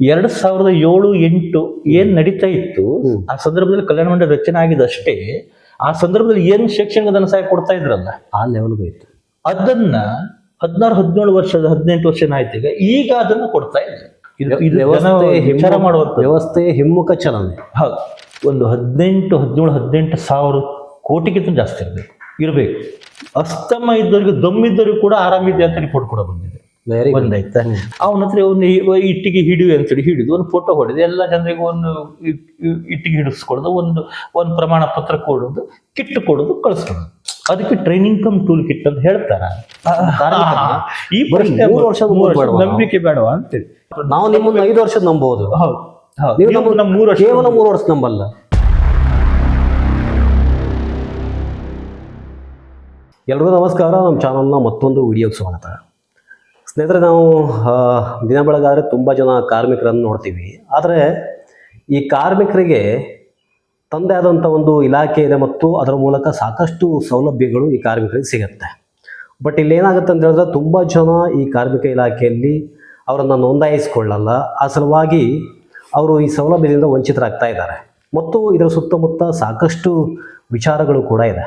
2007-8 ಏನ್ ನಡೀತಾ ಇತ್ತು ಆ ಸಂದರ್ಭದಲ್ಲಿ ಕಲ್ಯಾಣ ಮಂಡಳಿ ರಚನೆ ಆಗಿದಷ್ಟೇ. ಆ ಸಂದರ್ಭದಲ್ಲಿ ಏನ್ ಶೈಕ್ಷಣಿಕ ಧನ ಸಹಾಯ ಕೊಡ್ತಾ ಇದ್ರಲ್ಲ ಆ ಲೆವೆಲ್ಗೂ ಇತ್ತು. ಅದನ್ನ 16-17 ವರ್ಷದ 18 ವರ್ಷ ಆಯ್ತು ಈಗ ಅದನ್ನ ಕೊಡ್ತಾ ಇದೆ. ವಿಚಾರ ಮಾಡುವಂತ ವ್ಯವಸ್ಥೆ ಹಿಮ್ಮುಖ ಚಲನೆ. ಹೌದು, ಒಂದು 18 ಸಾವಿರ ಕೋಟಿಗಿಂತ ಜಾಸ್ತಿ ಇರಬೇಕು. ಅಸ್ತಮ ಇದ್ದವ್ರಿಗೆ ದಮ್ಮಿದ್ದವ್ರಿಗೆ ಕೂಡ ಆರಾಮಿದೆ ಅಂತ ರಿಪೋರ್ಟ್ ಕೂಡ ಬಂದಿದೆ. ಒಂದಾಯ್ತಾ, ಅವನ ಹತ್ರ ಒಂದು ಇಟ್ಟಿಗೆ ಹಿಡಿಯು ಅಂತೇಳಿ ಹಿಡಿದು ಒಂದು ಫೋಟೋ ಹೊಡೆದು ಎಲ್ಲ ಜನರಿಗೆ ಒಂದು ಇಟ್ಟಿಗೆ ಹಿಡಿಸ್ಕೊಡೋದು, ಒಂದು ಪ್ರಮಾಣ ಪತ್ರ ಕೊಡೋದು, ಕಿಟ್ ಕೊಡೋದು, ಕಳಿಸ್ಕೊಡೋದು. ಅದಕ್ಕೆ ಟ್ರೈನಿಂಗ್ ಕಮ್ ಟೂಲ್ ಕಿಟ್ ಅಂತ ಹೇಳ್ತಾರ. ಈ ಪ್ರಶ್ನೆ 3 ವರ್ಷ ನಂಬಿಕೆ ಬೇಡವಾ ಅಂತೇಳಿ ನಾವು ನಿಮ್ಮನ್ನು 5 ವರ್ಷದ ನಂಬಬಹುದು. ಕೇವಲ 3 ವರ್ಷ ನಂಬಲ್ಲ. ಎಲ್ರಿಗೂ ನಮಸ್ಕಾರ. ನಮ್ಮ ಚಾನಲ್ನ ಮತ್ತೊಂದು ವಿಡಿಯೋಗೆ ಸ್ವಾಗತ. ಸ್ನೇಹಿತರೆ, ನಾವು ದಿನ ಬೆಳಗಾದರೆ ತುಂಬ ಜನ ಕಾರ್ಮಿಕರನ್ನು ನೋಡ್ತೀವಿ. ಆದರೆ ಈ ಕಾರ್ಮಿಕರಿಗೆ ತಂದೆ ಆದಂಥ ಒಂದು ಇಲಾಖೆ ಇದೆ ಮತ್ತು ಅದರ ಮೂಲಕ ಸಾಕಷ್ಟು ಸೌಲಭ್ಯಗಳು ಈ ಕಾರ್ಮಿಕರಿಗೆ ಸಿಗುತ್ತೆ. ಬಟ್ ಇಲ್ಲೇನಾಗುತ್ತೆ ಅಂತ ಹೇಳಿದ್ರೆ ತುಂಬ ಜನ ಈ ಕಾರ್ಮಿಕ ಇಲಾಖೆಯಲ್ಲಿ ಅವರನ್ನು ನೋಂದಾಯಿಸಿಕೊಳ್ಳಲ್ಲ. ಆ ಸಲುವಾಗಿ ಅವರು ಈ ಸೌಲಭ್ಯದಿಂದ ವಂಚಿತರಾಗ್ತಾ ಇದ್ದಾರೆ ಮತ್ತು ಇದರ ಸುತ್ತಮುತ್ತ ಸಾಕಷ್ಟು ವಿಚಾರಗಳು ಕೂಡ ಇದೆ.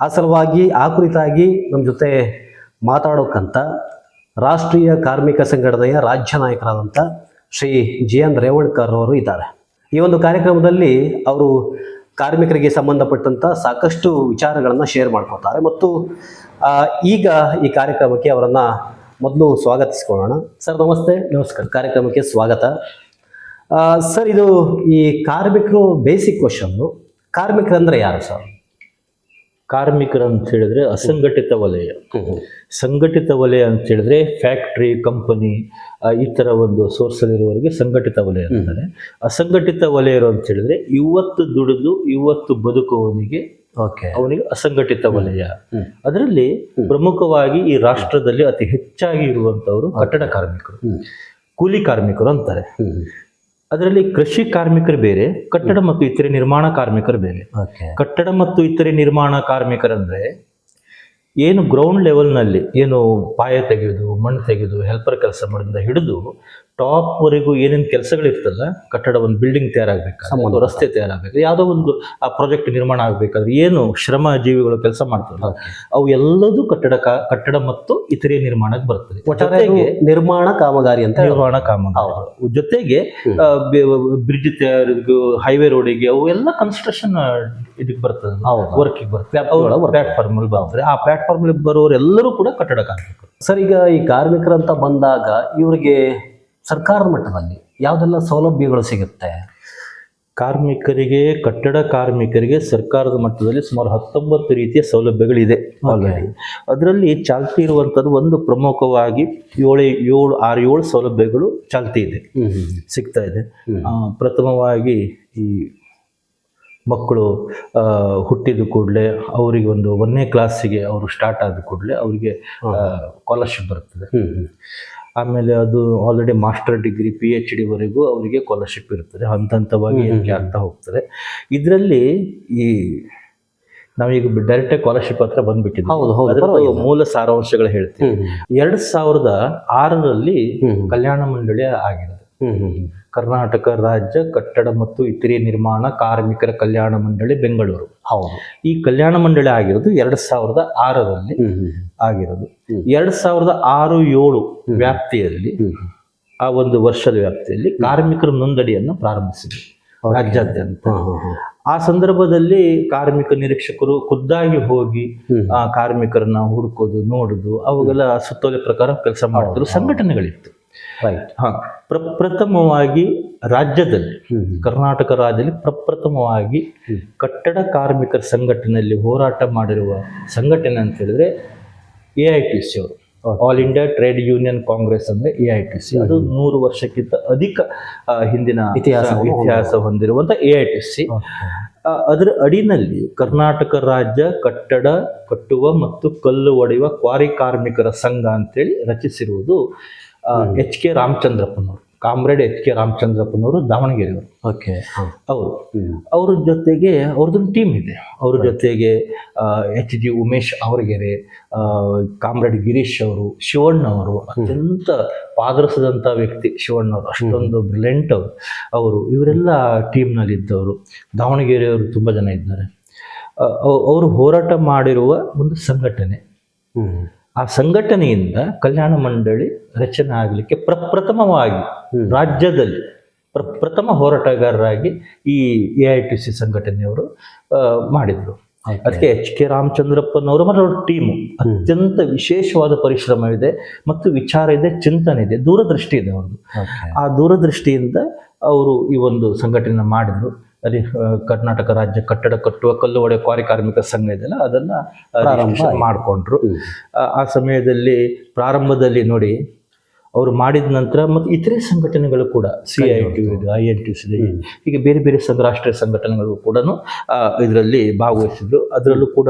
ಆ ಸಲುವಾಗಿ ಆ ಕುರಿತಾಗಿ ನಮ್ಮ ಜೊತೆ ಮಾತಾಡೋಕ್ಕಂತ ರಾಷ್ಟ್ರೀಯ ಕಾರ್ಮಿಕ ಸಂಘಟನೆಯ ರಾಜ್ಯ ನಾಯಕರಾದಂಥ ಶ್ರೀ ಜಿ.ಎನ್. ರೇವಣ್ಕರ್ ಅವರು ಇದ್ದಾರೆ. ಈ ಒಂದು ಕಾರ್ಯಕ್ರಮದಲ್ಲಿ ಅವರು ಕಾರ್ಮಿಕರಿಗೆ ಸಂಬಂಧಪಟ್ಟಂಥ ಸಾಕಷ್ಟು ವಿಚಾರಗಳನ್ನು ಶೇರ್ ಮಾಡ್ಕೊತಾರೆ ಮತ್ತು ಈಗ ಈ ಕಾರ್ಯಕ್ರಮಕ್ಕೆ ಅವರನ್ನು ಮೊದಲು ಸ್ವಾಗತಿಸ್ಕೊಳ್ಳೋಣ. ಸರ್ ನಮಸ್ತೆ. ನಮಸ್ಕಾರ. ಕಾರ್ಯಕ್ರಮಕ್ಕೆ ಸ್ವಾಗತ. ಸರ್, ಇದು ಈ ಕಾರ್ಮಿಕರು ಬೇಸಿಕ್ ಕ್ವಶನ್ನು, ಕಾರ್ಮಿಕರಂದ್ರೆ ಯಾರು ಸರ್? ಕಾರ್ಮಿಕರು ಅಂತ ಹೇಳಿದ್ರೆ ಅಸಂಘಟಿತ ವಲಯ. ಸಂಘಟಿತ ವಲಯ ಅಂತ ಹೇಳಿದ್ರೆ ಫ್ಯಾಕ್ಟ್ರಿ, ಕಂಪನಿ ಈ ತರ ಒಂದು ಸೋರ್ಸ್ ಅಲ್ಲಿರುವವರಿಗೆ ಸಂಘಟಿತ ವಲಯ ಅಂತಾರೆ. ಅಸಂಘಟಿತ ವಲಯರು ಅಂತ ಹೇಳಿದ್ರೆ ಇವತ್ತು ದುಡಿದು ಇವತ್ತು ಬದುಕುವವನಿಗೆ ಅವನಿಗೆ ಅಸಂಘಟಿತ ವಲಯ. ಅದರಲ್ಲಿ ಪ್ರಮುಖವಾಗಿ ಈ ರಾಷ್ಟ್ರದಲ್ಲಿ ಅತಿ ಹೆಚ್ಚಾಗಿ ಇರುವಂತವರು ಕಟ್ಟಡ ಕಾರ್ಮಿಕರು, ಕೂಲಿ ಕಾರ್ಮಿಕರು ಅಂತಾರೆ. ಅದರಲ್ಲಿ ಕೃಷಿ ಕಾರ್ಮಿಕರು ಬೇರೆ, ಕಟ್ಟಡ ಮತ್ತು ಇತರೆ ನಿರ್ಮಾಣ ಕಾರ್ಮಿಕರು ಬೇರೆ. ಕಟ್ಟಡ ಮತ್ತು ಇತರೆ ನಿರ್ಮಾಣ ಕಾರ್ಮಿಕರಂದ್ರೆ ಏನು ಗ್ರೌಂಡ್ ಲೆವೆಲ್ನಲ್ಲಿ ಏನು ಪಾಯ ತೆಗೆಯೋದು, ಮಣ್ಣು ತೆಗೆಯೋದು, ಹೆಲ್ಪರ್ ಕೆಲಸ ಮಾಡೋದ್ರಿಂದ ಹಿಡಿದು ಟಾಪ್ ವರೆಗೂ ಏನೇನು ಕೆಲಸಗಳಿರ್ತಲ್ಲ, ಕಟ್ಟಡ ಒಂದು ಬಿಲ್ಡಿಂಗ್ ತಯಾರಾಗಬೇಕು, ರಸ್ತೆ ತಯಾರಾಗಬೇಕು, ಯಾವುದೋ ಒಂದು ಆ ಪ್ರಾಜೆಕ್ಟ್ ನಿರ್ಮಾಣ ಆಗಬೇಕಾದ್ರೆ ಏನು ಶ್ರಮ ಜೀವಿಗಳು ಕೆಲಸ ಮಾಡ್ತಾರೆ ಅವು ಎಲ್ಲದೂ ಕಟ್ಟಡ ಮತ್ತು ಇತರೆ ನಿರ್ಮಾಣಕ್ಕೆ ಬರ್ತದೆ. ಒಟ್ಟಾರೆ ನಿರ್ಮಾಣ ಕಾಮಗಾರಿ ಅಂತ. ನಿರ್ಮಾಣ ಕಾಮಗಾರಿ ಜೊತೆಗೆ ಬ್ರಿಡ್ಜ್ ತಯಾರಿಗೂ, ಹೈವೇ ರೋಡಿಗೆ ಅವು ಎಲ್ಲ ಕನ್ಸ್ಟ್ರಕ್ಷನ್ ಇದಕ್ಕೆ ಬರ್ತದೆ, ವರ್ಕಿಗೆ ಬರ್ತದೆ, ಪ್ಲಾಟ್ಫಾರ್ಮ್ ಅಲ್ಲಿ ಬರ್ತದೆ. ಆ ಪ್ಲಾಟ್ಫಾರ್ಮ್ ಅಲ್ಲಿ ಬರೋರೆಲ್ಲರೂ ಕೂಡ ಕಟ್ಟಡ ಕಾರ್ಮಿಕರು. ಸರ್, ಈಗ ಈ ಕಾರ್ಮಿಕರಂತ ಬಂದಾಗ ಇವರಿಗೆ ಸರ್ಕಾರದ ಮಟ್ಟದಲ್ಲಿ ಯಾವುದೆಲ್ಲ ಸೌಲಭ್ಯಗಳು ಸಿಗುತ್ತೆ? ಕಾರ್ಮಿಕರಿಗೆ, ಕಟ್ಟಡ ಕಾರ್ಮಿಕರಿಗೆ ಸರ್ಕಾರದ ಮಟ್ಟದಲ್ಲಿ ಸುಮಾರು 19 ರೀತಿಯ ಸೌಲಭ್ಯಗಳಿದೆ ಆಲ್ರೆಡಿ. ಅದರಲ್ಲಿ ಚಾಲ್ತಿ ಇರುವಂಥದ್ದು ಒಂದು ಪ್ರಮುಖವಾಗಿ 7 ಸೌಲಭ್ಯಗಳು ಚಾಲ್ತಿ ಇದೆ, ಸಿಗ್ತಾ ಇದೆ. ಪ್ರಥಮವಾಗಿ ಈ ಮಕ್ಕಳು ಹುಟ್ಟಿದ ಕೂಡಲೇ ಅವರಿಗೆ ಒಂದು 1ನೇ ಕ್ಲಾಸಿಗೆ ಅವರು ಸ್ಟಾರ್ಟ್ ಆದ ಕೂಡಲೇ ಅವರಿಗೆ ಸ್ಕಾಲರ್ಶಿಪ್ ಬರ್ತದೆ. ಆಮೇಲೆ ಅದು ಆಲ್ರೆಡಿ ಮಾಸ್ಟರ್ ಡಿಗ್ರಿ, PhD ವರೆಗೂ ಅವರಿಗೆ ಸ್ಕಾಲರ್ಶಿಪ್ ಇರ್ತದೆ. ಹಂತವಾಗಿ ಏನಿಕೆ ಆಗ್ತಾ ಹೋಗ್ತದೆ. ಇದರಲ್ಲಿ ಈ ನಾವೀಗ ಡೈರೆಕ್ಟಾಗಿ ಸ್ಕಾಲರ್ಶಿಪ್ ಹತ್ರ ಬಂದ್ಬಿಟ್ಟಿದ್ದೀವಿ. ಮೂಲ ಸಾರಾಂಶಗಳು ಹೇಳ್ತೀವಿ. 2006ರಲ್ಲಿ ಕಲ್ಯಾಣ ಮಂಡಳಿ ಆಗಿರೋದು. ಕರ್ನಾಟಕ ರಾಜ್ಯ ಕಟ್ಟಡ ಮತ್ತು ಇತರೆ ನಿರ್ಮಾಣ ಕಾರ್ಮಿಕರ ಕಲ್ಯಾಣ ಮಂಡಳಿ ಬೆಂಗಳೂರು. ಈ ಕಲ್ಯಾಣ ಮಂಡಳಿ ಆಗಿರೋದು 2006ರಲ್ಲಿ ಆಗಿರೋದು. 2006-7 ವ್ಯಾಪ್ತಿಯಲ್ಲಿ, ಆ ಒಂದು ವರ್ಷದ ವ್ಯಾಪ್ತಿಯಲ್ಲಿ ಕಾರ್ಮಿಕರ ನೋಂದಣಿಯನ್ನು ಪ್ರಾರಂಭಿಸಿದೆ ರಾಜ್ಯಾದ್ಯಂತ. ಆ ಸಂದರ್ಭದಲ್ಲಿ ಕಾರ್ಮಿಕ ನಿರೀಕ್ಷಕರು ಖುದ್ದಾಗಿ ಹೋಗಿ ಆ ಕಾರ್ಮಿಕರನ್ನ ಹುಡುಕೋದು, ನೋಡುದು, ಅವುಗಳ ಸುತ್ತೋಲೆ ಪ್ರಕಾರ ಕೆಲಸ ಮಾಡಿದ್ರು. ಸಂಘಟನೆಗಳಿತ್ತು. ಪ್ರಪ್ರಥಮವಾಗಿ ರಾಜ್ಯದಲ್ಲಿ, ಕರ್ನಾಟಕ ರಾಜ್ಯದಲ್ಲಿ ಪ್ರಪ್ರಥಮವಾಗಿ ಕಟ್ಟಡ ಕಾರ್ಮಿಕರ ಸಂಘಟನೆಯಲ್ಲಿ ಹೋರಾಟ ಮಾಡಿರುವ ಸಂಘಟನೆ ಅಂತ ಹೇಳಿದ್ರೆ AITC ಅವರು, all India trade union Congress ಅಂದ್ರೆ AITC. ಅದು 100 ವರ್ಷಕ್ಕಿಂತ ಅಧಿಕ ಹಿಂದಿನ ಇತಿಹಾಸ ಹೊಂದಿರುವಂತ AITC. ಅದರ ಅಡಿನಲ್ಲಿ ಕರ್ನಾಟಕ ರಾಜ್ಯ ಕಟ್ಟಡ ಕಟ್ಟುವ ಮತ್ತು ಕಲ್ಲು ಒಡೆಯುವ ಕ್ವಾರಿ ಕಾರ್ಮಿಕರ ಸಂಘ ಅಂತೇಳಿ ರಚಿಸಿರುವುದು H.K. ರಾಮಚಂದ್ರಪ್ಪನವರು. Comrade H.K. ರಾಮಚಂದ್ರಪ್ಪನವರು ದಾವಣಗೆರೆಯವರು. ಓಕೆ. ಅವರು ಅವ್ರ ಜೊತೆಗೆ ಅವ್ರದ್ದೊಂದು ಟೀಮ್ ಇದೆ. ಅವ್ರ ಜೊತೆಗೆ H.G. ಉಮೇಶ್ ಅವರಗೆರೆ, ಕಾಮ್ರೇಡ್ ಗಿರೀಶ್ ಅವರು, ಶಿವಣ್ಣ ಅವರು, ಅತ್ಯಂತ ಪಾದರಸದಂಥ ವ್ಯಕ್ತಿ ಶಿವಣ್ಣ ಅವರು, ಅಷ್ಟೊಂದು ಬ್ರಿಲಿಯಂಟ್ ಅವರು ಇವರೆಲ್ಲ ಟೀಮ್ನಲ್ಲಿ ಇದ್ದವರು. ದಾವಣಗೆರೆಯವರು ತುಂಬ ಜನ ಇದ್ದಾರೆ. ಅವರು ಹೋರಾಟ ಮಾಡಿರುವ ಒಂದು ಸಂಘಟನೆ. ಆ ಸಂಘಟನೆಯಿಂದ ಕಲ್ಯಾಣ ಮಂಡಳಿ ರಚನೆ ಆಗಲಿಕ್ಕೆ ಪ್ರಪ್ರಥಮವಾಗಿ ರಾಜ್ಯದಲ್ಲಿ ಪ್ರಥಮ ಹೋರಾಟಗಾರರಾಗಿ ಈ AITC ಸಂಘಟನೆಯವರು ಮಾಡಿದರು. ಅದಕ್ಕೆ H.K. ರಾಮಚಂದ್ರಪ್ಪನವರು ಮತ್ತು ಅವ್ರ ಟೀಮು ಅತ್ಯಂತ ವಿಶೇಷವಾದ ಪರಿಶ್ರಮವಿದೆ ಮತ್ತು ವಿಚಾರ ಇದೆ, ಚಿಂತನೆ ಇದೆ, ದೂರದೃಷ್ಟಿ ಇದೆ ಅವ್ರದ್ದು. ಆ ದೂರದೃಷ್ಟಿಯಿಂದ ಅವರು ಈ ಒಂದು ಸಂಘಟನೆ ಮಾಡಿದರು. ಅಲ್ಲಿ ಕರ್ನಾಟಕ ರಾಜ್ಯ ಕಟ್ಟಡ ಕಟ್ಟುವ ಕಲ್ಲು ಒಡೆ ಕ್ವಾರಿ ಕಾರ್ಮಿಕ ಸಂಘ ಇದೆಯಲ್ಲ ಅದನ್ನು ಮಾಡಿಕೊಂಡ್ರು. ಆ ಸಮಯದಲ್ಲಿ ಪ್ರಾರಂಭದಲ್ಲಿ ನೋಡಿ ಅವರು ಮಾಡಿದ ನಂತರ ಮತ್ತು ಇತರೆ ಸಂಘಟನೆಗಳು ಕೂಡ CITU ಇದೆ, INTUC ಇದೆ, ಹೀಗೆ ಬೇರೆ ಬೇರೆ ರಾಷ್ಟ್ರೀಯ ಸಂಘಟನೆಗಳು ಕೂಡ ಇದರಲ್ಲಿ ಭಾಗವಹಿಸಿದ್ರು. ಅದರಲ್ಲೂ ಕೂಡ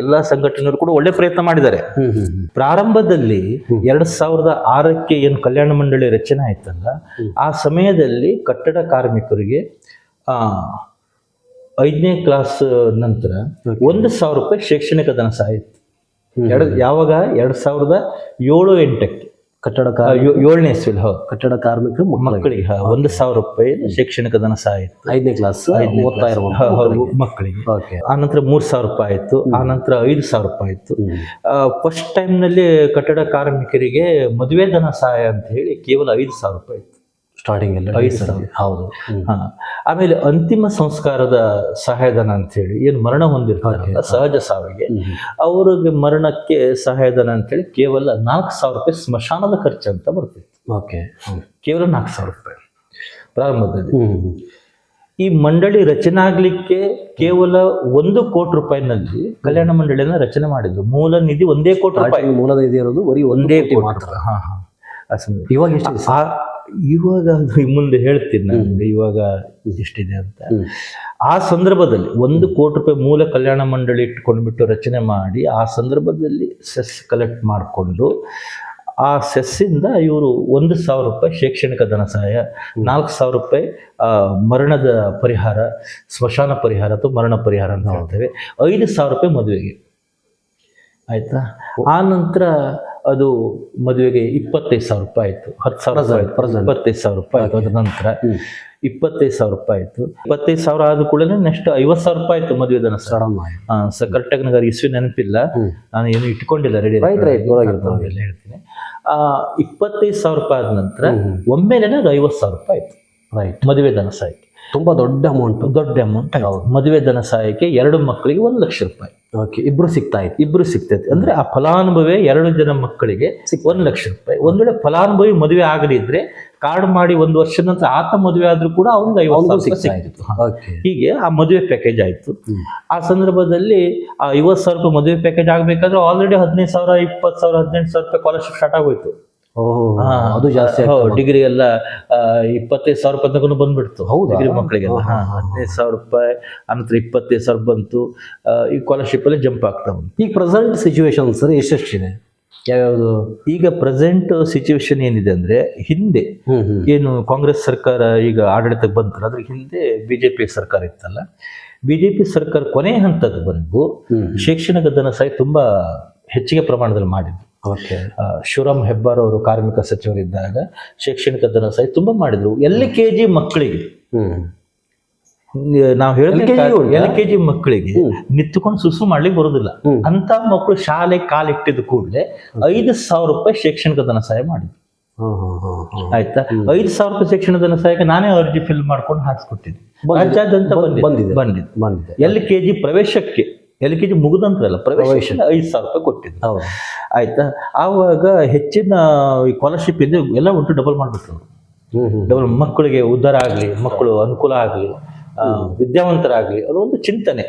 ಎಲ್ಲ ಸಂಘಟನೆಗಳು ಕೂಡ ಒಳ್ಳೆ ಪ್ರಯತ್ನ ಮಾಡಿದ್ದಾರೆ. ಪ್ರಾರಂಭದಲ್ಲಿ 2006ಕ್ಕೆ ಏನು ಕಲ್ಯಾಣ ಮಂಡಳಿ ರಚನೆ ಆಯ್ತಲ್ಲ, ಆ ಸಮಯದಲ್ಲಿ ಕಟ್ಟಡ ಕಾರ್ಮಿಕರಿಗೆ 5ನೇ ಕ್ಲಾಸ್ ನಂತರ 1,000 ರೂಪಾಯಿ ಶೈಕ್ಷಣಿಕ ಧನ ಸಹಾಯ ಇತ್ತು. ಯಾವಾಗ 2007-8ಕ್ಕೆ ಕಟ್ಟಡ 7ನೇ ಇಸ್ವಿಲ್ ಕಟ್ಟಡ ಕಾರ್ಮಿಕರು ಮಕ್ಕಳಿಗೆ 1,000 ರೂಪಾಯಿ ಶೈಕ್ಷಣಿಕ ಧನ ಸಹಾಯ ಇತ್ತು. 5ನೇ ಕ್ಲಾಸ್ ಓದ್ತಾ ಇರುವ ಮಕ್ಕಳಿಗೆ. ಆನಂತರ 3,000 ರೂಪಾಯಿ ಇತ್ತು. ಆನಂತರ 5,000 ರೂಪಾಯಿ ಇತ್ತು. ಫಸ್ಟ್ ಟೈಮ್ನಲ್ಲಿ ಕಟ್ಟಡ ಕಾರ್ಮಿಕರಿಗೆ ಮದುವೆ ಧನ ಸಹಾಯ ಅಂತ ಹೇಳಿ ಕೇವಲ 5,000 ರೂಪಾಯಿ ಇತ್ತು ಸ್ಟಾರ್ಟಿಂಗ್ ಎಲ್ಲ. 5,000. ಹೌದು. ಆಮೇಲೆ ಅಂತಿಮ ಸಂಸ್ಕಾರದ ಸಹಾಯಧನ ಅಂತ ಹೇಳಿ ಏನು ಮರಣ ಹೊಂದಿರ್ತಾರಲ್ಲ ಸಹಜ ಸಾವಿಗೆ, ಅವ್ರಿಗೆ ಮರಣಕ್ಕೆ ಸಹಾಯಧನ ಅಂತೇಳಿ ಕೇವಲ 4,000 ರೂಪಾಯಿ ಸ್ಮಶಾನದ ಖರ್ಚು ಅಂತ ಬರ್ತಿತ್ತು. ಓಕೆ. ಕೇವಲ 4,000 ರೂಪಾಯಿ ಪ್ರಾರಂಭದಲ್ಲಿ. ಈ ಮಂಡಳಿ ರಚನೆ ಆಗ್ಲಿಕ್ಕೆ ಕೇವಲ 1 ಕೋಟಿ ರೂಪಾಯಿನಲ್ಲಿ ಕಲ್ಯಾಣ ಮಂಡಳಿಯನ್ನ ರಚನೆ ಮಾಡಿದ್ರು. ಮೂಲ ನಿಧಿ 1 ಕೋಟಿ ರೂಪಾಯಿ. ಮೂಲ ನಿಧಿ ಇರೋದು ಬರೀ 1 ಕೋಟಿ ಮಾತ್ರ. ಇವಾಗ ಎಷ್ಟು? ಇವಾಗ ಮುಂದೆ ಹೇಳ್ತೀನಿ ನನಗೆ ಇವಾಗ ಎಷ್ಟಿದೆ ಅಂತ. ಆ ಸಂದರ್ಭದಲ್ಲಿ 1 ಕೋಟಿ ರೂಪಾಯಿ ಮೂಲ ಕಲ್ಯಾಣ ಮಂಡಳಿ ಇಟ್ಕೊಂಡ್ಬಿಟ್ಟು ರಚನೆ ಮಾಡಿ ಆ ಸಂದರ್ಭದಲ್ಲಿ ಸೆಸ್ ಕಲೆಕ್ಟ್ ಮಾಡಿಕೊಂಡು ಆ ಸೆಸ್ಸಿಂದ ಇವರು 1,000 ರೂಪಾಯಿ ಶೈಕ್ಷಣಿಕ ಧನ ಸಹಾಯ, 4,000 ರೂಪಾಯಿ ಮರಣದ ಪರಿಹಾರ, ಸ್ಮಶಾನ ಪರಿಹಾರ ಅಥವಾ ಮರಣ ಪರಿಹಾರ ಅಂತ ಹೇಳ್ತೇವೆ, 5,000 ರೂಪಾಯಿ ಮದುವೆಗೆ. ಆಯ್ತಾ? ಆ ನಂತರ ಅದು ಮದುವೆಗೆ 25,000 ರೂಪಾಯಿ ಆಯಿತು. 10,000 25,000 ರೂಪಾಯಿ ಆಯಿತು. ಅದ್ರ ನಂತರ 25,000 ರೂಪಾಯಿ ಆಯಿತು. 25,000 ಆದ ಕೂಡಲೇ ನೆಕ್ಸ್ಟ್ 50,000 ರೂಪಾಯಿ ಆಯಿತು ಮದುವೆ ಧನ. ಕರೆಕ್ಟಾಗಿ ನನಗೆ ಇಸ್ವಿ ನೆನಪಿಲ್ಲ, ನಾನು ಏನು ಇಟ್ಕೊಂಡಿಲ್ಲ, ರೆಡಿ ಹೇಳ್ತೀನಿ. 25,000 ರೂಪಾಯಿ ಆದ ನಂತರ ಒಮ್ಮೆಲೆ ಅದು 50,000 ರೂಪಾಯಿ ಆಯಿತು. ರೈಟ್. ಮದುವೆ ಧನ ಸಹಾಯಕ್ಕೆ ತುಂಬ ದೊಡ್ಡ ಅಮೌಂಟ್ ಮದುವೆ ಧನ ಸಹಾಯಕ್ಕೆ 2 ಮಕ್ಕಳಿಗೆ 1,00,000 ರೂಪಾಯಿ. ಓಕೆ. ಇಬ್ರು ಸಿಗ್ತೈತೆ. ಅಂದ್ರೆ ಆ ಫಲಾನುಭವಿ 2 ಜನ ಮಕ್ಕಳಿಗೆ 1,00,000 ರೂಪಾಯಿ. ಒಂದ್ ವೇಳೆ ಫಲಾನುಭವಿ ಮದುವೆ ಆಗಲಿದ್ರೆ ಕಾರ್ಡ್ ಮಾಡಿ 1 ವರ್ಷದ ನಂತರ ಆತ ಮದುವೆ ಆದ್ರೂ ಕೂಡ ಅವ್ನಿಗೆ 50,000 ಸಿಗ್ತಿತ್ತು. ಹೀಗೆ ಆ ಮದುವೆ ಪ್ಯಾಕೇಜ್ ಆಯ್ತು. ಆ ಸಂದರ್ಭದಲ್ಲಿ ಆ 50,000 ರೂಪಾಯಿ ಮದುವೆ ಪ್ಯಾಕೇಜ್ ಆಗ್ಬೇಕಾದ್ರೆ ಆಲ್ರೆಡಿ 15,000, 20,000, 18,000 ರೂಪಾಯಿ ಸ್ಕಾಲರ್ಶಿಪ್ ಸ್ಟಾರ್ಟ್ ಆಗೋಯ್ತು. ಅದು ಜಾಸ್ತಿ. ಡಿಗ್ರಿ ಎಲ್ಲ 25,000 ರೂಪಾಯಿ ತಗೊಂಡು ಬಂದ್ಬಿಡ್ತು. ಹೌದು, ಡಿಗ್ರಿ ಮಕ್ಕಳಿಗೆಲ್ಲ 15,000 ರೂಪಾಯಿ, ಅನಂತರ 25,000 ಬಂತು. ಈ ಸ್ಕಾಲರ್ಶಿಪ್ ಅಲ್ಲಿ ಜಂಪ್ ಆಗ್ತಾ ಬಂತು. ಈಗ ಪ್ರೆಸೆಂಟ್ ಸಿಚುವೇಶನ್ ಸರ್ ಎಷ್ಟೆಷ್ಟಿದೆ? ಯಾವ್ಯಾವುದು? ಈಗ ಪ್ರೆಸೆಂಟ್ ಸಿಚುವೇಶನ್ ಏನಿದೆ ಅಂದ್ರೆ, ಹಿಂದೆ ಏನು ಕಾಂಗ್ರೆಸ್ ಸರ್ಕಾರ ಈಗ ಆಡಳಿತಕ್ಕೆ ಬಂತಲ್ಲ, ಅದ್ರ ಹಿಂದೆ ಬಿಜೆಪಿ ಸರ್ಕಾರ ಇತ್ತಲ್ಲ, ಬಿಜೆಪಿ ಸರ್ಕಾರ ಕೊನೆ ಹಂತದವರೆಗೂ ಶೈಕ್ಷಣಿಕ ಧನ ಸಹಾಯ ತುಂಬಾ ಹೆಚ್ಚಿಗೆ ಪ್ರಮಾಣದಲ್ಲಿ ಮಾಡಿದ್ರು. ಶಿವರಾಮ್ ಹೆಬ್ಬಾರ್ ಅವರು ಕಾರ್ಮಿಕ ಸಚಿವರಿದ್ದಾಗ ಶೈಕ್ಷಣಿಕ ಧನ ಸಹಾಯ ತುಂಬಾ ಮಾಡಿದ್ರು. LKG ಮಕ್ಕಳಿಗೆ, ನಾವು ಹೇಳಿದ್ರೆ LKG ಮಕ್ಕಳಿಗೆ ನಿಂತುಕೊಂಡು ಸುಸು ಮಾಡ್ಲಿಕ್ಕೆ ಬರುದಿಲ್ಲ ಅಂತ ಮಕ್ಕಳು ಶಾಲೆ ಕಾಲಿಟ್ಟಿದ ಕೂಡಲೇ 5,000 ರೂಪಾಯಿ ಶೈಕ್ಷಣಿಕ ಧನ ಸಹಾಯ ಮಾಡಿದ್ರು. ಆಯ್ತಾ? 5,000 ರೂಪಾಯಿ ಶೈಕ್ಷಣಿಕ ಧನ ಸಹಾಯಕ್ಕೆ ನಾನೇ ಅರ್ಜಿ ಫಿಲ್ ಮಾಡ್ಕೊಂಡು ಹಾಕ್ಸ್ಕೊಟ್ಟಿದ್ದೆ. ರಾಜ್ಯಾದ್ಯಂತ ಬಂದಿದೆ. LKG ಪ್ರವೇಶಕ್ಕೆ, LKG ಮುಗಿದಂತರಲ್ಲ, ಪ್ರವೇಶ 5,000 ರೂಪಾಯಿ ಕೊಟ್ಟಿದ್ದು. ಆಯ್ತಾ? ಆವಾಗ ಹೆಚ್ಚಿನ ಸ್ಕಾಲರ್ಶಿಪ್ ಇದೆ ಎಲ್ಲ ಒಟ್ಟು ಡಬಲ್ ಮಾಡ್ಬಿಟ್ರು. ಡಬಲ್ ಮಕ್ಕಳಿಗೆ ಉದ್ಧಾರ ಆಗ್ಲಿ, ಮಕ್ಕಳು ಅನುಕೂಲ ಆಗ್ಲಿ, ವಿದ್ಯಾವಂತರಾಗ್ಲಿ, ಅದೊಂದು ಚಿಂತನೆ.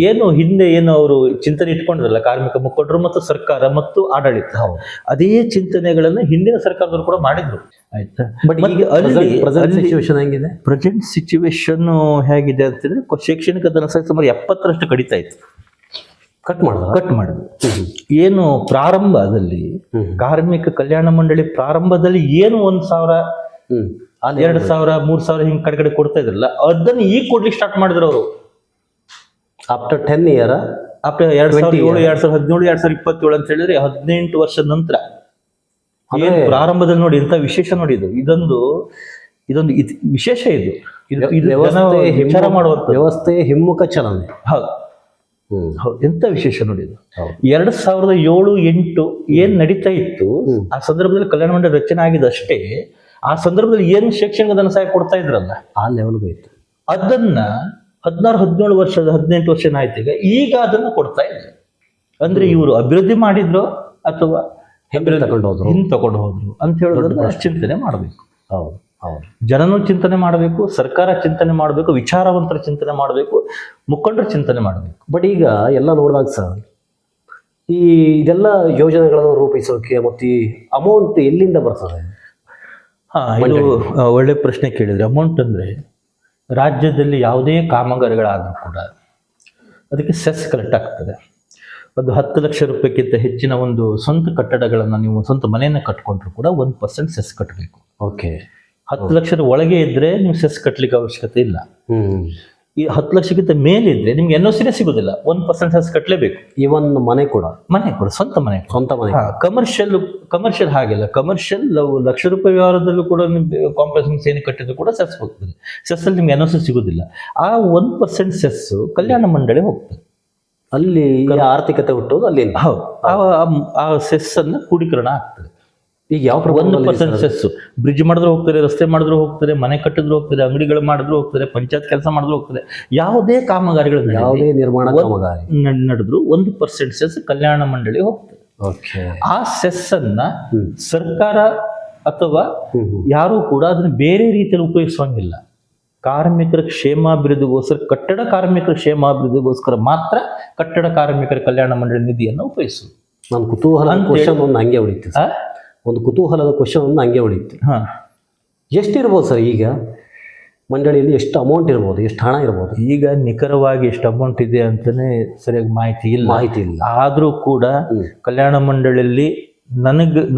ಏನು ಹಿಂದೆ ಏನು ಅವರು ಚಿಂತನೆ ಇಟ್ಕೊಂಡ್ರಲ್ಲ ಕಾರ್ಮಿಕ ಮುಖಂಡರು ಮತ್ತು ಸರ್ಕಾರ ಮತ್ತು ಆಡಳಿತ, ಅದೇ ಚಿಂತನೆಗಳನ್ನ ಹಿಂದಿನ ಸರ್ಕಾರದವರು ಕೂಡ ಮಾಡಿದ್ರು. ಆಯ್ತಾ? ಬಟ್ ಈಗ ಪ್ರೆಸೆಂಟ್ ಸಿಚುವೇಶನ್ ಹೇಗಿದೆ ಅಂತಂದ್ರೆ, ಶೈಕ್ಷಣಿಕ ಧನ ಸಹಾಯ ಸುಮಾರು 70% ಕಡಿತಾ ಇತ್ತು. ಕಟ್ ಮಾಡಿದ್ರ? ಕಟ್ ಮಾಡಿದ್ರು. ಏನು ಪ್ರಾರಂಭದಲ್ಲಿ ಕಾರ್ಮಿಕ ಕಲ್ಯಾಣ ಮಂಡಳಿ ಪ್ರಾರಂಭದಲ್ಲಿ ಏನು 1,000 2,000 3,000 ಹಿಂಗ್ ಕಡೆ ಕೊಡ್ತಾ ಇದ್ರಲ್ಲ, ಅದನ್ನ ಈಗ ಕೊಡ್ಲಿಕ್ಕೆ ಸ್ಟಾರ್ಟ್ ಮಾಡಿದ್ರು ಅವರು. ಆಫ್ಟರ್ 10 year, ಆಫ್ಟರ್ 2017 2017 2027 ಅಂತ ಹೇಳಿದ್ರೆ 18 ವರ್ಷದ ನಂತರ. ಏನ್ ಪ್ರಾರಂಭದಲ್ಲಿ ನೋಡಿ ಎಂತ ವಿಶೇಷ ನೋಡಿ ಇದು. ಇದೊಂದು ವಿಶೇಷ ಇದು. ವಿಚಾರ ಮಾಡುವಂತ ವ್ಯವಸ್ಥೆ ಹಿಮ್ಮುಖ ಚಲನೆ. ಹೌದು ಹೌದು, ಎಂತ ವಿಶೇಷ ನೋಡಿ ಇದು. 2007-8 ಏನ್ ನಡೀತಾ ಇತ್ತು ಆ ಸಂದರ್ಭದಲ್ಲಿ ಕಲ್ಯಾಣ ಮಂಡಳಿ ರಚನೆ ಆಗಿದೆ ಅಷ್ಟೇ. ಆ ಸಂದರ್ಭದಲ್ಲಿ ಏನ್ ಶೈಕ್ಷಣಿಕ ಧನ ಸಹಾಯ ಕೊಡ್ತಾ ಇದ್ರಲ್ಲ, ಆ ಲೆವೆಲ್ಗೂ ಇತ್ತು. ಅದನ್ನ 16-17 ವರ್ಷದ 18 ವರ್ಷ ಆಯ್ತು ಈಗ ಅದನ್ನ ಕೊಡ್ತಾ ಇದ್ದಾರೆ. ಅಂದ್ರೆ ಇವರು ಅಭಿವೃದ್ಧಿ ಮಾಡಿದ್ರು ಅಥವಾ ಹಿಂದೆ ತಗೊಂಡು ಹೋದ್ರು ಅಂತ ಹೇಳೋದನ್ನ ಚಿಂತನೆ ಮಾಡಬೇಕು. ಹೌದು ಹೌದು, ಜನನು ಚಿಂತನೆ ಮಾಡಬೇಕು, ಸರ್ಕಾರ ಚಿಂತನೆ ಮಾಡಬೇಕು, ವಿಚಾರವಂತರ ಚಿಂತನೆ ಮಾಡಬೇಕು, ಮುಖಂಡರು ಚಿಂತನೆ ಮಾಡಬೇಕು. ಬಟ್ ಈಗ ಎಲ್ಲ ನೋಡಿದಾಗ ಸರ್, ಈ ಇದೆಲ್ಲ ಯೋಜನೆಗಳನ್ನು ರೂಪಿಸೋಕೆ ಮತ್ತು ಈ ಅಮೌಂಟ್ ಎಲ್ಲಿಂದ ಬರ್ತದೆ? ಇದು ಒಳ್ಳೆ ಪ್ರಶ್ನೆ ಕೇಳಿದ್ರೆ. ಅಮೌಂಟ್ ಅಂದ್ರೆ ರಾಜ್ಯದಲ್ಲಿ ಯಾವುದೇ ಕಾಮಗಾರಿಗಳಾದರೂ ಕೂಡ ಅದಕ್ಕೆ ಸೆಸ್ ಕಲೆಕ್ಟ್ ಆಗ್ತದೆ. ಒಂದು 10 ಲಕ್ಷ ರೂಪಾಯಿಗಿಂತ ಹೆಚ್ಚಿನ ಒಂದು ಸ್ವಂತ ಕಟ್ಟಡಗಳನ್ನು ನೀವು ಸ್ವಂತ ಮನೆಯನ್ನು ಕಟ್ಕೊಂಡ್ರು ಕೂಡ 1% ಸೆಸ್ ಕಟ್ಟಬೇಕು. ಓಕೆ, 10 ಲಕ್ಷದ ಒಳಗೆ ಇದ್ರೆ ನೀವು ಸೆಸ್ ಕಟ್ಟಲಿಕ್ಕೆ ಅವಶ್ಯಕತೆ ಇಲ್ಲ. ಈ 10 ಲಕ್ಷಕ್ಕಿಂತ ಮೇಲಿದ್ರೆ ನಿಮ್ಗೆ NOCನೇ ಸಿಗೋದಿಲ್ಲ, 1% ಸೆಸ್ ಕಟ್ಟಲೇಬೇಕು. ಇವನ್ ಮನೆ ಕೂಡ ಸ್ವಂತ ಮನೆ. ಕಮರ್ಷಿಯಲ್ ಹಾಗೆಲ್ಲ. ಕಮರ್ಷಿಯಲ್ ಲಕ್ಷ ರೂಪಾಯಿ ವ್ಯವಹಾರದಲ್ಲೂ ಕೂಡ ಕಾಂಪ್ಲೆಕ್ಸ್ ಏನು ಕಟ್ಟಿದ್ರು ಕೂಡ ಸೆಸ್ ಹೋಗ್ತದೆ. ಸೆಸ್ ಅಲ್ಲಿ ನಿಮ್ಗೆ NOC ಸಿಗೋದಿಲ್ಲ. ಆ 1% ಸೆಸ್ ಕಲ್ಯಾಣ ಮಂಡಳಿ ಹೋಗ್ತದೆ. ಅಲ್ಲಿ ಆರ್ಥಿಕತೆ ಹುಟ್ಟೋದು ಅಲ್ಲಿ. ಹೌದು, ಆ ಸೆಸ್ ಅನ್ನ ಕೂಡೀಕರಣ ಆಗ್ತದೆ. ಈಗ ಯಾವ 1% ಸೆಸ್ ಬ್ರಿಡ್ಜ್ ಮಾಡಿದ್ರು ಹೋಗ್ತಾರೆ, ರಸ್ತೆ ಮಾಡಿದ್ರು ಹೋಗ್ತಾರೆ, ಮನೆ ಕಟ್ಟಿದ್ರು ಹೋಗ್ತಾರೆ, ಅಂಗಡಿಗಳು ಮಾಡಿದ್ರು ಹೋಗ್ತಾರೆ, ಪಂಚಾಯತ್ ಕೆಲಸ ಮಾಡಿದ್ರು ಹೋಗ್ತಾರೆ. ಯಾವುದೇ ಕಾಮಗಾರಿಗಳು, ಯಾವುದೇ ನಿರ್ಮಾಣ ಕಾಮಗಾರಿ ನಡೆದ್ರು 1% ಸೆಸ್ ಕಲ್ಯಾಣ ಮಂಡಳಿ ಹೋಗ್ತದೆ. ಆ ಸೆಸ್ ಅನ್ನ ಸರ್ಕಾರ ಅಥವಾ ಯಾರು ಕೂಡ ಅದನ್ನ ಬೇರೆ ರೀತಿಯಲ್ಲಿ ಉಪಯೋಗಿಸುವಂಗಿಲ್ಲ. ಕಾರ್ಮಿಕರ ಕ್ಷೇಮಾಭಿವೃದ್ಧಿಗೋಸ್ಕರ, ಕಟ್ಟಡ ಕಾರ್ಮಿಕರ ಕ್ಷೇಮಾಭಿವೃದ್ಧಿಗೋಸ್ಕರ ಮಾತ್ರ ಕಟ್ಟಡ ಕಾರ್ಮಿಕರ ಕಲ್ಯಾಣ ಮಂಡಳಿ ನಿಧಿಯನ್ನು ಉಪಯೋಗಿಸುವುದು. ನನ್ನ ಕುತೂಹಲದ ಕ್ವಶನ್ ಒಂದು ಹಂಗೆ ಹೊಡಿತು. ಒಂದು ಕುತೂಹಲದ ಕ್ವಶನ್ ಒಂದು ಹಂಗೆ ಹೊಡಿತು. ಎಷ್ಟಿರ್ಬೋದು ಸರ್ ಈಗ ಮಂಡಳಿಯಲ್ಲಿ? ಎಷ್ಟು ಅಮೌಂಟ್ ಇರ್ಬೋದು? ಎಷ್ಟು ಹಣ ಇರ್ಬೋದು? ಈಗ ನಿಖರವಾಗಿ ಎಷ್ಟು ಅಮೌಂಟ್ ಇದೆ ಅಂತಾನೆ ಸರಿಯಾಗಿ ಮಾಹಿತಿ ಇಲ್ಲ. ಆದರೂ ಕೂಡ ಕಲ್ಯಾಣ ಮಂಡಳಿಯಲ್ಲಿ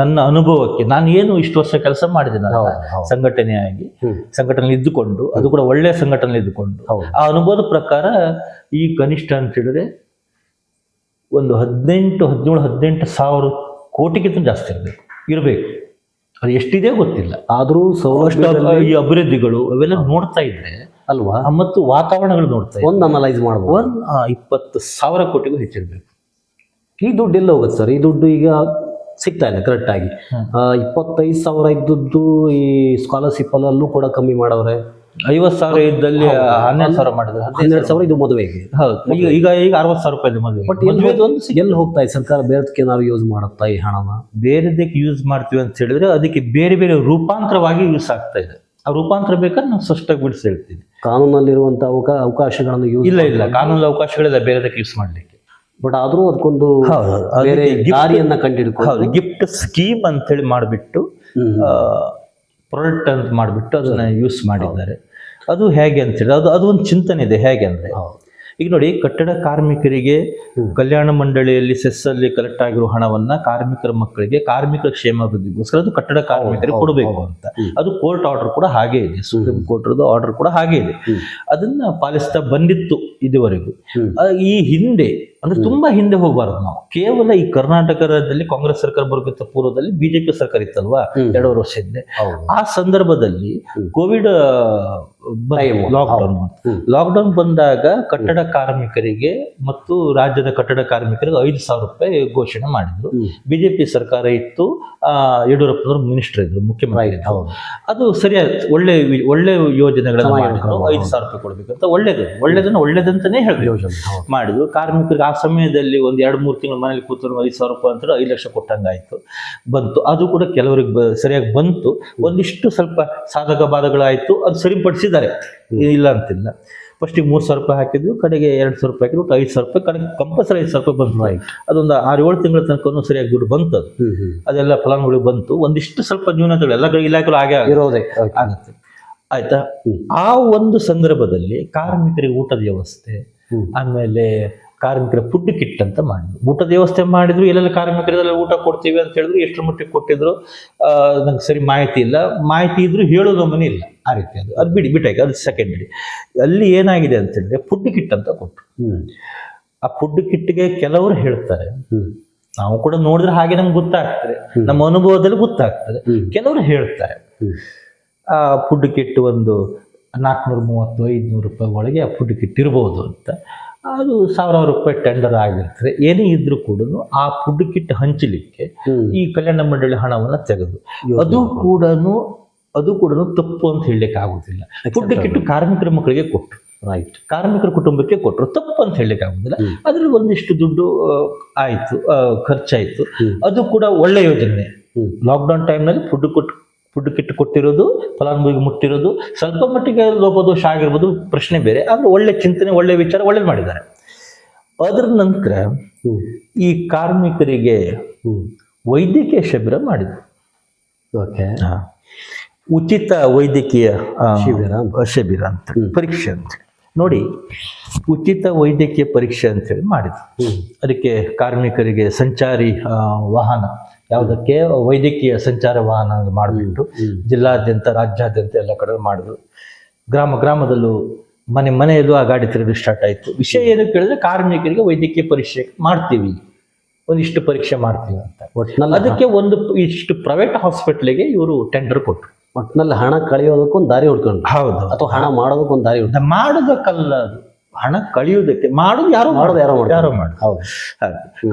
ನನ್ನ ಅನುಭವಕ್ಕೆ, ನಾನು ಏನು ಇಷ್ಟು ವರ್ಷ ಕೆಲಸ ಮಾಡಿದ್ದೇನೆ ಸಂಘಟನೆಯಾಗಿ, ಸಂಘಟನೆ ಇದ್ದುಕೊಂಡು, ಅದು ಕೂಡ ಒಳ್ಳೆಯ ಸಂಘಟನೆ ಇದ್ದುಕೊಂಡು, ಆ ಅನುಭವದ ಪ್ರಕಾರ ಈ ಕನಿಷ್ಠ ಅಂತ ಹೇಳಿದ್ರೆ ಒಂದು 18 ಸಾವಿರ ಕೋಟಿಗಿಂತ ಜಾಸ್ತಿ ಇರಬೇಕು. ಅದು ಎಷ್ಟಿದೆ ಗೊತ್ತಿಲ್ಲ. ಆದರೂ ಈ ಅಭಿವೃದ್ಧಿಗಳು ಅವೆಲ್ಲ ನೋಡ್ತಾ ಇದ್ರೆ ಅಲ್ವಾ, ಮತ್ತು ವಾತಾವರಣಗಳು ನೋಡ್ತಾ ಇದ್ರೆ ಒಂದು ಅನಲೈಸ್ ಮಾಡ್ಬೋದು. 20,000 ಕೋಟಿಗೂ ಹೆಚ್ಚಿರಬೇಕು. ಈ ದುಡ್ಡು ಎಲ್ಲ ಹೋಗುತ್ತೆ ಸರ್? ಈ ದುಡ್ಡು ಈಗ ಸಿಗ್ತಾ ಇಲ್ಲ ಕರೆಕ್ಟ್ ಆಗಿ. 25,000 ಇದ್ದದ್ದು ಈ ಸ್ಕಾಲರ್ಶಿಪ್ ಅಲ್ಲೂ ಕೂಡ ಕಮ್ಮಿ ಮಾಡವ್ರೆ. 50,000 ಇದ್ದಲ್ಲಿ 11,000 ಮಾಡಿದ್ರೆ 12,000 ಇದು ಮದುವೆಗೆ. ಹೌದು, ಈಗ 60,000 ರೂಪಾಯಿ ಮದುವೆ. ಬಟ್ ಎಲ್ಲಿ ಹೋಗ್ತಾ ಇದೆ? ಸರ್ಕಾರ ಬೇರೆದಕ್ಕೆ ಏನಾದ್ರು ಯೂಸ್ ಮಾಡುತ್ತಾ ಈ ಹಣನ? ಬೇರೆದಕ್ಕೆ ಯೂಸ್ ಮಾಡ್ತೀವಿ ಅಂತ ಹೇಳಿದ್ರೆ ಅದಕ್ಕೆ ಬೇರೆ ಬೇರೆ ರೂಪಾಂತರವಾಗಿ ಯೂಸ್ ಆಗ್ತಾ ಇದೆ. ಆ ರೂಪಾಂತರ ಬೇಕಾದ್ರೆ ನಾವು ಸ್ಪಷ್ಟವಾಗಿ ಬಿಡಿಸಿ ಹೇಳ್ತೀವಿ. ಕಾನೂನಲ್ಲಿರುವಂತಹ ಅವಕಾಶಗಳನ್ನು ಯೂಸ್ ಇಲ್ಲ, ಕಾನೂನಲ್ಲಿ ಅವಕಾಶಗಳಿಲ್ಲ ಬೇರೆದಕ್ಕೆ ಯೂಸ್ ಮಾಡ್ಲಿಕ್ಕೆ. ಬಟ್ ಆದ್ರೂ ಅದಕ್ಕೊಂದು ಬೇರೆ ದಾರಿಯನ್ನ ಕಂಡುಹಿಡ್ಕೊಂಡು ಗಿಫ್ಟ್ ಸ್ಕೀಮ್ ಅಂತ ಹೇಳಿ ಮಾಡಿಬಿಟ್ಟು ಪ್ರಾಡಕ್ಟ್ ಅಂತ ಮಾಡಿಬಿಟ್ಟು ಅದನ್ನ ಯೂಸ್ ಮಾಡಿದ್ದಾರೆ. ಅದು ಹೇಗೆ ಅಂತೇಳಿ ಅದು ಒಂದು ಚಿಂತನೆ ಇದೆ. ಹೇಗೆ ಅಂದ್ರೆ, ಈಗ ನೋಡಿ, ಕಟ್ಟಡ ಕಾರ್ಮಿಕರಿಗೆ ಕಲ್ಯಾಣ ಮಂಡಳಿಯಲ್ಲಿ ಸೆಸ್ ಅಲ್ಲಿ ಕಲೆಕ್ಟ್ ಆಗಿರೋ ಹಣವನ್ನ ಕಾರ್ಮಿಕರ ಮಕ್ಕಳಿಗೆ, ಕಾರ್ಮಿಕರ ಕ್ಷೇಮಾಭಿವೃದ್ಧಿಗೋಸ್ಕರ ಅದು ಕಟ್ಟಡ ಕಾರ್ಮಿಕರಿಗೆ ಕೊಡಬೇಕು ಅಂತ. ಅದು ಕೋರ್ಟ್ ಆರ್ಡರ್ ಕೂಡ ಹಾಗೆ ಇದೆ, ಸುಪ್ರೀಂ ಕೋರ್ಟ್ ಆರ್ಡರ್ ಕೂಡ ಹಾಗೆ ಇದೆ. ಅದನ್ನ ಪಾಲಿಸ್ತಾ ಬಂದಿತ್ತು ಇದುವರೆಗೂ. ಈ ಹಿಂದೆ ಅಂದ್ರೆ ತುಂಬಾ ಹಿಂದೆ ಹೋಗಬಾರ್ದು ನಾವು. ಕೇವಲ ಈ ಕರ್ನಾಟಕ ರಾಜ್ಯದಲ್ಲಿ ಕಾಂಗ್ರೆಸ್ ಸರ್ಕಾರ ಬರೋಕ್ಕಿಂತ ಪೂರ್ವದಲ್ಲಿ ಬಿಜೆಪಿ ಸರ್ಕಾರ ಇತ್ತಲ್ವಾ 2 ವರ್ಷ ಹಿಂದೆ. ಆ ಸಂದರ್ಭದಲ್ಲಿ ಕೋವಿಡ್ ಲಾಕ್ಡೌನ್ ಬಂದಾಗ ಕಟ್ಟಡ ಕಾರ್ಮಿಕರಿಗೆ ಮತ್ತು ರಾಜ್ಯದ ಕಟ್ಟಡ ಕಾರ್ಮಿಕರಿಗೆ 5,000 ರೂಪಾಯಿ ಘೋಷಣೆ ಮಾಡಿದ್ರು. ಬಿಜೆಪಿ ಸರ್ಕಾರ ಇತ್ತು, ಯಡಿಯೂರಪ್ಪನವರು ಮಿನಿಸ್ಟರ್ ಇದ್ರು, ಮುಖ್ಯಮಂತ್ರಿ ಇದ್ರು. ಅದು ಸರಿಯಾದ ಒಳ್ಳೆ ಯೋಜನೆಗಳನ್ನು ಮಾಡಿದ್ರು. 5,000 ರೂಪಾಯಿ ಕೊಡ್ಬೇಕಂತ ಒಳ್ಳೇದಂತಾನೆ ಹೇಳಿದ್ರು, ಮಾಡಿದ್ರು. ಕಾರ್ಮಿಕರಿಗೆ ಆ ಸಮಯದಲ್ಲಿ ಒಂದು 2-3 ತಿಂಗಳು ಮನೇಲಿ ಕೂತ್ರು 5,000 ರೂಪಾಯಿ ಅಂತ 5 ಲಕ್ಷ ಕೊಟ್ಟಂಗಾಯ್ತು, ಬಂತು. ಅದು ಕೂಡ ಕೆಲವರಿಗೆ ಸರಿಯಾಗಿ ಬಂತು. ಒಂದಿಷ್ಟು ಸ್ವಲ್ಪ ಸಾಧಕ ಬಾಧಗಳಾಯ್ತು, ಅದು ಸರಿಪಡಿಸಿದ್ದಾರೆ, ಇಲ್ಲ ಅಂತಿಲ್ಲ. ಫಸ್ಟಿಗೆ 3,000 ರೂಪಾಯಿ ಹಾಕಿದ್ವಿ, ಕಡೆಗೆ 2,000 ರೂಪಾಯಿ ಹಾಕಿದ್ರು, 5,000 ರೂಪಾಯಿ, ಕಡೆಗೆ ಕಂಪಲ್ಸರಿ 5,000 ರೂಪಾಯಿ ಬಂತು. ಅದೊಂದು 6-7 ತಿಂಗಳ ತನಕ ಸರಿಯಾಗಿ ದುಡ್ಡು ಬಂತು. ಅದೆಲ್ಲ ಫಲಾನುಭವಿಗಳಿಗೆ ಬಂತು. ಒಂದಿಷ್ಟು ಸ್ವಲ್ಪ ನ್ಯೂನತೆಗಳು ಎಲ್ಲ ಇಲಾಖೆಗಳು ಹಾಗೆ ಆಗುತ್ತೆ, ಆಯ್ತಾ. ಆ ಒಂದು ಸಂದರ್ಭದಲ್ಲಿ ಕಾರ್ಮಿಕರಿಗೆ ಊಟದ ವ್ಯವಸ್ಥೆ, ಆಮೇಲೆ ಕಾರ್ಮಿಕರ ಫುಡ್ ಕಿಟ್ ಅಂತ ಮಾಡಿದ್ರು. ಊಟದ ವ್ಯವಸ್ಥೆ ಮಾಡಿದ್ರು, ಎಲ್ಲೆಲ್ಲ ಕಾರ್ಮಿಕರೆಲ್ಲ ಊಟ ಕೊಡ್ತೀವಿ ಅಂತ ಹೇಳಿದ್ರು. ಎಷ್ಟರ ಮಟ್ಟಿಗೆ ಕೊಟ್ಟಿದ್ರು ನಂಗೆ ಸರಿ ಮಾಹಿತಿ ಇಲ್ಲ. ಮಾಹಿತಿ ಇದ್ರು ಹೇಳೋದು ಮನೆ ಇಲ್ಲ. ಆ ರೀತಿ ಅದು ಬಿಟ್ಟಾಗಿ ಅದು ಸೆಕೆಂಡರಿ. ಅಲ್ಲಿ ಏನಾಗಿದೆ ಅಂತ ಹೇಳಿದ್ರೆ ಫುಡ್ ಕಿಟ್ ಅಂತ ಕೊಟ್ಟರು. ಆ ಫುಡ್ ಕಿಟ್ಗೆ ಕೆಲವರು ಹೇಳ್ತಾರೆ, ನಾವು ಕೂಡ ನೋಡಿದ್ರೆ ಹಾಗೆ ನಮ್ಗೆ ಗೊತ್ತಾಗ್ತದೆ, ನಮ್ಮ ಅನುಭವದಲ್ಲಿ ಗೊತ್ತಾಗ್ತದೆ. ಕೆಲವರು ಹೇಳ್ತಾರೆ ಆ ಫುಡ್ ಕಿಟ್ ಒಂದು 430-500 ರೂಪಾಯಿ ಒಳಗೆ ಆ ಫುಡ್ ಕಿಟ್ ಇರ್ಬೋದು ಅಂತ. ಅದು 1000 ರೂಪಾಯಿ ಟೆಂಡರ್ ಆಗಿರ್ತದೆ. ಏನೇ ಇದ್ರೂ ಕೂಡ ಆ ಫುಡ್ ಕಿಟ್ ಹಂಚಲಿಕ್ಕೆ ಈ ಕಲ್ಯಾಣ ಮಂಡಳಿ ಹಣವನ್ನು ತೆಗೆದು ಅದು ಕೂಡ ತಪ್ಪು ಅಂತ ಹೇಳಲಿಕ್ಕೆ ಆಗುದಿಲ್ಲ. ಫುಡ್ ಕಿಟ್ ಕಾರ್ಮಿಕರ ಮಕ್ಕಳಿಗೆ ಕೊಟ್ಟರು, ರೈಟ್, ಕಾರ್ಮಿಕರ ಕುಟುಂಬಕ್ಕೆ ಕೊಟ್ಟರು, ತಪ್ಪು ಅಂತ ಹೇಳಲಿಕ್ಕೆ ಆಗುದಿಲ್ಲ. ಅದ್ರಲ್ಲಿ ಒಂದಿಷ್ಟು ದುಡ್ಡು ಆಯ್ತು, ಖರ್ಚಾಯ್ತು. ಅದು ಕೂಡ ಒಳ್ಳೆ ಯೋಜನೆ. ಲಾಕ್ಡೌನ್ ಟೈಮ್ನಲ್ಲಿ ಫುಡ್ ಕಿಟ್ ಕೊಟ್ಟಿರೋದು, ಫಲಾನುಭವಿಗೆ ಮುಟ್ಟಿರೋದು, ಸ್ವಲ್ಪ ಮಟ್ಟಿಗೆ ಲೋಪದೋಷ ಆಗಿರ್ಬೋದು, ಪ್ರಶ್ನೆ ಬೇರೆ. ಆದ್ರೆ ಒಳ್ಳೆ ಚಿಂತನೆ, ಒಳ್ಳೆ ವಿಚಾರ, ಒಳ್ಳೇದು ಮಾಡಿದ್ದಾರೆ. ಅದರ ನಂತರ ಈ ಕಾರ್ಮಿಕರಿಗೆ ವೈದ್ಯಕೀಯ ಶಿಬಿರ ಮಾಡಿದ್ರು. ಓಕೆ, ಉಚಿತ ವೈದ್ಯಕೀಯ ಶಿಬಿರ ಅಂತ ಪರೀಕ್ಷೆ ಅಂತ ನೋಡಿ, ಉಚಿತ ವೈದ್ಯಕೀಯ ಪರೀಕ್ಷೆ ಅಂತೇಳಿ ಮಾಡಿದ್ರು. ಅದಕ್ಕೆ ಕಾರ್ಮಿಕರಿಗೆ ಸಂಚಾರಿ ವಾಹನ, ಯಾವುದಕ್ಕೆ ವೈದ್ಯಕೀಯ ಸಂಚಾರ ವಾಹನ ಮಾಡಿಬಿಟ್ಟು ಜಿಲ್ಲಾದ್ಯಂತ, ರಾಜ್ಯಾದ್ಯಂತ ಎಲ್ಲ ಕಡೆ ಮಾಡಿದ್ರು. ಗ್ರಾಮದಲ್ಲೂ ಮನೆಯಲ್ಲೂ ಆ ಗಾಡಿ ತಿರುಗಲು ಸ್ಟಾರ್ಟ್ ಆಯಿತು. ವಿಷಯ ಏನು ಕೇಳಿದ್ರೆ ಕಾರ್ಮಿಕರಿಗೆ ವೈದ್ಯಕೀಯ ಪರೀಕ್ಷೆ ಮಾಡ್ತೀವಿ, ಒಂದಿಷ್ಟು ಪರೀಕ್ಷೆ ಮಾಡ್ತೀವಿ ಅಂತ. ಅದಕ್ಕೆ ಇಷ್ಟು ಪ್ರೈವೇಟ್ ಹಾಸ್ಪಿಟ್ಲಿಗೆ ಇವರು ಟೆಂಡರ್ ಕೊಟ್ಟರು. ಒಟ್ಟಿನಲ್ಲಿ ಹಣ ಕಳೆಯೋದಕ್ಕೊಂದು ದಾರಿ ಹುಡ್ಕೊಂಡು, ಹೌದು, ಅಥವಾ ಹಣ ಮಾಡೋದಕ್ಕೊಂದು ದಾರಿ ಹುಡ್ಕೊಂಡು. ಮಾಡೋದಕ್ಕಲ್ಲ, ಅದು ಹಣ ಕಳೆಯುವುದಕ್ಕೆ. ಮಾಡೋದು ಯಾರೋ ಮಾಡಿ. ಹೌದು.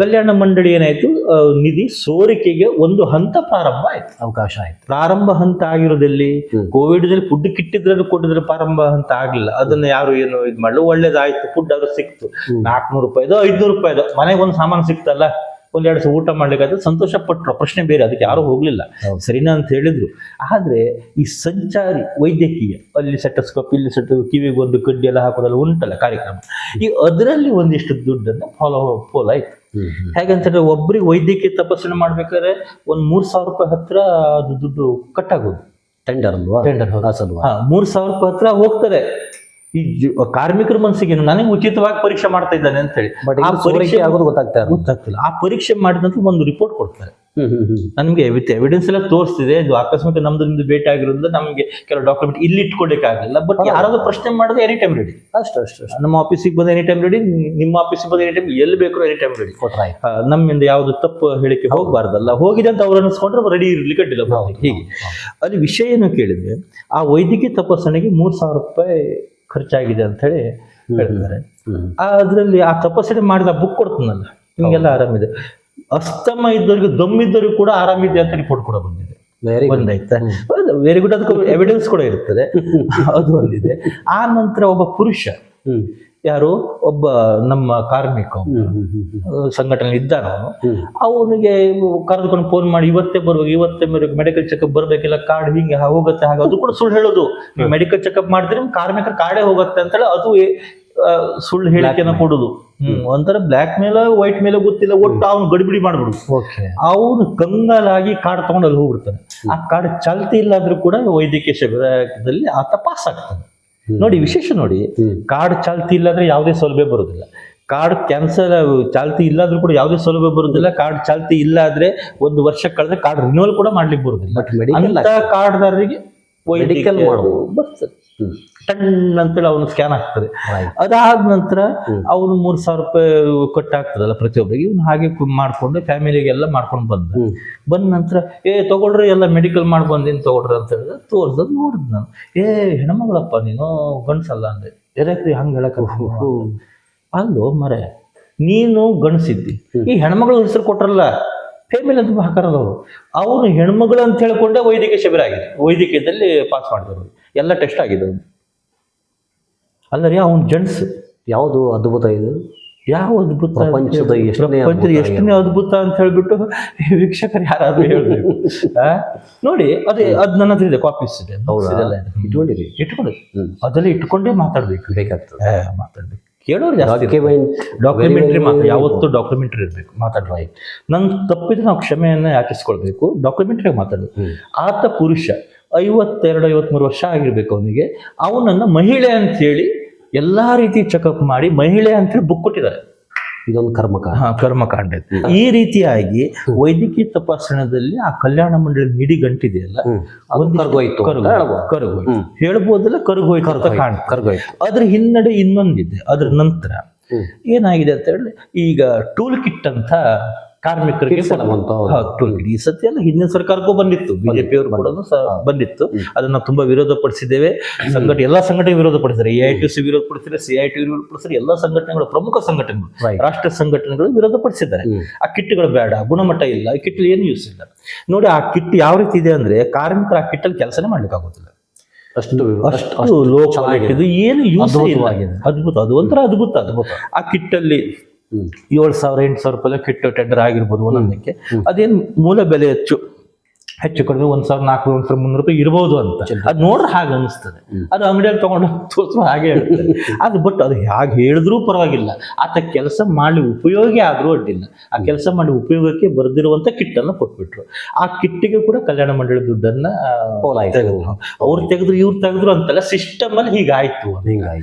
ಕಲ್ಯಾಣ ಮಂಡಳಿ ಏನಾಯ್ತು, ನಿಧಿ ಸೋರಿಕೆಗೆ ಒಂದು ಹಂತ ಪ್ರಾರಂಭ ಆಯ್ತು, ಅವಕಾಶ ಆಯ್ತು. ಪ್ರಾರಂಭ ಹಂತ ಆಗಿರೋದಲ್ಲಿ ಕೋವಿಡ್ ಫುಡ್ ಕಿಟ್ಟಿದ್ರಲ್ಲಿ ಕೊಟ್ಟಿದ್ರೆ ಪ್ರಾರಂಭ ಹಂತ ಆಗ್ಲಿಲ್ಲ. ಅದನ್ನ ಯಾರು ಏನು ಇದು ಮಾಡಲು, ಒಳ್ಳೇದಾಯ್ತು, ಫುಡ್ ಅದು ಸಿಕ್ತು. 400 ರೂಪಾಯಿದೋ 500 ರೂಪಾಯಿದೋ ಮನೆಗೆ ಒಂದು ಸಾಮಾನು ಸಿಕ್ತಲ್ಲ, 1-2 ದಿವಸ ಊಟ ಮಾಡ್ಲಿಕ್ಕೆ ಸಂತೋಷ ಪಟ್ರು, ಪ್ರಶ್ನೆ ಬೇರೆ. ಅದಕ್ಕೆ ಯಾರು ಹೋಗ್ಲಿಲ್ಲ, ಸರಿನಾ ಅಂತ ಹೇಳಿದ್ರು. ಆದ್ರೆ ಈ ಸಂಚಾರಿ ವೈದ್ಯಕೀಯ, ಅಲ್ಲಿ ಸೆಟಸ್ಕೋಪ್, ಇಲ್ಲಿ ಕಿವಿಗೆ ಒಂದು ಕಡ್ಡಿ ಎಲ್ಲ ಹಾಕೋದೆಲ್ಲ ಉಂಟಲ್ಲ ಕಾರ್ಯಕ್ರಮ, ಈ ಅದರಲ್ಲಿ ಒಂದಿಷ್ಟು ದುಡ್ಡನ್ನು ಫಾಲೋ ಆಯ್ತು. ಹೇಗಂತಂದ್ರೆ ಒಬ್ರಿಗೆ ವೈದ್ಯಕೀಯ ತಪಾಸಣೆ ಮಾಡ್ಬೇಕಾದ್ರೆ ಒಂದು 3000 ರೂಪಾಯಿ ಹತ್ರ ಅದು ದುಡ್ಡು ಕಟ್ಟಾಗೋದು. ಟೆಂಡರ್ ಅಲ್ವಾ? ಟೆಂಡರ್ 3000 ರೂಪಾಯಿ ಹತ್ರ ಹೋಗ್ತಾರೆ. ಈ ಕಾರ್ಮಿಕರ ಮನಸ್ಸಿಗೆ ನನಗೆ ಉಚಿತವಾಗಿ ಪರೀಕ್ಷೆ ಮಾಡ್ತಾ ಇದ್ದಾನೆ ಅಂತ ಹೇಳಿ ಗೊತ್ತಾಗ್ತಿಲ್ಲ. ಆ ಪರೀಕ್ಷೆ ಮಾಡಿದ ನಂತರ ಒಂದು ರಿಪೋರ್ಟ್ ಕೊಡ್ತಾರೆ. ನಮ್ಗೆ ವಿತ್ ಎವಿಡೆನ್ಸ್ ಎಲ್ಲ ತೋರಿಸ್ತಿದೆ. ಇದು ಆಕಸ್ಮಿಕ ನಮ್ದು ಭೇಟಿ ಆಗಿರೋದ್ರಿಂದ ನಮ್ಗೆ ಕೆಲವು ಡಾಕ್ಯುಮೆಂಟ್ ಇಲ್ಲಿ ಇಟ್ಕೊಳ್ಲಿಕ್ಕೆ ಆಗಲಿಲ್ಲ. ಬಟ್ ಯಾರಾದ್ರೂ ಪ್ರಶ್ನೆ ಮಾಡಿದ್ರೆ ಎನಿ ಟೈಮ್ ರೆಡಿ. ಅಷ್ಟು ನಮ್ಮ ಆಫೀಸಿಗೆ ಬಂದ ಎನಿ ಟೈಮ್ ರೆಡಿ, ನಿಮ್ಮ ಆಫೀಸಿಗೆ ಬಂದ ಎನಿ ಟೈಮ್, ಎಲ್ಲಿ ಬೇಕು ಎನಿ ಟೈಮ್ ರೆಡಿ. ನಮ್ಮಿಂದ ಯಾವ್ದು ತಪ್ಪು ಹೇಳಿಕೆ ಹೋಗ್ಬಾರ್ದಲ್ಲ, ಹೋಗಿದೆ ಅಂತ ಅವ್ರು ಅನಿಸ್ಕೊಂಡ್ರೆ ರೆಡಿ ಇರ್ಲಿಕ್ಕೆ ಅಡ್ಡಿಲ್ಲ. ಹೀಗೆ ಅಲ್ಲಿ ವಿಷಯ ಏನು ಕೇಳಿದ್ರೆ, ಆ ವೈದ್ಯಕೀಯ ತಪಾಸಣೆಗೆ 3000 ರೂಪಾಯಿ ಖರ್ಚಾಗಿದೆ ಅಂತ ಹೇಳಿ ಹೇಳ್ತಾರೆ. ಅದ್ರಲ್ಲಿ ಆ ತಪಾಸಣೆ ಮಾಡಿದ ಬುಕ್ ಕೊಡ್ತಾನಲ್ಲ, ಹಿಂಗೆಲ್ಲ ಆರಾಮಿದೆ. ಅಸ್ತಮ ಇದ್ದವ್ರಿಗೆ, ದಮ್ಮಿದ್ದವ್ರಿಗೆ ಕೂಡ ಆರಾಮಿದೆ ಅಂತ ರಿಪೋರ್ಟ್ ಕೂಡ ಬಂದಿದೆ. ಒಂದಾಯ್ತಾ, ವೆರಿ ಗುಡ್. ಅದಕ್ಕೆ ಎವಿಡೆನ್ಸ್ ಕೂಡ ಇರ್ತದೆ, ಅದು ಒಂದಿದೆ. ಆ ನಂತರ ಒಬ್ಬ ಪುರುಷ, ಯಾರು ಒಬ್ಬ ನಮ್ಮ ಕಾರ್ಮಿಕ ಸಂಘಟನೆ ಇದ್ದಾನ, ಅವನಿಗೆ ಕರೆದುಕೊಂಡು ಫೋನ್ ಮಾಡಿ ಇವತ್ತೇ ಮೆಡಿಕಲ್ ಚೆಕಪ್ ಬರ್ಬೇಕಿಲ್ಲ, ಕಾರ್ಡ್ ಹಿಂಗೆ ಹೋಗುತ್ತೆ ಹಾಗೆ. ಅದು ಕೂಡ ಸುಳ್ಳು ಹೇಳೋದು. ಮೆಡಿಕಲ್ ಚೆಕಪ್ ಮಾಡಿದ್ರೆ ಕಾರ್ಮಿಕರ ಕಾರ್ಡೇ ಹೋಗುತ್ತೆ ಅಂತ ಹೇಳಿ ಅದು ಸುಳ್ಳು ಹೇಳಿಕೆನ ಕೊಡುದು. ಒಂಥರ ಬ್ಲ್ಯಾಕ್ ಮೇಲೆ ವೈಟ್ ಮೇಲೆ ಗೊತ್ತಿಲ್ಲ, ಒಟ್ಟು ಅವ್ನು ಗಡಿಬಿಡಿ ಮಾಡ್ಬಿಡುದು. ಅವನು ಕಂಗಾಲಾಗಿ ಕಾರ್ಡ್ ತಗೊಂಡು ಅಲ್ಲಿ ಹೋಗ್ಬಿಡ್ತಾನೆ. ಆ ಕಾರ್ಡ್ ಚಾಲ್ತಿ ಇಲ್ಲಾದ್ರೂ ಕೂಡ ವೈದ್ಯಕೀಯ ಶಿಬಿರದಲ್ಲಿ ಆತ ಪಾಸ್ ಆಗ್ತಾನೆ. ನೋಡಿ ವಿಶೇಷ ನೋಡಿ, ಕಾರ್ಡ್ ಚಾಲ್ತಿ ಇಲ್ಲಾಂದ್ರೆ ಯಾವುದೇ ಸೌಲಭ್ಯ ಬರುದಿಲ್ಲ. ಕಾರ್ಡ್ ಕ್ಯಾನ್ಸಲ್ ಚಾಲ್ತಿ ಇಲ್ಲಾದ್ರೂ ಕೂಡ ಯಾವುದೇ ಸೌಲಭ್ಯ ಬರುದಿಲ್ಲ. ಕಾರ್ಡ್ ಚಾಲ್ತಿ ಇಲ್ಲ ಆದ್ರೆ 1 ವರ್ಷ ಕಳೆದ್ರೆ ಕಾರ್ಡ್ ರಿನ್ಯೂವಲ್ ಕೂಡ ಮಾಡ್ಲಿಕ್ಕೆ ಬರುದಿಲ್ಲ. ಅಂತ ಕಾರ್ಡ್ದಾರರಿಗೆ ಮೆಡಿಕಲ್ ಬರ್ತದೆ, ಟನ್ ಅಂತೇಳಿ ಅವನು ಸ್ಕ್ಯಾನ್ ಆಗ್ತದೆ. ಅದಾದ ನಂತರ ಅವನು 3000 ರೂಪಾಯಿ ಕಟ್ಟಾಗ್ತದಲ್ಲ ಪ್ರತಿಯೊಬ್ಬರಿಗೆ. ಇವನು ಹಾಗೆ ಮಾಡ್ಕೊಂಡು ಫ್ಯಾಮಿಲಿಗೆಲ್ಲ ಮಾಡ್ಕೊಂಡು ಬಂದ ನಂತರ ತಗೊಳ್ರಿ ಎಲ್ಲ ಮೆಡಿಕಲ್ ಮಾಡಿ ಬಂದಿನ ತಗೊಳ್ರಿ ಅಂತ ಹೇಳಿದ್ರೆ ತೋರ್ಸದ್ ನೋಡಿದ್ ನಾನು. ಹೆಣ್ಮಗಳಪ್ಪ ನೀನು, ಗಂಡ್ಸಲ್ಲ ಅಂದೆ. ಎದಕ್ರಿ ಹಂಗೆ ಹೇಳಕ್ ಅಲ್ಲೋ ಮರೆ, ನೀನು ಗಂಡ್ಸಿದ್ದಿ, ಈ ಹೆಣ್ಮಗಳು ಹೆಸರು ಕೊಟ್ರಲ್ಲ ಫೇಮಿಲಿ ಅಂತ ಹಾಕಾರಲ್ಲ ಅವ್ರು ಹೆಣ್ಮಗಳು ಅಂತ ಹೇಳ್ಕೊಂಡೆ ವೈದ್ಯಕೀಯ ಶಿಬಿರ ಆಗಿದೆ. ವೈದ್ಯಕೀಯದಲ್ಲಿ ಪಾಸ್ ಮಾಡಿದ್ರು, ಎಲ್ಲ ಟೆಸ್ಟ್ ಆಗಿದೆ. ಅಲ್ಲ ರೀ, ಅವ್ನು ಜೆಂಟ್ಸ್. ಯಾವುದು ಅದ್ಭುತ ಇದು, ಯಾವ ಅದ್ಭುತ, ಪ್ರಪಂಚದ ಎಷ್ಟನೇ ಅದ್ಭುತ ಅಂತ ಹೇಳ್ಬಿಟ್ಟು ವೀಕ್ಷಕರು ಯಾರಾದ್ರೂ ಹೇಳ್ಬೇಕು. ನೋಡಿ ಅದ್ ನನ್ನ ಹತ್ರ ಇದೆ, ಕಾಪೀಸ್ ಇದೆ, ಇಟ್ಕೊಂಡು ಅದೆಲ್ಲ ಇಟ್ಕೊಂಡೇ ಬೇಕಾಗ್ತದೆ. ಮಾತಾಡ್ಬೇಕು, ಕೇಳೋರು ಡಾಕ್ಯುಮೆಂಟ್ರಿ ಮಾತ್ರ ಯಾವತ್ತೂ ಡಾಕ್ಯುಮೆಂಟ್ರಿ ಇರಬೇಕು. ಮಾತಾಡುವ ನನ್ ತಪ್ಪಿದ್ರೆ ನಾವು ಕ್ಷಮೆಯನ್ನ ಯಾಚಿಸ್ಕೊಳ್ಬೇಕು, ಡಾಕ್ಯುಮೆಂಟ್ರಿ ಮಾತಾಡೋದು. ಆತ ಪುರುಷ, 52-53 ವರ್ಷ ಆಗಿರ್ಬೇಕು ಅವನಿಗೆ. ಅವನನ್ನ ಮಹಿಳೆ ಅಂತ ಹೇಳಿ ಎಲ್ಲಾ ರೀತಿ ಚೆಕಪ್ ಮಾಡಿ ಮಹಿಳೆ ಅಂತ ಹೇಳಿ ಬುಕ್ ಕೊಟ್ಟಿದ್ದಾರೆ. ಇದೊಂದು ಕರ್ಮಕಾಂಡ. ಕರ್ಮಕಾಂಡ ಇದೆ. ಈ ರೀತಿಯಾಗಿ ವೈದ್ಯಕೀಯ ತಪಾಸಣೆಯಲ್ಲಿ ಆ ಕಲ್ಯಾಣ ಮಂಡಳಿ ನಿಡಿಗಂಟಿದೆಯಲ್ಲ ಕರಗೋಯ್ತು ಹೇಳ್ಬೋದಲ್ಲ, ಕರಗೋಯ್ತು ಅಂತ ಕಾಣ್ತದೆ. ಕರ್ಗೋಯ್ತು. ಅದ್ರ ಹಿನ್ನಡೆ ಇನ್ನೊಂದಿದೆ. ಅದ್ರ ನಂತರ ಏನಾಗಿದೆ ಅಂತ ಹೇಳಿದ್ರೆ, ಈಗ ಟೂಲ್ ಕಿಟ್ ಅಂತ ಕಾರ್ಮಿಕರಿಗೆ ಟೂಲ್ ಕಿಟ್ ಈ ಸತಿ ಅಲ್ಲ, ಹಿಂದಿನ ಸರ್ಕಾರಕ್ಕೂ ಬಂದಿತ್ತು, ಬಿಜೆಪಿ ಅವರು ಕೂಡ ಬಂದಿತ್ತು. ಅದನ್ನ ತುಂಬಾ ವಿರೋಧ ಪಡಿಸಿದ್ದೇವೆ. ಎಲ್ಲಾ ಸಂಘಟನೆ ವಿರೋಧ ಪಡಿಸಿದ್ದಾರೆ. AITC ವಿರೋಧ ಪಡಿಸಿದ್ದಾರೆ, CIT ವಿರೋಧ ಪಡಿಸಿದ್ದಾರೆ. ಎಲ್ಲಾ ಸಂಘಟನೆಗಳು, ಪ್ರಮುಖ ಸಂಘಟನೆಗಳು, ರಾಷ್ಟ್ರ ಸಂಘಟನೆಗಳು ವಿರೋಧ ಪಡಿಸಿದ್ದಾರೆ. ಆ ಕಿಟ್ಗಳು ಬೇಡ, ಗುಣಮಟ್ಟ ಇಲ್ಲ, ಈ ಕಿಟ್ ಏನು ಯೂಸ್ ಇಲ್ಲ. ನೋಡಿ, ಆ ಕಿಟ್ ಯಾವ ರೀತಿ ಇದೆ ಅಂದ್ರೆ, ಕಾರ್ಮಿಕರು ಆ ಕಿಟ್ಟಲ್ಲಿ ಕೆಲಸನೇ ಮಾಡ್ಲಿಕ್ಕೆ ಆಗೋದಿಲ್ಲ. ಅಷ್ಟು ಲೋ ಕ್ವಾಲಿಟಿ, ಇದು ಏನು ಯೂಸ್ ಇಲ್ಲ. ಅದ್ಭುತ, ಅದು ಒಂಥರ ಅದ್ಭುತ. ಆ ಕಿಟ್ಟಲ್ಲಿ 7,000 8,000 ರೂಪಾಯಿ ಕಿಟ್ ಟೆಂಡರ್ ಆಗಿರ್ಬೋದು ಒಂದೊಂದಕ್ಕೆ. ಅದೇನು ಮೂಲ ಬೆಲೆ ಹೆಚ್ಚು ಕಡಿಮೆ 1,400 1,300 ರೂಪಾಯಿ ಇರ್ಬೋದು ಅಂತ ಅದು ನೋಡ್ರೆ ಹಾಗೆ ಅನಿಸ್ತದೆ. ಅದು ಅಂಗಡಿಯಲ್ಲಿ ತಗೊಂಡು ತೋರಿಸ್ರು ಹಾಗೆ ಹೇಳ್ತಾರೆ. ಅದು ಬಟ್ ಅದು ಹೇಗೆ ಹೇಳಿದ್ರೂ ಪರವಾಗಿಲ್ಲ, ಆತ ಕೆಲಸ ಮಾಡಿ ಉಪಯೋಗ ಆದ್ರೂ ಅಡ್ಡಿಲ್ಲ. ಆ ಕೆಲಸ ಮಾಡಿ ಉಪಯೋಗಕ್ಕೆ ಬರೆದಿರುವಂತ ಕಿಟ್ ಅನ್ನು ಕೊಟ್ಬಿಟ್ರು. ಆ ಕಿಟ್ಟಿಗೆ ಕೂಡ ಕಲ್ಯಾಣ ಮಂಡಳಿ ದುಡ್ಡನ್ನ ಅವ್ರು ತೆಗೆದ್ರು ಇವ್ರು ತೆಗೆದ್ರು ಅಂತಲ್ಲ, ಸಿಸ್ಟಮ್ ಅಲ್ಲಿ ಹೀಗಾಯ್ತು.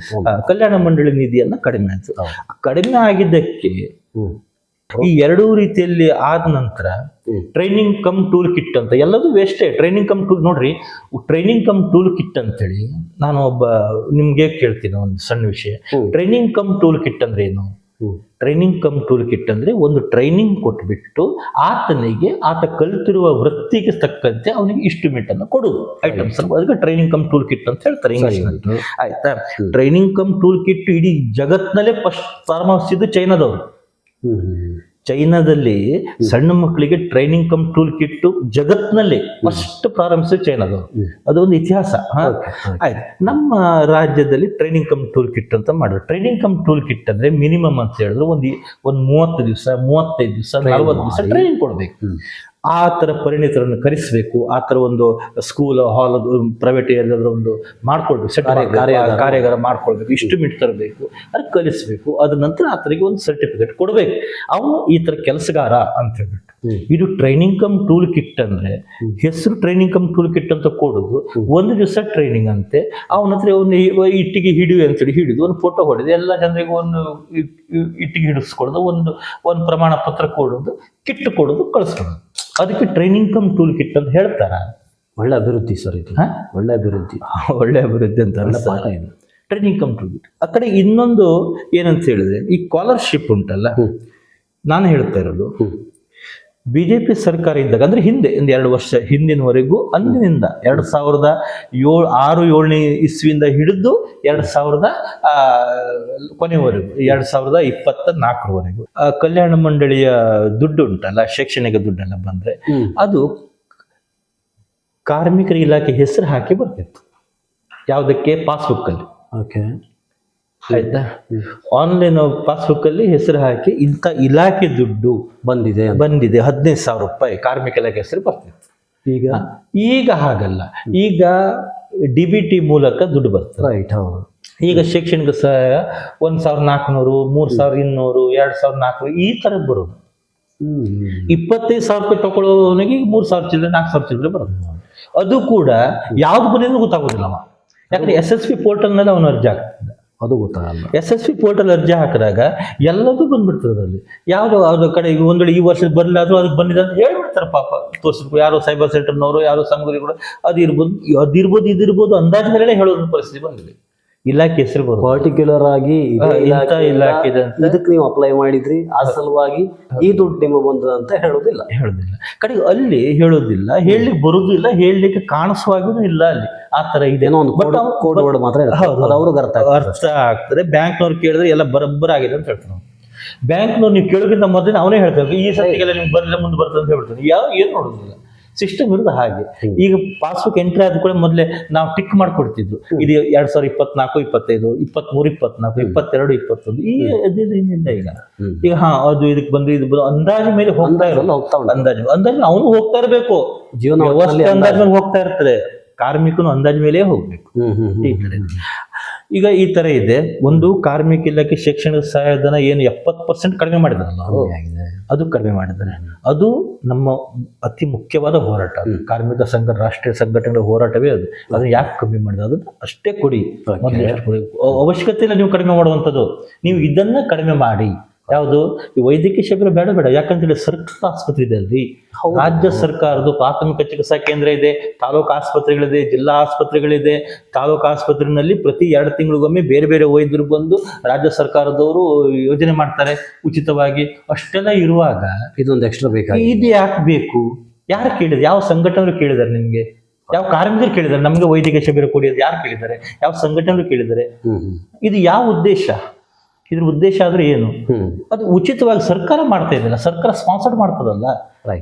ಕಲ್ಯಾಣ ಮಂಡಳಿ ನಿಧಿಯನ್ನ ಕಡಿಮೆ ಆಯ್ತು. ಕಡಿಮೆ ಆಗಿದ್ದಕ್ಕೆ ಈ ಎರಡೂ ರೀತಿಯಲ್ಲಿ ಆದ ನಂತರ ಟ್ರೈನಿಂಗ್ ಕಮ್ ಟೂಲ್ ಕಿಟ್ ಅಂತ ಎಲ್ಲದೂ ವೇಸ್ಟೇ. ಟ್ರೈನಿಂಗ್ ಕಮ್ ಟೂಲ್ ನೋಡ್ರಿ, ಟ್ರೈನಿಂಗ್ ಕಮ್ ಟೂಲ್ ಕಿಟ್ ಅಂತೇಳಿ ನಾನು ನಿಮ್ಗೆ ಕೇಳ್ತೀನಿ ಒಂದು ಸಣ್ಣ ವಿಷಯ. ಟ್ರೈನಿಂಗ್ ಕಮ್ ಟೂಲ್ ಕಿಟ್ ಅಂದ್ರೆ ಏನು? ಟ್ರೈನಿಂಗ್ ಕಮ್ ಟೂಲ್ ಕಿಟ್ ಅಂದ್ರೆ ಒಂದು ಟ್ರೈನಿಂಗ್ ಕೊಟ್ಬಿಟ್ಟು ಆತ ಕಲ್ತಿರುವ ವೃತ್ತಿಗೆ ತಕ್ಕಂತೆ ಅವನಿಗೆ ಇನ್ಸ್ಟ್ರೂಮೆಂಟ್ ಅನ್ನು ಕೊಡುದು, ಐಟಮ್ಸ್. ಅದಕ್ಕೆ ಟ್ರೈನಿಂಗ್ ಕಮ್ ಟೂಲ್ ಕಿಟ್ ಅಂತ ಹೇಳ್ತಾರೆ ಇಂಗ್ಲಿಷ್. ಆಯ್ತಾ? ಟ್ರೈನಿಂಗ್ ಕಮ್ ಟೂಲ್ ಕಿಟ್ ಇಡೀ ಜಗತ್ನಲ್ಲೇ ಫಸ್ಟ್ ಪ್ರಾರಂಭಿಸಿದ್ದು ಚೈನಾದವರು. ಚೈನಾದಲ್ಲಿ ಸಣ್ಣ ಮಕ್ಕಳಿಗೆ ಟ್ರೈನಿಂಗ್ ಕಮ್ ಟೂಲ್ ಕಿಟ್ ಜಗತ್ನಲ್ಲಿ ಫಸ್ಟ್ ಪ್ರಾರಂಭಿಸಿದ ಚೈನಾದವರು. ಅದೊಂದು ಇತಿಹಾಸ. ಆಯ್ತು, ನಮ್ಮ ರಾಜ್ಯದಲ್ಲಿ ಟ್ರೈನಿಂಗ್ ಕಮ್ ಟೂಲ್ ಕಿಟ್ ಅಂತ ಮಾಡಿದ್ರು. ಟ್ರೈನಿಂಗ್ ಕಮ್ ಟೂಲ್ ಕಿಟ್ ಅಂದ್ರೆ ಮಿನಿಮಮ್ ಅಂತ ಹೇಳಿದ್ರೆ ಒಂದು 30 ದಿವಸ 35 ದಿವಸ 40 ದಿವಸ ಟ್ರೈನಿಂಗ್ ಕೊಡ್ಬೇಕು. ಆ ಥರ ಪರಿಣಿತರನ್ನು ಕರೆಸಬೇಕು. ಆ ಥರ ಒಂದು ಸ್ಕೂಲ್ ಹಾಲ್ ಪ್ರೈವೇಟ್ ಏರಿಯಾದ ಒಂದು ಮಾಡ್ಕೊಳ್ಬೇಕು, ಕಾರ್ಯಾಗಾರ ಮಾಡ್ಕೊಳ್ಬೇಕು, ಇನ್ಸ್ಟ್ರೂಮೆಂಟ್ ತರಬೇಕು, ಅದು ಕಲಿಸ್ಬೇಕು. ಅದ ನಂತರ ಆತನಿಗೆ ಒಂದು ಸರ್ಟಿಫಿಕೇಟ್ ಕೊಡ್ಬೇಕು, ಅವನು ಈ ಥರ ಕೆಲಸಗಾರ ಅಂತ ಹೇಳ್ಬಿಟ್ಟು. ಇದು ಟ್ರೈನಿಂಗ್ ಕಮ್ ಟೂಲ್ ಕಿಟ್ ಅಂದ್ರೆ ಹೆಸರು ಟ್ರೈನಿಂಗ್ ಕಮ್ ಟೂಲ್ ಕಿಟ್ ಅಂತ ಕೊಡುದು. ಒಂದು ದಿವಸ ಟ್ರೈನಿಂಗ್ ಅಂತೆ. ಅವನ ಹತ್ರ ಒಂದು ಇಟ್ಟಿಗೆ ಹಿಡಿಯು ಅಂತೇಳಿ ಹಿಡಿದು ಒಂದು ಫೋಟೋ ಹೊಡೆದು ಎಲ್ಲ ಜನರಿಗೆ ಒಂದು ಇಟ್ಟಿಗೆ ಹಿಡಿಸ್ಕೊಡೋದು, ಒಂದು ಪ್ರಮಾಣ ಪತ್ರ ಕೊಡೋದು, ಕಿಟ್ ಕೊಡೋದು, ಕಳಿಸ್ಕೊಡೋದು. ಅದಕ್ಕೆ ಟ್ರೈನಿಂಗ್ ಕಮ್ ಟೂಲ್ ಕಿಟ್ ಅಂತ ಹೇಳ್ತಾರ. ಒಳ್ಳೆ ಅಭಿವೃದ್ಧಿ ಸರ್ ಇದು. ಒಳ್ಳೆ ಅಭಿವೃದ್ಧಿ ಅಂತ ಪಾಠ ಇದು ಟ್ರೈನಿಂಗ್ ಕಮ್ ಟೂಲ್ ಕಿಟ್. ಆ ಕಡೆ ಇನ್ನೊಂದು ಏನಂತ ಹೇಳಿದ್ರೆ, ಈ ಸ್ಕಾಲರ್ಶಿಪ್ ಉಂಟಲ್ಲ, ನಾನು ಹೇಳ್ತಾ ಇರೋದು ಬಿಜೆಪಿ ಸರ್ಕಾರ ಇದ್ದಾಗ, ಅಂದ್ರೆ ಹಿಂದೆ ಒಂದು 2 ವರ್ಷ ಹಿಂದಿನವರೆಗೂ, ಅಂದಿನಿಂದ 2006-7 ಇಸ್ವಿಯಿಂದ ಹಿಡಿದು 2000 ಕೊನೆವರೆಗೂ 2024ವರೆಗೂ ಕಲ್ಯಾಣ ಮಂಡಳಿಯ ದುಡ್ಡು ಉಂಟಲ್ಲ, ಶೈಕ್ಷಣಿಕ ದುಡ್ಡೆಲ್ಲ ಬಂದ್ರೆ ಅದು ಕಾರ್ಮಿಕರ ಇಲಾಖೆ ಹೆಸರು ಹಾಕಿ ಬರ್ತಿತ್ತು. ಯಾವುದಕ್ಕೆ? ಪಾಸ್ಬುಕ್ ಅಲ್ಲಿ. ಆಯ್ತಾ? ಆನ್ಲೈನ್ ಪಾಸ್ಬುಕ್ ಅಲ್ಲಿ ಹೆಸರು ಹಾಕಿ ಇಂಥ ಇಲಾಖೆ ದುಡ್ಡು ಬಂದಿದೆ 15,000 ರೂಪಾಯಿ ಕಾರ್ಮಿಕ ಇಲಾಖೆ ಹೆಸರು ಬರ್ತಿತ್ತು. ಈಗ ಹಾಗಲ್ಲ. ಈಗ DBT ಮೂಲಕ ದುಡ್ಡು ಬರ್ತದೆ. ಈಗ ಶೈಕ್ಷಣಿಕ ಸಹಾಯ 1,400, 3,200, 2,400 ಈ ತರ ಬರೋದು. 25,000 ರೂಪಾಯಿ ತಗೊಳ್ಳೋನಿಗೆ 3,000 ಚಿಲ್ಲರೆ 4,000 ಚಿಲ್ಲರೆ ಬರುತ್ತೆ. ಅದು ಕೂಡ ಯಾವ್ದು ಬಂದಿದ್ದು ಗೊತ್ತಾಗೋದಿಲ್ಲ. ಯಾಕಂದ್ರೆ SSP ಪೋರ್ಟಲ್ ನಲ್ಲಿ ಅವನು ಅರ್ಜಿ ಹಾಕ್ತಿದ್ದ, ಅದು ಗೊತ್ತಾಗಲ್ಲ. SSP ಪೋರ್ಟಲ್ ಅರ್ಜಿ ಹಾಕಿದಾಗ ಎಲ್ಲದೂ ಬಂದ್ಬಿಡ್ತದೆ ಅಲ್ಲಿ. ಯಾವ್ದು ಅದ್ರ ಕಡೆ ಈಗ ಒಂದ್ ವೇಳೆ ಈ ವರ್ಷ ಬರಲಿ ಆದ್ರೂ ಅದಕ್ಕೆ ಬಂದಿದೆ ಅಂತ ಹೇಳ್ಬಿಡ್ತಾರೆ. ಪಾಪ ತೋರಿಸ್ಬೇಕು, ಯಾರೋ ಸೈಬರ್ ಸೆಂಟರ್ನವರು, ಯಾರೋ ಸಂಘಗಳು, ಇದಿರ್ಬೋದು ಅಂದಾಜ್ ಮೇಲೆ ಹೇಳೋದ್ರ ಪರಿಸ್ಥಿತಿ ಬಂದಿದೆ. ಇಲಾಖೆ ಹೆಸರು ಬರೋದು ಪರ್ಟಿಕ್ಯುಲರ್ ಆಗಿ ಇಲಾಖೆ ಇದಕ್ಕೆ ನೀವು ಅಪ್ಲೈ ಮಾಡಿದ್ರಿ, ಆ ಸಲುವಾಗಿ ಈ ದುಡ್ಡು ನಿಮಗೆ ಬಂದದ ಅಂತ ಹೇಳೋದಿಲ್ಲ. ಕಡೆಗೆ ಅಲ್ಲಿ ಹೇಳೋದಿಲ್ಲ, ಹೇಳಲಿಕ್ಕೆ ಬರುದಿಲ್ಲ, ಹೇಳಲಿಕ್ಕೆ ಕಾಣಿಸುವಾಗೂ ಇಲ್ಲ. ಅಲ್ಲಿ ಆ ತರ ಇದೆ. ಕೋಡ್ ವರ್ಡ್ ಮಾತ್ರ ಅವ್ರಿಗೆ ಅರ್ಥ ಆಗ್ತದೆ. ಬ್ಯಾಂಕ್ನವ್ರು ಕೇಳಿದ್ರೆ ಎಲ್ಲ ಬರೋಬ್ಬರ ಆಗಿದೆ ಅಂತ ಹೇಳ್ತಾರೆ. ಬ್ಯಾಂಕ್ನವ್ರು ನೀವು ಕೇಳೋಕ್ಕಿಂತ ಮೊದಲೇ ಅವನೇ ಹೇಳ್ತಾರೆ, ಈ ಸತಿಗೆಲ್ಲ ನಿಮ್ಗೆ ಬರಲಿಲ್ಲ ಮುಂದೆ ಬರ್ತದೆ ಅಂತ ಹೇಳ್ತಾನೆ. ಏನು ನೋಡೋದಿಲ್ಲ. ಸಿಸ್ಟಮ್ ಇರೋದು ಹಾಗೆ. ಈಗ ಪಾಸ್ಬುಕ್ ಎಂಟ್ರಿ ಆದ ಕೂಡ ಮೊದಲೇ ನಾವು ಟಿಕ್ ಮಾಡ್ಕೊಡ್ತಿದ್ರು. ಇದು 2024, 25, 23, 24, 22, 21 ಈ ಏನಿಲ್ಲ ಈಗ. ಈಗ ಅದು ಇದಕ್ಕೆ ಬಂದ್ರೆ ಇದು ಅಂದಾಜು ಮೇಲೆ ಹೋಗ್ತಾ ಇರಲ್ಲ. ಅಂದಾಜು ಅವನು ಹೋಗ್ತಾ ಇರಬೇಕು. ಜೀವನ ವ್ಯವಸ್ಥೆ ಅಂದಾಜ್ ಮೇಲೆ ಹೋಗ್ತಾ ಇರ್ತಾರೆ. ಕಾರ್ಮಿಕನು ಅಂದಾಜ್ ಮೇಲೆ ಹೋಗ್ಬೇಕು. ಈಗ ಈ ತರ ಇದೆ. ಒಂದು ಕಾರ್ಮಿಕ ಇಲಾಖೆ ಶೈಕ್ಷಣಿಕ ಸಹಾಯಧನ ಏನು 70% ಕಡಿಮೆ ಮಾಡಿದಾರಲ್ಲ, ಅದು ಕಡಿಮೆ ಮಾಡಿದ್ದಾರೆ. ಅದು ನಮ್ಮ ಅತಿ ಮುಖ್ಯವಾದ ಹೋರಾಟ. ಕಾರ್ಮಿಕ ಸಂಘ, ರಾಷ್ಟ್ರೀಯ ಸಂಘಟನೆಗಳ ಹೋರಾಟವೇ ಅದು. ಅದನ್ನ ಯಾಕೆ ಕಮ್ಮಿ ಮಾಡಿದ? ಅದನ್ನ ಅಷ್ಟೇ ಕೊಡಿ. ಅವಶ್ಯಕತೆ ಇಲ್ಲ ನೀವು ಕಡಿಮೆ ಮಾಡುವಂಥದ್ದು. ನೀವು ಇದನ್ನ ಕಡಿಮೆ ಮಾಡಿ ಯಾವುದು ಈ ವೈದ್ಯಕೀಯ ಶಿಬಿರ ಬೇಡ ಬೇಡ, ಯಾಕಂತೇಳಿ ಸರ್ಕಾರದ ಆಸ್ಪತ್ರೆ ಇದೆ ಅಲ್ರಿ. ರಾಜ್ಯ ಸರ್ಕಾರದ ಪ್ರಾಥಮಿಕ ಚಿಕಿತ್ಸಾ ಕೇಂದ್ರ ಇದೆ, ತಾಲೂಕು ಆಸ್ಪತ್ರೆಗಳಿದೆ, ಜಿಲ್ಲಾ ಆಸ್ಪತ್ರೆಗಳಿದೆ. ತಾಲೂಕು ಆಸ್ಪತ್ರೆಯಲ್ಲಿ ಪ್ರತಿ 2 ತಿಂಗಳಿಗೊಮ್ಮೆ ಬೇರೆ ಬೇರೆ ವೈದ್ಯರು ಬಂದು ರಾಜ್ಯ ಸರ್ಕಾರದವರು ಯೋಜನೆ ಮಾಡ್ತಾರೆ ಉಚಿತವಾಗಿ. ಅಷ್ಟೆಲ್ಲ ಇರುವಾಗ ಇದೊಂದು ಎಕ್ಸ್ಟ್ರಾ ಬೇಕಾಗಿ ಇದು ಯಾಕೆ ಬೇಕು? ಯಾರು ಕೇಳಿದ್ರು? ಯಾವ ಸಂಘಟನೆಗಳು ಕೇಳಿದಾರೆ ನಿಮ್ಗೆ? ಯಾವ ಕಾರ್ಮಿಕರು ಕೇಳಿದ್ದಾರೆ ನಮ್ಗೆ ವೈದ್ಯಕೀಯ ಶಿಬಿರ ಕೊಡಿ? ಯಾರು ಕೇಳಿದ್ದಾರೆ? ಯಾವ ಸಂಘಟನೆಗಳು ಕೇಳಿದ್ದಾರೆ? ಇದು ಯಾವ ಉದ್ದೇಶ? ಇದ್ರ ಉದ್ದೇಶ ಆದ್ರೆ ಏನು? ಅದು ಉಚಿತವಾಗಿ ಸರ್ಕಾರ ಮಾಡ್ತಾ ಇದೆಯಲ್ಲ, ಸರ್ಕಾರ ಸ್ಪಾನ್ಸರ್ಡ್ ಮಾಡ್ತದಲ್ಲ,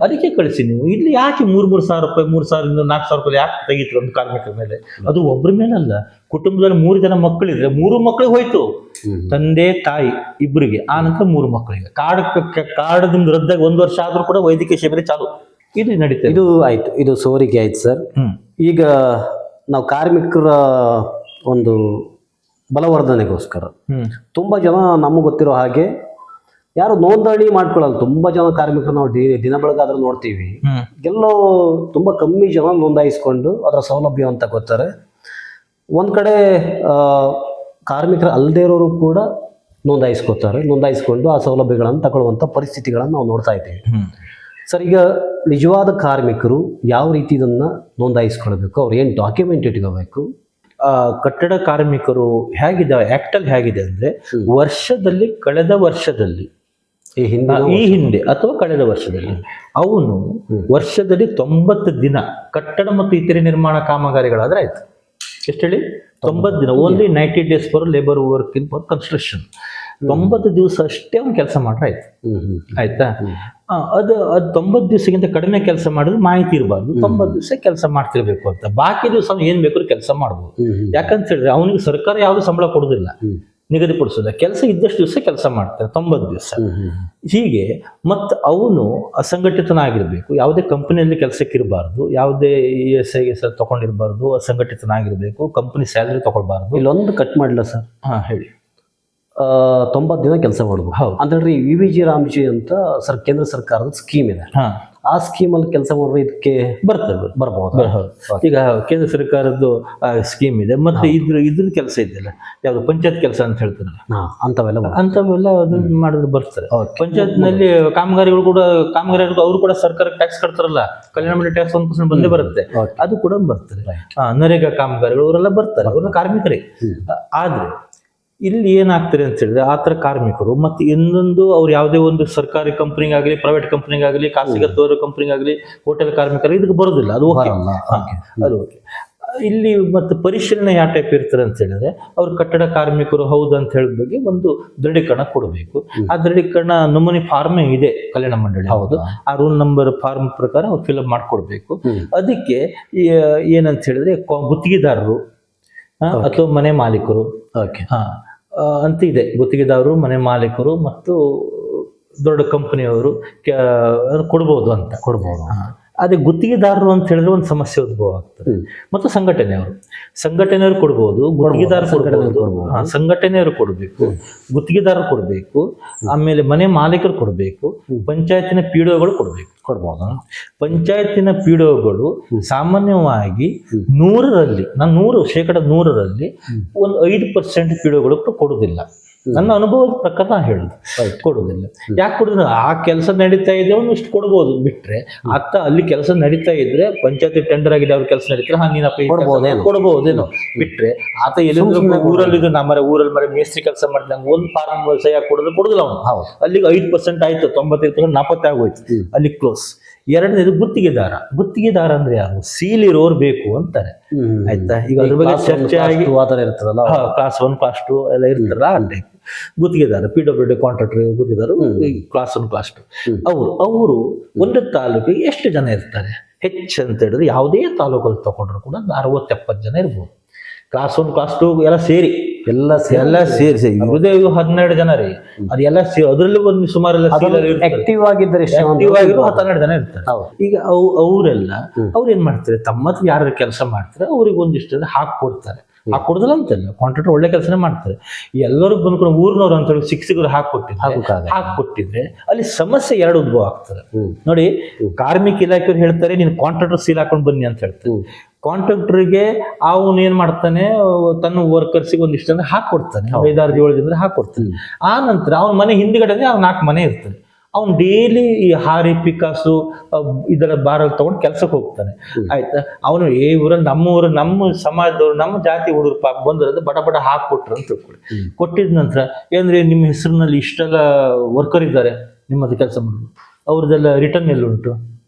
ಅದಕ್ಕೆ ಕಳಿಸಿ ನೀವು. ಇಲ್ಲಿ ಯಾಕೆ 3,000 ರೂಪಾಯಿ 3,000 4,000 ರೂಪಾಯಿ ಯಾಕೆ ತೆಗೀತಾರೆ ಒಂದು ಕಾರ್ಮಿಕರ ಮೇಲೆ? ಅದು ಒಬ್ಬರ ಮೇಲಲ್ಲ, ಕುಟುಂಬದಲ್ಲಿ 3 ಜನ ಮಕ್ಕಳಿದ್ರೆ 3 ಮಕ್ಕಳಿಗೆ ಹೋಯ್ತು, ತಂದೆ ತಾಯಿ ಇಬ್ಬರಿಗೆ, ಆ ನಂತರ 3 ಮಕ್ಕಳಿಗೆ. ಕಾರ್ಡ್ ನಿಮ್ದು ರದ್ದಾಗಿ 1 ವರ್ಷ ಆದ್ರೂ ಕೂಡ ವೈದ್ಯಕೀಯ ಶಿಬಿರ ಚಾಲು. ಇದು ನಡೀತದೆ. ಇದು ಆಯ್ತು, ಇದು ಸೋರಿಕೆ ಆಯ್ತು ಸರ್. ಈಗ ನಾವು ಕಾರ್ಮಿಕರ ಒಂದು ಬಲವರ್ಧನೆಗೋಸ್ಕರ ತುಂಬಾ ಜನ ನಮಗೆ ಗೊತ್ತಿರೋ ಹಾಗೆ ಯಾರು ನೋಂದಣಿ ಮಾಡ್ಕೊಳ್ಳಲ್ಲ. ತುಂಬಾ ಜನ ಕಾರ್ಮಿಕರು ನಾವು ದಿನ ಬೆಳಗಾದ್ರೂ ನೋಡ್ತೀವಿ, ಎಲ್ಲೋ ತುಂಬಾ ಕಮ್ಮಿ ಜನ ನೋಂದಾಯಿಸ್ಕೊಂಡು ಅದರ ಸೌಲಭ್ಯ ಅಂತ ಗೊತ್ತಾರೆ. ಒಂದ್ ಕಡೆ ಕಾರ್ಮಿಕರು ಅಲ್ಲದೇ ಇರೋರು ಕೂಡ ನೋಂದಾಯಿಸ್ಕೊಂಡು ಆ ಸೌಲಭ್ಯಗಳನ್ನು ತಗೊಳ್ಳುವಂಥ ಪರಿಸ್ಥಿತಿಗಳನ್ನು ನಾವು ನೋಡ್ತಾ ಇದ್ದೀವಿ. ಸರ್, ಈಗ ನಿಜವಾದ ಕಾರ್ಮಿಕರು ಯಾವ ರೀತಿ ಇದನ್ನ ನೋಂದಾಯಿಸ್ಕೊಳ್ಬೇಕು? ಅವ್ರು ಏನು ಡಾಕ್ಯುಮೆಂಟ್ ಇಟ್ಕೋಬೇಕು? ಕಟ್ಟಡ ಕಾರ್ಮಿಕರು ಹೇಗಿದ್ದಾವೆ, ಆಕ್ಟಲ್ಲಿ ಹೇಗಿದೆ ಅಂದ್ರೆ, ವರ್ಷದಲ್ಲಿ ಕಳೆದ ವರ್ಷದಲ್ಲಿ ಈ ಹಿಂದೆ ಅಥವಾ ಕಳೆದ ವರ್ಷದಲ್ಲಿ ಅವನು ವರ್ಷದಲ್ಲಿ 90 ದಿನ ಕಟ್ಟಡ ಮತ್ತು ಇತರೆ ನಿರ್ಮಾಣ ಕಾಮಗಾರಿಗಳಾದ್ರೆ ಆಯ್ತು. ಎಷ್ಟು ಹೇಳಿ? 90 ದಿನ. Only 90 days for labour work in for construction. 90 ದಿವಸ ಅಷ್ಟೇ ಅವ್ನು ಕೆಲಸ ಮಾಡ್ರೆ ಆಯ್ತು. ಆಯ್ತಾ? ಅದು 90 ದಿವಸಕ್ಕಿಂತ ಕಡಿಮೆ ಕೆಲಸ ಮಾಡಿದ್ರೆ ಮಾಹಿತಿ ಇರಬಾರ್ದು. 90 ದಿವಸ ಕೆಲಸ ಮಾಡ್ತಿರ್ಬೇಕು ಅಂತ. ಬಾಕಿ ದಿವಸ ಅವ್ನು ಏನ್ ಬೇಕಾದ್ರೂ ಕೆಲಸ ಮಾಡ್ಬೋದು. ಯಾಕಂತ ಹೇಳಿದ್ರೆ ಅವನಿಗೆ ಸರ್ಕಾರ ಯಾವ್ದು ಸಂಬಳ ಕೊಡುದಿಲ್ಲ, ನಿಗದಿಪಡಿಸೋದಿಲ್ಲ. ಕೆಲಸ ಇದ್ದಷ್ಟು ದಿವಸ ಕೆಲಸ ಮಾಡ್ತಾರೆ, 90 ದಿವಸ. ಹೀಗೆ ಮತ್ತೆ ಅವನು ಅಸಂಘಟಿತನಾಗಿರ್ಬೇಕು. ಯಾವುದೇ ಕಂಪನಿಯಲ್ಲಿ ಕೆಲಸಕ್ಕೆ ಇರಬಾರ್ದು, ಯಾವುದೇ ESI ತಗೊಂಡಿರ್ಬಾರ್ದು, ಅಸಂಘಟಿತನಾಗಿರ್ಬೇಕು. ಕಂಪನಿ ಸ್ಯಾಲರಿ ತಗೊಳ್ಬಾರ್ದು. ಇಲ್ಲೊಂದು ಕಟ್ ಮಾಡಲ ಸರ್. ಹೇಳಿ. 90 ದಿನ ಕೆಲಸ ಮಾಡ್ಬೋದು. ಹೌದು. ಅಂದ್ರೆ VVG ರಾಮ್ಜಿ ಅಂತ ಕೇಂದ್ರ ಸರ್ಕಾರದ ಸ್ಕೀಮ್ ಇದೆ. ಆ ಸ್ಕೀಮಲ್ಲಿ ಕೆಲಸ ಮಾಡಿದ್ರೆ ಇದಕ್ಕೆ ಬರ್ಬೋದು. ಈಗ ಕೇಂದ್ರ ಸರ್ಕಾರದ್ದು ಸ್ಕೀಮ್ ಇದೆ, ಮತ್ತೆ ಇದ್ರ ಕೆಲಸ ಇದೆಯಲ್ಲ, ಯಾವ್ದು ಪಂಚಾಯತ್ ಕೆಲಸ ಅಂತ ಹೇಳ್ತಾರಲ್ಲ, ಅಂತವೆಲ್ಲ ಅದನ್ನ ಮಾಡಿದ್ರೆ ಬರ್ತಾರೆ. ಪಂಚಾಯತ್ನಲ್ಲಿ ಕಾಮಗಾರಿಗಳು ಅವರು ಕೂಡ ಸರ್ಕಾರಕ್ಕೆ ಟ್ಯಾಕ್ಸ್ ಕಟ್ತಾರಲ್ಲ, ಕಲ್ಯಾಣ ಮಂಡಳಿ ಟ್ಯಾಕ್ಸ್ 1% ಬಂದೇ ಬರುತ್ತೆ, ಅದು ಕೂಡ ಬರ್ತಾರೆ. ನರೇಗಾ ಕಾಮಗಾರಿಗಳು ಅವರೆಲ್ಲ ಬರ್ತಾರೆ, ಅವ್ರನ್ನ ಕಾರ್ಮಿಕರೇ. ಆದ್ರೆ ಇಲ್ಲಿ ಏನಾಗ್ತಾರೆ ಅಂತ ಹೇಳಿದ್ರೆ, ಆ ಥರ ಕಾರ್ಮಿಕರು ಮತ್ತೆ ಇನ್ನೊಂದು ಅವ್ರು ಯಾವುದೇ ಒಂದು ಸರ್ಕಾರಿ ಕಂಪ್ನಿಗಾಗಲಿ, ಪ್ರೈವೇಟ್ ಕಂಪ್ನಿಗಾಗಲಿ, ಖಾಸಗಿ ಕಂಪ್ನಿಗಾಗಲಿ, ಹೋಟೆಲ್ ಕಾರ್ಮಿಕರು ಇದಕ್ಕೆ ಬರೋದಿಲ್ಲ. ಅದು ಓಕೆ. ಇಲ್ಲಿ ಮತ್ತೆ ಪರಿಶೀಲನೆ ಯಾವ ಟೈಪ್ ಇರ್ತಾರೆ ಅಂತ ಹೇಳಿದ್ರೆ, ಅವ್ರು ಕಟ್ಟಡ ಕಾರ್ಮಿಕರು ಹೌದು ಅಂತ ಹೇಳಿದ ಬಗ್ಗೆ ಒಂದು ದೃಢೀಕರಣ ಕೊಡಬೇಕು. ಆ ದೃಢೀಕರಣ ನಮೂನಿ ಫಾರ್ಮೇ ಇದೆ ಕಲ್ಯಾಣ ಮಂಡಳಿ, ಹೌದು. ಆ ರೂಲ್ ನಂಬರ್ ಫಾರ್ಮ್ ಪ್ರಕಾರ ಅವ್ರು ಫಿಲ್ಅಪ್ ಮಾಡ್ಕೊಡ್ಬೇಕು. ಅದಕ್ಕೆ ಏನಂತ ಹೇಳಿದ್ರೆ, ಗುತ್ತಿಗೆದಾರರು ಅಥವಾ ಮನೆ ಮಾಲೀಕರು ಅಂತ ಇದೆ. ಗುತ್ತಿಗೆದಾರರು, ಮನೆ ಮಾಲೀಕರು ಮತ್ತು ದೊಡ್ಡ ಕಂಪನಿಯವರು ಕೊಡ್ಬೋದು. ಅದೇ ಗುತ್ತಿಗೆದಾರರು ಅಂತ ಹೇಳಿದ್ರೆ ಒಂದು ಸಮಸ್ಯೆ ಉದ್ಭವ ಆಗ್ತದೆ. ಮತ್ತು ಸಂಘಟನೆಯವರು ಕೊಡ್ಬೋದು, ಸಂಘಟನೆಯವರು ಕೊಡಬೇಕು, ಗುತ್ತಿಗೆದಾರರು ಕೊಡಬೇಕು, ಆಮೇಲೆ ಮನೆ ಮಾಲೀಕರು ಕೊಡಬೇಕು, ಪಂಚಾಯತಿನ PDOಗಳು ಕೊಡ್ಬೋದು. ಪಂಚಾಯತಿನ PDOಗಳು ಸಾಮಾನ್ಯವಾಗಿ 100ರಲ್ಲಿ, ನಾನು 100% ಒಂದು 5% PDOಗಳು ಕೊಡುವುದಿಲ್ಲ. ನನ್ನ ಅನುಭವದ ಪ್ರಕಾರ ನಾನು ಹೇಳುದು, ಕೊಡುದಿಲ್ಲ. ಯಾಕೆ ಕೊಡುದಿಲ್ಲ? ಆ ಕೆಲಸ ನಡೀತಾ ಇದೆ, ಅವ್ನು ಇಷ್ಟು ಕೊಡ್ಬೋದು. ಬಿಟ್ರೆ ಅಲ್ಲಿ ಕೆಲಸ ನಡೀತಾ ಇದ್ರೆ, ಪಂಚಾಯತಿ ಟೆಂಡರ್ ಆಗಿದೆ, ಅವ್ರ ಕೆಲಸ ನಡೀತಾರೆ, ಕೊಡ್ಬೋದೇನೋ. ಬಿಟ್ರೆ ಆತ ಎಲ್ಲಿಂದ ಊರಲ್ಲಿ ಊರಲ್ಲಿ ಮೇಸ್ತ್ರಿ ಕೆಲಸ ಮಾಡಿದ ಒಂದು ಫಾರ್ಮ್ ಸಹ ಕೊಡುದಿಲ್ಲ ಅವನು. ಅಲ್ಲಿಗೆ 5% ಆಯ್ತು, 95% 40 ಆಗೋಯ್ತು, ಅಲ್ಲಿ ಕ್ಲೋಸ್. ಎರಡನೇದು ಗುತ್ತಿಗೆದಾರ ಅಂದ್ರೆ ಯಾರು? ಸೀಲ್ ಇರೋರು ಬೇಕು ಅಂತಾರೆ. ಆಯ್ತಾ? ಈಗ ಅದ್ರ ಬಗ್ಗೆ ಚರ್ಚೆ ಆಗಿ ಇರ್ತದಲ್ಲ, ಕ್ಲಾಸ್ 1 ಕ್ಲಾಸ್ 2 ಎಲ್ಲ ಇರ್ತಾರಲ್ಲ, ಆ ಟೈಪ್ ಗುತ್ತಿಗೆದಾರ, PWD ಕಾಂಟ್ರಾಕ್ಟರ್ ಗುತ್ತಿಗೆದಾರರು, ಕ್ಲಾಸ್ 1 ಕ್ಲಾಸ್ 2 ಅವರು ಒಂದು ತಾಲೂಕಿಗೆ ಎಷ್ಟು ಜನ ಇರ್ತಾರೆ? ಹೆಚ್ಚು ಅಂತ ಹೇಳಿದ್ರೆ ಯಾವುದೇ ತಾಲೂಕಲ್ಲಿ ತಗೊಂಡ್ರು ಕೂಡ 60-70 ಜನ ಇರ್ಬೋದು. ಕ್ಲಾಸ್ 1 ಕ್ಲಾಸ್ 2 ಎಲ್ಲ ಸೇರಿ ಇರುದೇ 12 ಜನ ರೀ. ಅದೆಲ್ಲ ಅದರಲ್ಲೂ ಒಂದು ಸುಮಾರು ಆಕ್ಟಿವ್ ಆಗಿದ್ದರೆ 12 ಜನ ಇರ್ತಾರೆ. ಈಗ ಅವ್ರೆಲ್ಲ ಅವ್ರು ಏನ್ ಮಾಡ್ತಾರೆ, ತಮ್ಮ ಯಾರು ಕೆಲಸ ಮಾಡ್ತಾರೆ ಅವ್ರಿಗೆ ಒಂದಿಷ್ಟು ಹಾಕೊಡ್ತಾರೆ. ಹಾಕೊಡುದಿಲ್ಲ ಅಂತಲ್ಲ, ಕಾಂಟ್ರಾಕ್ಟರ್ ಒಳ್ಳೆ ಕೆಲಸನೇ ಮಾಡ್ತಾರೆ. ಎಲ್ಲರೂ ಬಂದ್ಕೊಂಡು ಊರ್ನವ್ರು ಅಂತ ಹೇಳಿ ಸಿಕ್ಸಿಗರು ಹಾಕೊಟ್ಟಿದ್ರೆ ಅಲ್ಲಿ ಸಮಸ್ಯೆ ಎರಡು ಉದ್ಭವ ಆಗ್ತದೆ. ನೋಡಿ, ಕಾರ್ಮಿಕ ಇಲಾಖೆಯವ್ರು ಹೇಳ್ತಾರೆ ನೀನು ಕಾಂಟ್ರಾಕ್ಟರ್ ಸೀಲ್ ಹಾಕೊಂಡು ಬನ್ನಿ ಅಂತ ಹೇಳ್ತಾರೆ. ಕಾಂಟ್ರಾಕ್ಟರ್ಗೆ ಅವನು ಏನ್ ಮಾಡ್ತಾನೆ, ತನ್ನ ವರ್ಕರ್ಸಿಗೆ ಒಂದಿಷ್ಟು ಅಂದ್ರೆ ಹಾಕೊಡ್ತಾನೆ, 5-6 7 ಜನ ಹಾಕೊಡ್ತಾನೆ. ಆ ನಂತರ ಅವನ ಮನೆ ಹಿಂದ್ಗಡೆ 4 ಮನೆ ಇರ್ತದೆ. ಅವ್ನು ಡೈಲಿ ಈ ಹಾರಿ ಪಿಕಾಸು ಇದರ ಬಾರಲ್ಲಿ ತಗೊಂಡು ಕೆಲ್ಸಕ್ಕೆ ಹೋಗ್ತಾನೆ. ಆಯ್ತಾ, ಅವನು ಊರಲ್ಲಿ ನಮ್ಮ ಸಮಾಜದವ್ರು ನಮ್ಮ ಜಾತಿ ಹುಡುಗರು ಪಾಪ ಬಂದಿರೋದು ಬಡ ಬಡ ಹಾಕೊಟ್ರು ಅಂತ ತಿಳ್ಕೊಳ್ಳಿ. ಕೊಟ್ಟಿದ ನಂತರ ಏನಂದ್ರೆ ನಿಮ್ಮ ಹೆಸರಿನಲ್ಲಿ ಇಷ್ಟೆಲ್ಲ ವರ್ಕರ್ ಇದ್ದಾರೆ, ನಿಮ್ಮದು ಕೆಲಸ ಮಾಡೋದು, ಅವ್ರದ್ದೆಲ್ಲ ರಿಟರ್ನ್ ಎಲ್ಲುಂಟು,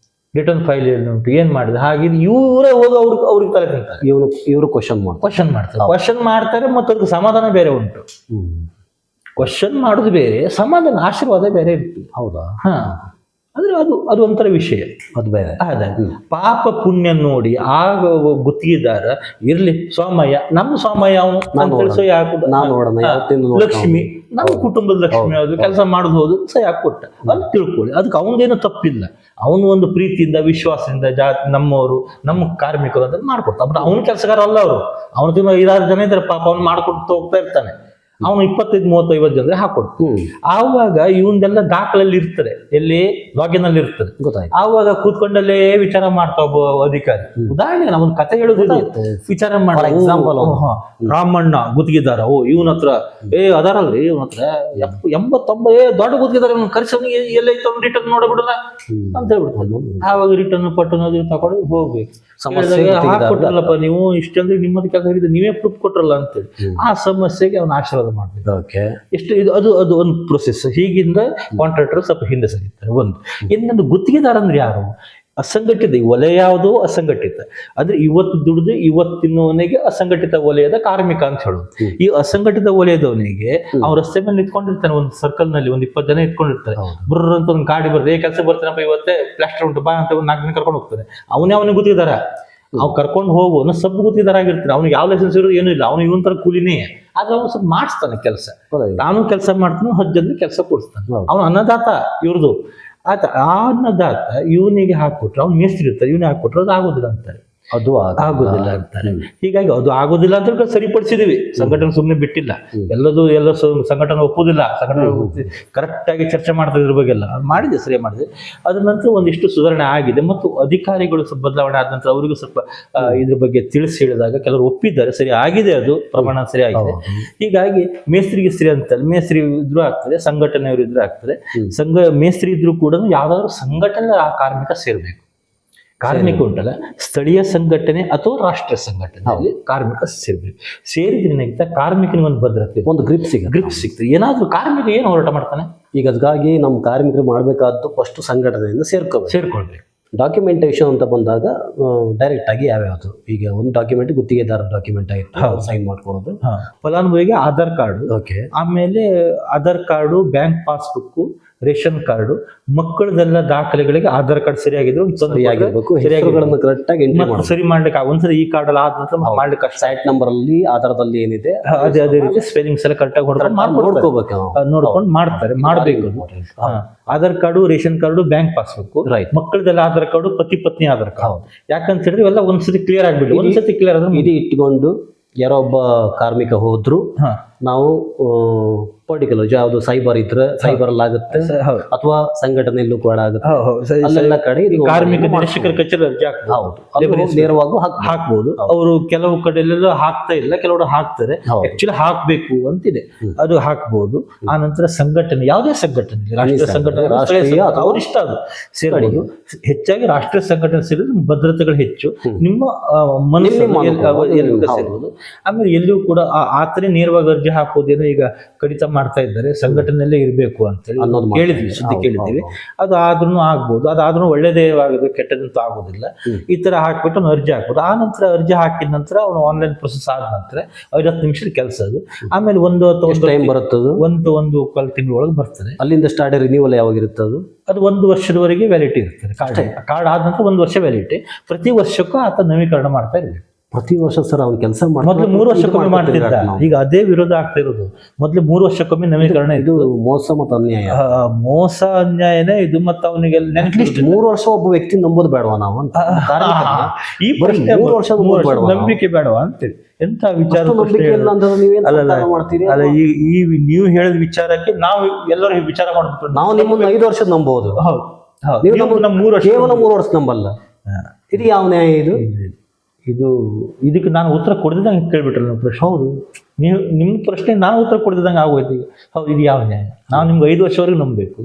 ರಿಟರ್ನ್ ಫೈಲ್ ಎಲ್ಲುಂಟು, ಏನ್ ಮಾಡಿದೆ ಹಾಗೆ ಇವರೇ ಹೋಗಿ ಅವ್ರಿಗೆ ತಲೆ ತಿಂತಾರೆ. ಇವರು ಕ್ವಶನ್ ಮಾಡ್ತಾರೆ ಮತ್ತು ಅವ್ರಿಗೆ ಸಮಾಧಾನ ಬೇರೆ ಉಂಟು. ಕ್ವಶನ್ ಮಾಡೋದು ಬೇರೆ, ಸಮಾಧಾನ ಆಶೀರ್ವಾದ ಬೇರೆ ಇರ್ತದೆ. ಹೌದಾ? ಹಾ, ಅಂದ್ರೆ ಅದು ಒಂಥರ ವಿಷಯ, ಅದು ಬೇರೆ. ಪಾಪ ಪುಣ್ಯ ನೋಡಿ ಆಗ ಗುತ್ತಿಗೆದಾರ ಇರ್ಲಿ ಸ್ವಾಮಯ್ಯ, ನಮ್ಮ ಸ್ವಾಮಯ್ಯ ಅವನು ಲಕ್ಷ್ಮಿ, ನಮ್ಮ ಕುಟುಂಬದ ಲಕ್ಷ್ಮಿ, ಅದು ಕೆಲಸ ಮಾಡುದು ಹೋದು ಸಹ ಕೊಟ್ಟ ಅಂತ ತಿಳ್ಕೊಳ್ಳಿ. ಅದಕ್ಕೆ ಅವನದೇನು ತಪ್ಪಿಲ್ಲ. ಅವನು ಒಂದು ಪ್ರೀತಿಯಿಂದ ವಿಶ್ವಾಸದಿಂದ ನಮ್ಮವರು ನಮ್ಮ ಕಾರ್ಮಿಕರು ಅಂತ ಮಾಡ್ಕೊಡ್ತಾನೆ. ಬಟ್ ಅವನ ಕೆಲಸಗಾರ ಅಲ್ಲ ಅವರು, ಅವನ 5-6 ಜನ ಇದ್ದಾರೆ ಪಾಪ, ಅವ್ನು ಮಾಡ್ಕೊಡ್ತಾ ಹೋಗ್ತಾ ಇರ್ತಾನೆ. ಅವನು 25-30-50 ಜನರಿಗೆ ಹಾಕೊಡ್ತು. ಆವಾಗ ಇವನ್ನೆಲ್ಲ ದಾಖಲೆಯಲ್ಲಿ ಇರ್ತದೆ, ಎಲ್ಲಿ ಲಾಗಿನ್ ಅಲ್ಲಿ ಇರ್ತದೆ, ಗೊತ್ತಾಯ್ತು. ಆವಾಗ ಕೂತ್ಕೊಂಡಲ್ಲೇ ವಿಚಾರ ಮಾಡ್ತಾ ಒಬ್ಬ ಅಧಿಕಾರಿ, ಉದಾಹರಣೆ ನಾವು ಒಂದು ಕತೆ ಹೇಳುದಿಲ್ಲ, ವಿಚಾರ ಮಾಡ ಎಕ್ಸಾಂಪಲ್, ರಾಮಣ್ಣ ಗುತ್ತಿಗೆದಾರ, ಇವನ ಹತ್ರ ಅದಾರಲ್ರಿ, ಇವನ ಹತ್ರ 80-90 ದೊಡ್ಡ ಗುತ್ತಿಗೆದಾರ, ಇವನು ಕರೆಸವನಿಗೆ ಎಲ್ಲೈತೆ ಅವ್ನು ರಿಟರ್ನ್ ನೋಡಬಿಡೋಣ ಅಂತ ಹೇಳ್ಬಿಡ್ತಾನೆ. ಆವಾಗ ರಿಟರ್ನ್ ಪಟ್ಟು ತಗೊಂಡು ಹೋಗ್ಬೇಕು. ಹಾಕೊಟ್ರಲ್ಲಪ್ಪ ನೀವು ಇಷ್ಟಂದ್ರೆ ನಿಮ್ಮದು ಕೆಲಸ ಹಿಡಿದು ನೀವೇ ಪ್ರೂಫ್ ಕೊಟ್ರಲ್ಲ ಅಂತೇಳಿ ಆ ಸಮಸ್ಯೆಗೆ ಅವನ ಆಶೀರ್ವಾದ ಮಾಡ್ಬೇಕು. ಎಷ್ಟು ಇದು ಅದು ಒಂದು ಪ್ರೊಸೆಸ್. ಹೀಗಿಂದ ಕಾಂಟ್ರಾಕ್ಟರ್ ಸ್ವಲ್ಪ ಹಿಂದೆ ಸರಿತಾರೆ. ಇನ್ನೊಂದು ಗುತ್ತಿಗೆದಾರ ಅಂದ್ರೆ ಯಾರು? ಅಸಂಘಟಿತ ವಲಯ. ಯಾವುದು ಅಸಂಘಟಿತ ಅಂದ್ರೆ ಇವತ್ತು ದುಡಿದು ಇವತ್ತಿನವನಿಗೆ ಅಸಂಘಟಿತ ವಲಯದ ಕಾರ್ಮಿಕ ಅಂತ ಹೇಳೋದು. ಈ ಅಸಂಘಟಿತ ವಲಯದವನಿಗೆ ಅವ್ನ ರಸ್ತೆ ಮೇಲೆ ನಿಂತ್ಕೊಂಡಿರ್ತಾನೆ, ಒಂದು ಸರ್ಕಲ್ ನಲ್ಲಿ 1-20 ಜನ ಇಟ್ಕೊಂಡಿರ್ತಾರೆ. ಬರ್ರ ಅಂತ ಒಂದು ಗಾಡಿ ಬರ್ತದೆ, ಕೆಲಸ ಬರ್ತಾನಪ್ಪ ಇವತ್ತೇ ಪ್ಲಾಸ್ಟರ್ ಉಂಟು ಬಾ ಅಂತ 4 ಜನ ಕರ್ಕೊಂಡು ಹೋಗ್ತಾನೆ. ಅವನಿಗೆ ಗುತ್ತಿಗೆದಾರ, ಅವ್ನು ಕರ್ಕೊಂಡು ಹೋಗು ಸಬ್ ಗುತ್ತಿಗೆದಾರ ಆಗಿರ್ತಾನೆ. ಅವ್ನಿಗೆ ಯಾವ ಲೈಸೆನ್ಸ್ ಇರೋದು ಏನೂ ಇಲ್ಲ, ಅವನು ಇವನ್ ತರ ಕೂಲಿನೇ. ಆದ್ರೆ ಅವ್ನು ಸ್ವಲ್ಪ ಮಾಡಿಸ್ತಾನೆ ಕೆಲಸ, ತಾನು ಕೆಲಸ ಮಾಡ್ತಾನೆ, 10 ಜನರಿಗೆ ಕೆಲಸ ಕೊಡಿಸ್ತಾನೆ. ಅವನು ಅನ್ನದಾತ ಇವ್ರದು. ಆತ ಆ ಅನ್ನದಾತ ಇವನಿಗೆ ಹಾಕೊಟ್ರೆ, ಅವ್ನು ಮೇಸ್ತ್ರಿ ಇರ್ತಾರೆ, ಇವನಿಗೆ ಹಾಕೊಟ್ರೆ ಅದು ಆಗೋದಿಲ್ಲ ಅಂತಾರೆ, ಅದು ಆಗೋದಿಲ್ಲ ಅಂತಾರೆ. ಹೀಗಾಗಿ ಅದು ಆಗೋದಿಲ್ಲ ಅಂತ ಸರಿಪಡಿಸಿದೀವಿ. ಸಂಘಟನೆ ಸುಮ್ಮನೆ ಬಿಟ್ಟಿಲ್ಲ, ಎಲ್ಲ ಸಂಘಟನೆ ಒಪ್ಪುದಿಲ್ಲ. ಸಂಘಟನೆ ಕರೆಕ್ಟ್ ಆಗಿ ಚರ್ಚೆ ಮಾಡ್ತಾ ಇದ್ರ ಬಗ್ಗೆ ಎಲ್ಲ ಮಾಡಿದೆ, ಸರಿ ಮಾಡಿದೆ. ಅದ್ರ ನಂತರ ಒಂದಿಷ್ಟು ಸುಧಾರಣೆ ಆಗಿದೆ ಮತ್ತು ಅಧಿಕಾರಿಗಳು ಸ್ವಲ್ಪ ಬದಲಾವಣೆ ಆದ ನಂತರ ಅವರಿಗೂ ಸ್ವಲ್ಪ ಇದ್ರ ಬಗ್ಗೆ ತಿಳಿಸಿ ಹೇಳಿದಾಗ ಕೆಲವರು ಒಪ್ಪಿದ್ದಾರೆ, ಸರಿ ಆಗಿದೆ, ಅದು ಪ್ರಮಾಣ ಸರಿ ಆಗಿದೆ. ಹೀಗಾಗಿ ಮೇಸ್ತ್ರಿಗೆ ಸರಿ ಅಂತಲ್ಲ, ಮೇಸ್ತ್ರಿ ಇದ್ರು ಆಗ್ತದೆ, ಸಂಘಟನೆಯವರು ಇದ್ರು ಆಗ್ತದೆ. ಮೇಸ್ತ್ರಿ ಇದ್ರು ಕೂಡ ಯಾವ್ದಾದ್ರು ಸಂಘಟನೆ ಆ ಕಾರ್ಮಿಕ ಸೇರ್ಬೇಕು. ಕಾರ್ಮಿಕ ಉಂಟಲ್ಲ, ಸ್ಥಳೀಯ ಸಂಘಟನೆ ಅಥವಾ ರಾಷ್ಟ್ರೀಯ ಸಂಘಟನೆಯಲ್ಲಿ ಕಾರ್ಮಿಕ ಸೇರ್ಬೇಕು. ಸೇರಿದ್ರಿಂದ ಕಾರ್ಮಿಕನಿಗೆ ಒಂದು ಭದ್ರತೆ, ಒಂದು ಗ್ರಿಪ್ ಸಿಗ್ತದೆ. ಏನಾದ್ರೂ ಕಾರ್ಮಿಕ ಏನು ಹೋರಾಟ ಮಾಡ್ತಾನೆ. ಈಗ ಅದಕ್ಕಾಗಿ ನಮ್ಮ ಕಾರ್ಮಿಕರು ಮಾಡಬೇಕಾದ್ದು ಫಸ್ಟ್ ಸಂಘಟನೆಯಿಂದ ಸೇರ್ಕೊಳ್ಬೇಕು. ಡಾಕ್ಯುಮೆಂಟೇಶನ್ ಅಂತ ಬಂದಾಗ ಡೈರೆಕ್ಟ್ ಆಗಿ ಯಾವ್ಯಾವುದು, ಈಗ ಒಂದು ಡಾಕ್ಯುಮೆಂಟ್ ಗುತ್ತಿಗೆದಾರ ಡಾಕ್ಯುಮೆಂಟ್ ಆಗಿತ್ತು, ಸೈನ್ ಮಾಡ್ಕೊಳ್ಳೋದು. ಫಲಾನುಭವಿಗೆ ಆಧಾರ್ ಕಾರ್ಡ್, ಆಮೇಲೆ Aadhaar card, bank passbook, ration card, ಮಕ್ಕಳದೆಲ್ಲ ದಾಖಲೆಗಳಿಗೆ ಆಧಾರ್ ಕಾರ್ಡ್ ಸರಿಯಾಗಿದ್ರು ಸರಿಯಾಗಿರ್ಬೇಕು, ಕರೆಕ್ಟ್ ಆಗಿ ಸರಿ ಮಾಡ್ಲಿಕ್ಕೆ. ಒಂದ್ಸರಿ ಈ ಕಾರ್ಡ್ ಅಲ್ಲಿ ಆದ ನಂತರ ಮಾಡ್ಲಿಕ್ಕೆ ಸೈಟ್ ನಂಬರ್ ಅಲ್ಲಿ ಆಧಾರದಲ್ಲಿ ಏನಿದೆ ಅದೇ ರೀತಿ ಸ್ಪೆಲ್ಲಿಂಗ್ಸ್ ಎಲ್ಲ ಕರೆಕ್ಟ್ ಆಗಿ ನೋಡ್ಕೊಂಡು ಮಾಡ್ತಾರೆ, ಮಾಡ್ಬೇಕು. Aadhaar card, ration card, bank passbook, ಮಕ್ಕಳದೆಲ್ಲ ಆಧಾರ್ ಕಾರ್ಡು, ಪತಿ ಆಧಾರ್ ಕಾರ್ಡ್. ಯಾಕಂತ ಹೇಳಿದ್ರೆ ಇವೆಲ್ಲ ಒಂದ್ಸತಿ ಕ್ಲಿಯರ್ ಆಗ್ಬಿಟ್ಟು, ಒಂದ್ಸತಿ ಕ್ಲಿಯರ್ ಆದ್ರೆ ಇದು ಇಟ್ಕೊಂಡು ಯಾರೋ ಒಬ್ಬ ಕಾರ್ಮಿಕ ಹೋದ್ರು, ನಾವು ಪರ್ಟಿಕ್ಯುಲರ್ ಯಾವ್ದು ಸೈಬರ್ ಇದ್ರೆ ಸೈಬರ್ ಅಲ್ಲಿ ಆಗುತ್ತೆ, ಅಥವಾ ಸಂಘಟನೆಯಲ್ಲೂ ಕೂಡ ಆಗುತ್ತೆ. ಅಲ್ಲೆಲ್ಲ ಕಡೆ ಕಾರ್ಮಿಕ ನಿರೀಕ್ಷಕರ ಕಚೇರಿ ಅರ್ಜಿ ನೇರವಾಗಿ ಹಾಕ್ಬಹುದು. ಅವರು ಕೆಲವು ಕಡೆಯಲ್ಲೆಲ್ಲ ಹಾಕ್ತಾ ಇಲ್ಲ, ಕೆಲವರು ಹಾಕ್ತಾರೆ. ಆಕ್ಚುಲಿ ಹಾಕ್ಬೇಕು ಅಂತಿದೆ, ಅದು ಹಾಕ್ಬಹುದು. ಆ ನಂತರ ಸಂಘಟನೆ, ಯಾವುದೇ ಸಂಘಟನೆ, ರಾಷ್ಟ್ರೀಯ ಸಂಘಟನೆ, ಅವ್ರ ಇಷ್ಟ ಅದು ಸೇರಬಹುದು. ಹೆಚ್ಚಾಗಿ ರಾಷ್ಟ್ರೀಯ ಸಂಘಟನೆ ಸೇರಿದ್ರೆ ಭದ್ರತೆಗಳು ಹೆಚ್ಚು, ನಿಮ್ಮ ಮನಸ್ಸು ಸೇರಬಹುದು. ಆಮೇಲೆ ಎಲ್ಲಿಯೂ ಕೂಡ ಆತನೇ ನೇರವಾಗಿ ಅರ್ಜಿ ಹಾಕೋದೇನೋ ಈಗ ಕಡಿತ ಮಾಡ್ತಾ ಇದ್ದಾರೆ, ಸಂಘಟನೆಯಲ್ಲೇ ಇರಬೇಕು ಅಂತೇಳಿ ಕೇಳಿದ್ವಿ, ಸುದ್ದಿ ಕೇಳಿದ್ದೀವಿ. ಅದು ಆದ್ರೂ ಆಗ್ಬೋದು, ಅದಾದ್ರೂ ಒಳ್ಳೇದೇ ಆಗೋದು, ಕೆಟ್ಟದಂತೂ ಆಗೋದಿಲ್ಲ. ಈ ತರ ಹಾಕ್ಬಿಟ್ಟು ಅವ್ನು ಅರ್ಜಿ ಹಾಕ್ಬೋದು. ಆ ನಂತರ ಅರ್ಜಿ ಹಾಕಿದ ನಂತರ ಅವನು ಆನ್ಲೈನ್ ಪ್ರೊಸೆಸ್ ಆದ ನಂತರ 50 ನಿಮಿಷದ ಕೆಲಸ ಅದು. ಆಮೇಲೆ ಒಂದು ಟೈಮ್ ಬರುತ್ತದೆ, ಒಂದು ಕಾಲ್ ತಿಂಗಳೊಳಗೆ ಬರ್ತದೆ. ಅಲ್ಲಿಂದ ಸ್ಟಾರ್ಟ್ ರಿನ್ಯೂವಲ್ ಯಾವಾಗ ಇರುತ್ತದೆ, ಅದು 1 ವರ್ಷದವರೆಗೆ ವ್ಯಾಲಿಟಿ ಇರ್ತದೆ. ಕಾರ್ಡ್ ಆದ ನಂತರ 1 ವರ್ಷ ವ್ಯಾಲಿಟಿ. ಪ್ರತಿ ವರ್ಷಕ್ಕೂ ಆತ ನವೀಕರಣ ಮಾಡ್ತಾ ಇರಬೇಕು. ಪ್ರತಿ ವರ್ಷ ಸರ್ ಅವ್ನು ಕೆಲಸ ಮೊದಲು 3 ವರ್ಷಕ್ಕೊಮ್ಮೆ ಮಾಡ್ತಿದ್ದ, ಈಗ ಅದೇ ವಿರೋಧ ಆಗ್ತಾ ಇರೋದು. ಮೊದಲು 3 ವರ್ಷಕ್ಕೊಮ್ಮೆ ನವೀಕರಣ. ಇದು ಮೋಸ ಮತ್ತು ಅನ್ಯಾಯ. ಮೋಸ ಅನ್ಯಾಯನೇ ಇದು. ಮತ್ತೆ ಅವನಿಗೆ ಅಟ್ಲೀಸ್ಟ್ 3 ವರ್ಷ ಒಬ್ಬ ವ್ಯಕ್ತಿ ನಂಬೋದು ಬೇಡವಾ ನಾವು ಅಂತ? ಈ ಪ್ರಶ್ನೆ 3 ವರ್ಷ ನಂಬಿಕೆ ಬೇಡವಾ ಅಂತೇಳಿ ಎಂತ ವಿಚಾರ ಮಾಡ್ತೀರಿ? ಅಲ್ಲ, ಈ ನೀವು ಹೇಳಿದ ವಿಚಾರಕ್ಕೆ ನಾವು ಎಲ್ಲರೂ ವಿಚಾರ ಮಾಡ್ಬೇಕು. ನಾವು ನಿಮ್ಮನ್ನ 5 ವರ್ಷ ನಂಬೋದು, ನೀವು ನಮ್ಮನ್ನ 3 ವರ್ಷ, ಕೇವಲ 3 ವರ್ಷ ನಂಬಲ್ಲ. ಇದು ಯಾವ ನ್ಯಾಯ? ಇದು ಇದಕ್ಕೆ ನಾನು ಉತ್ತರ ಕೊಡ್ದಿದ್ದಂಗೆ ಕೇಳ್ಬಿಟ್ರಲ್ಲ ನಿಮ್ಮ ಪ್ರಶ್ನೆ. ಹೌದು, ನೀವು ನಿಮ್ಮ ಪ್ರಶ್ನೆ ನಾನು ಉತ್ತರ ಕೊಡ್ದಿದ್ದಂಗೆ ಆಗೋಯ್ತು ಈಗ. ಹೌದು, ಇದು ಯಾವ ನ್ಯಾಯ? ನಾವು ನಿಮ್ಗೆ 5 ವರ್ಷವರೆಗೆ ನಂಬಬೇಕು.